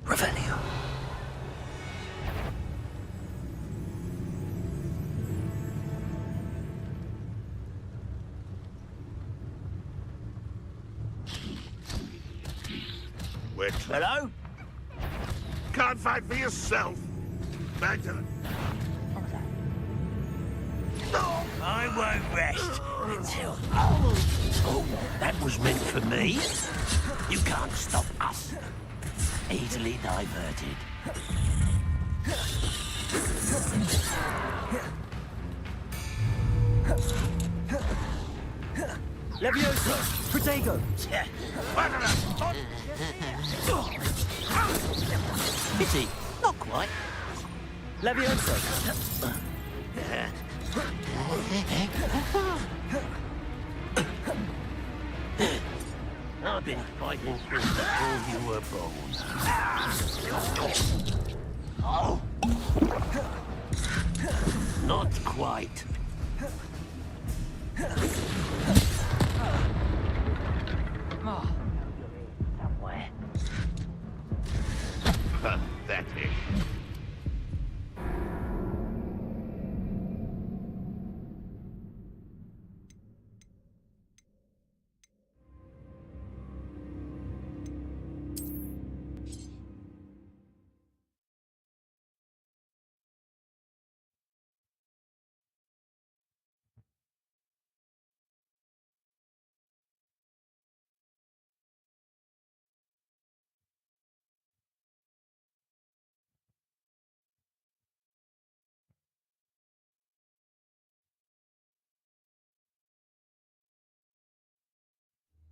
Speaker 3: Revelio.
Speaker 10: Hello?
Speaker 7: Can't fight for yourself. Back to the...
Speaker 10: I won't rest until...
Speaker 15: Oh, that was meant for me. You can't stop us. Easily diverted.
Speaker 10: Levioso! Protego!
Speaker 15: Pity, not quite.
Speaker 10: Levioso!
Speaker 15: I've been fighting since before you were born. Not quite.
Speaker 10: Somewhere.
Speaker 7: Pathetic.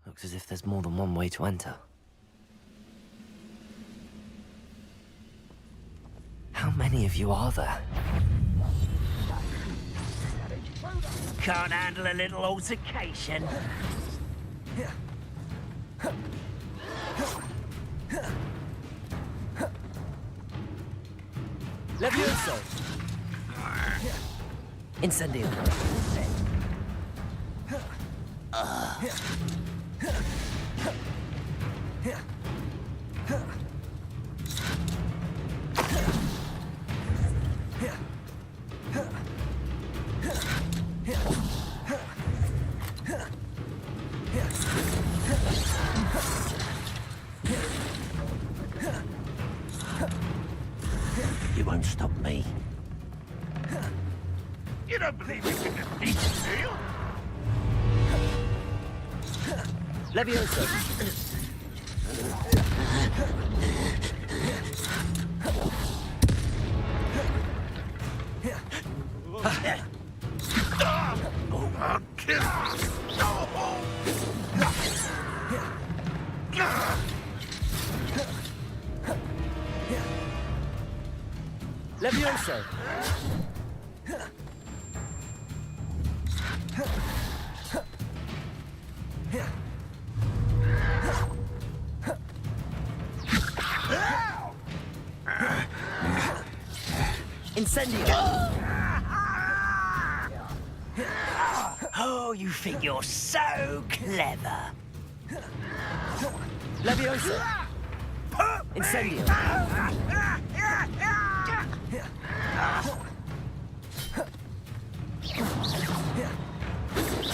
Speaker 3: Looks as if there's more than one way to enter. How many of you are there?
Speaker 10: Can't handle a little altercation. Levioso!
Speaker 3: Incendio.
Speaker 15: You won't stop me.
Speaker 7: You don't believe we can defeat him, do you?
Speaker 16: Levioso.
Speaker 7: I'll kill
Speaker 16: Levioso. Incendio.
Speaker 10: Oh, you think you're so clever.
Speaker 16: Levioso. Incendio.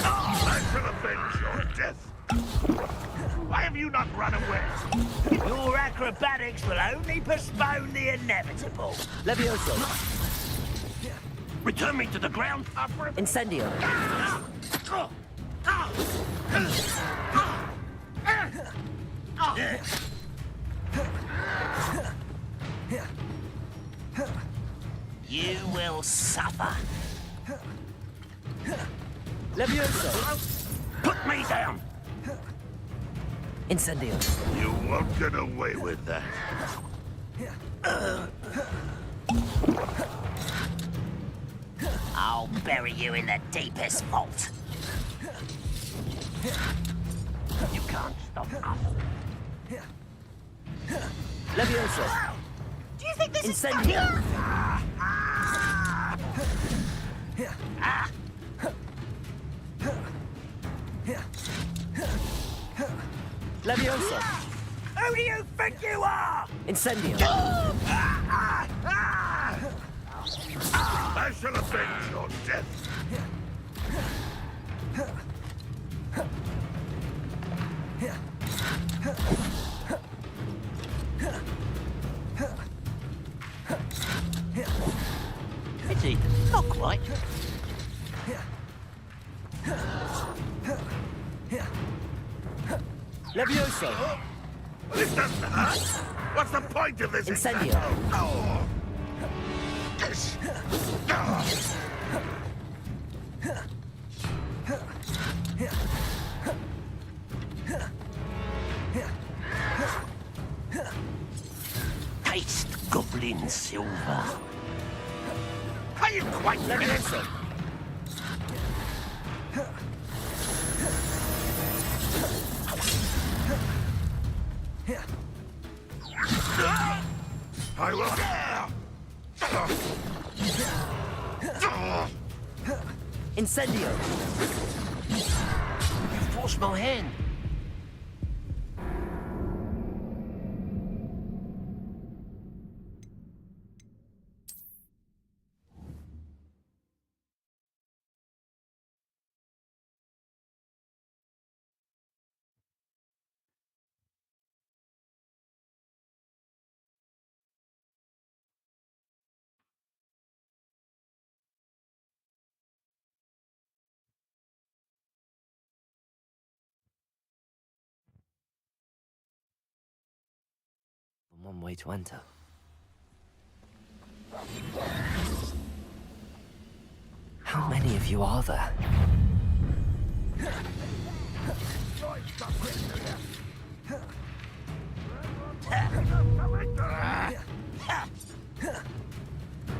Speaker 7: I shall avenge your death. Why have you not run away?
Speaker 10: Your acrobatics will only postpone the inevitable.
Speaker 16: Levioso.
Speaker 7: Return me to the ground.
Speaker 16: Incendio.
Speaker 10: You will suffer.
Speaker 16: Levioso.
Speaker 7: Put me down.
Speaker 16: Incendio.
Speaker 7: You won't get away with that.
Speaker 10: I'll bury you in the deepest vault. You can't stop us.
Speaker 16: Levioso.
Speaker 11: Do you think this
Speaker 16: Incendio. Levioso.
Speaker 10: Who do you think you are?
Speaker 16: Incendio.
Speaker 7: I shall avenge your death.
Speaker 10: Pity, not quite.
Speaker 16: Levioso.
Speaker 7: This doesn't hurt. What's the point of this?
Speaker 16: Incendio.
Speaker 7: Oh.
Speaker 10: Taste goblin silver.
Speaker 7: Are you quite
Speaker 16: Levioso.
Speaker 7: I will.
Speaker 16: Incendio.
Speaker 10: You forced my hand.
Speaker 3: One way to enter. How many of you are there?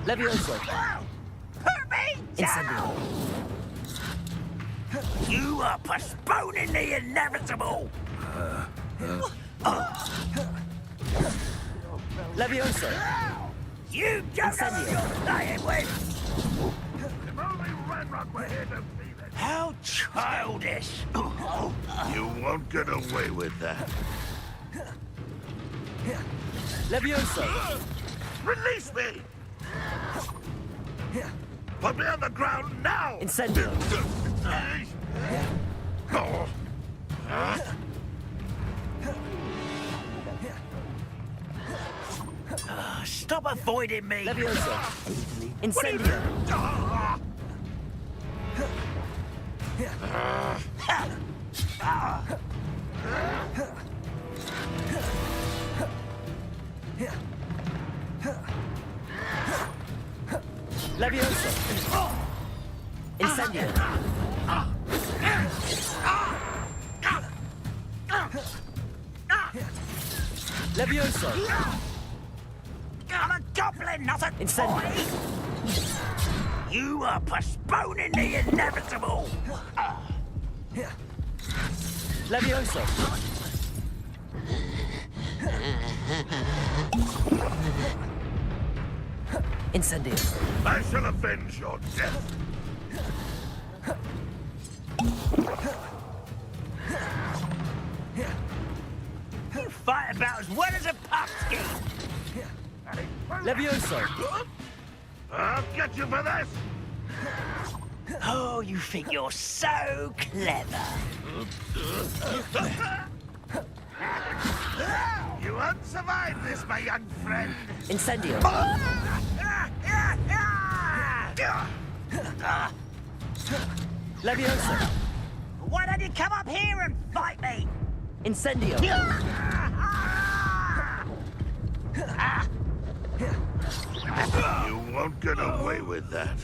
Speaker 16: Levioso.
Speaker 10: Put me
Speaker 16: Incendio.
Speaker 10: You are postponing the inevitable.
Speaker 16: Levioso.
Speaker 10: You don't know who you're playing with.
Speaker 7: If only Ranrock were here to see this.
Speaker 10: How childish.
Speaker 7: You won't get away with that.
Speaker 12: Levioso!
Speaker 7: Release me! Put me on the ground now!
Speaker 3: Incendio!
Speaker 10: Stop avoiding me!
Speaker 3: Levioso! Incendio! Levioso! Incendio! Levioso!
Speaker 10: I'm a goblin, not a
Speaker 3: Incendio!
Speaker 10: toy! You are postponing the inevitable!
Speaker 3: Levioso! Incendio!
Speaker 7: I shall avenge your death!
Speaker 10: You fight about as well as a pumpkin!
Speaker 3: Levioso!
Speaker 7: I'll get you for this!
Speaker 10: Oh, you think you're so clever!
Speaker 7: You won't survive this, my young friend!
Speaker 3: Incendio! Levioso!
Speaker 10: Why don't you come up here and fight me?
Speaker 3: Incendio!
Speaker 7: You won't get away with that.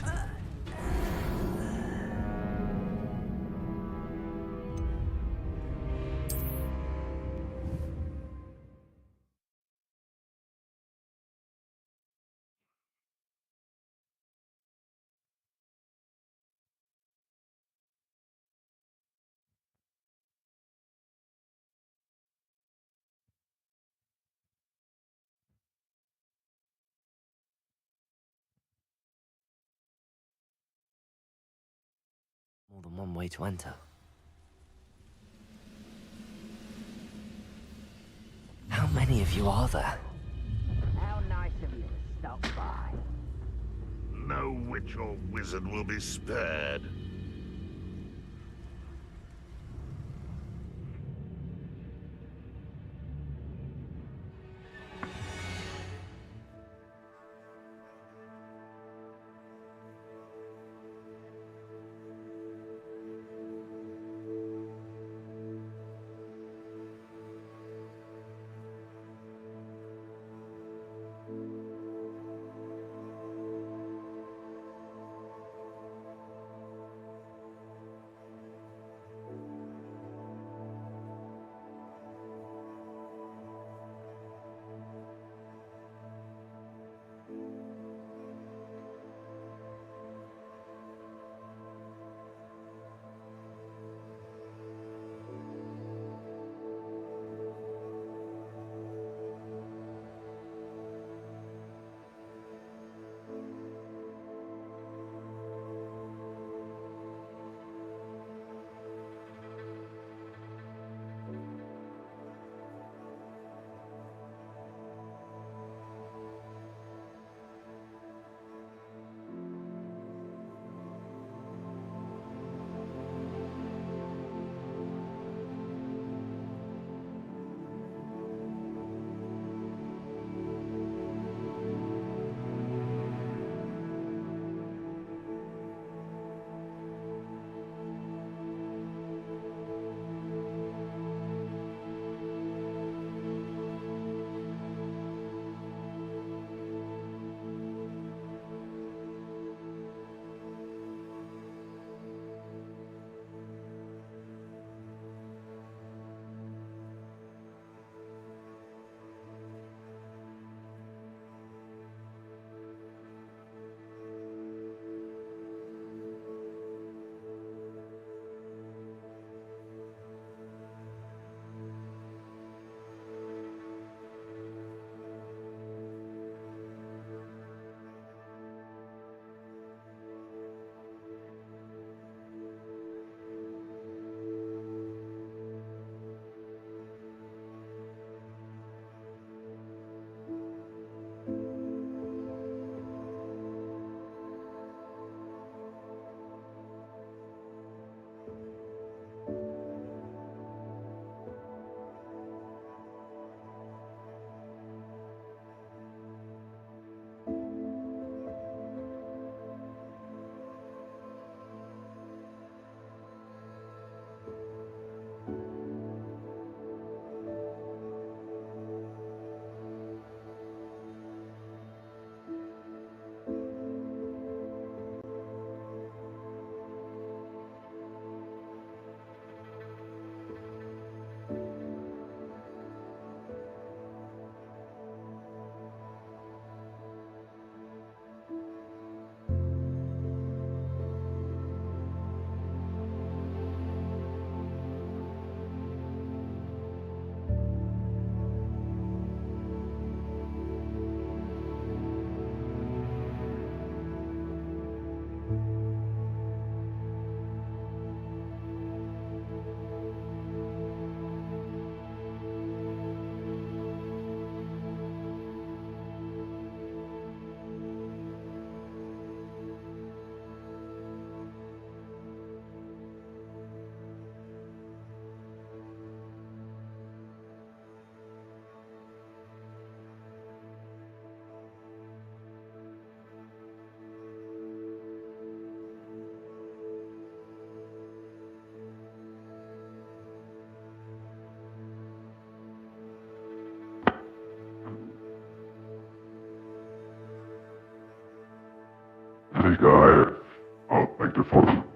Speaker 3: More than one way to enter. How many of you are there?
Speaker 10: How nice of you to stop by.
Speaker 7: No witch or wizard will be spared.
Speaker 23: Hey guys, thank you for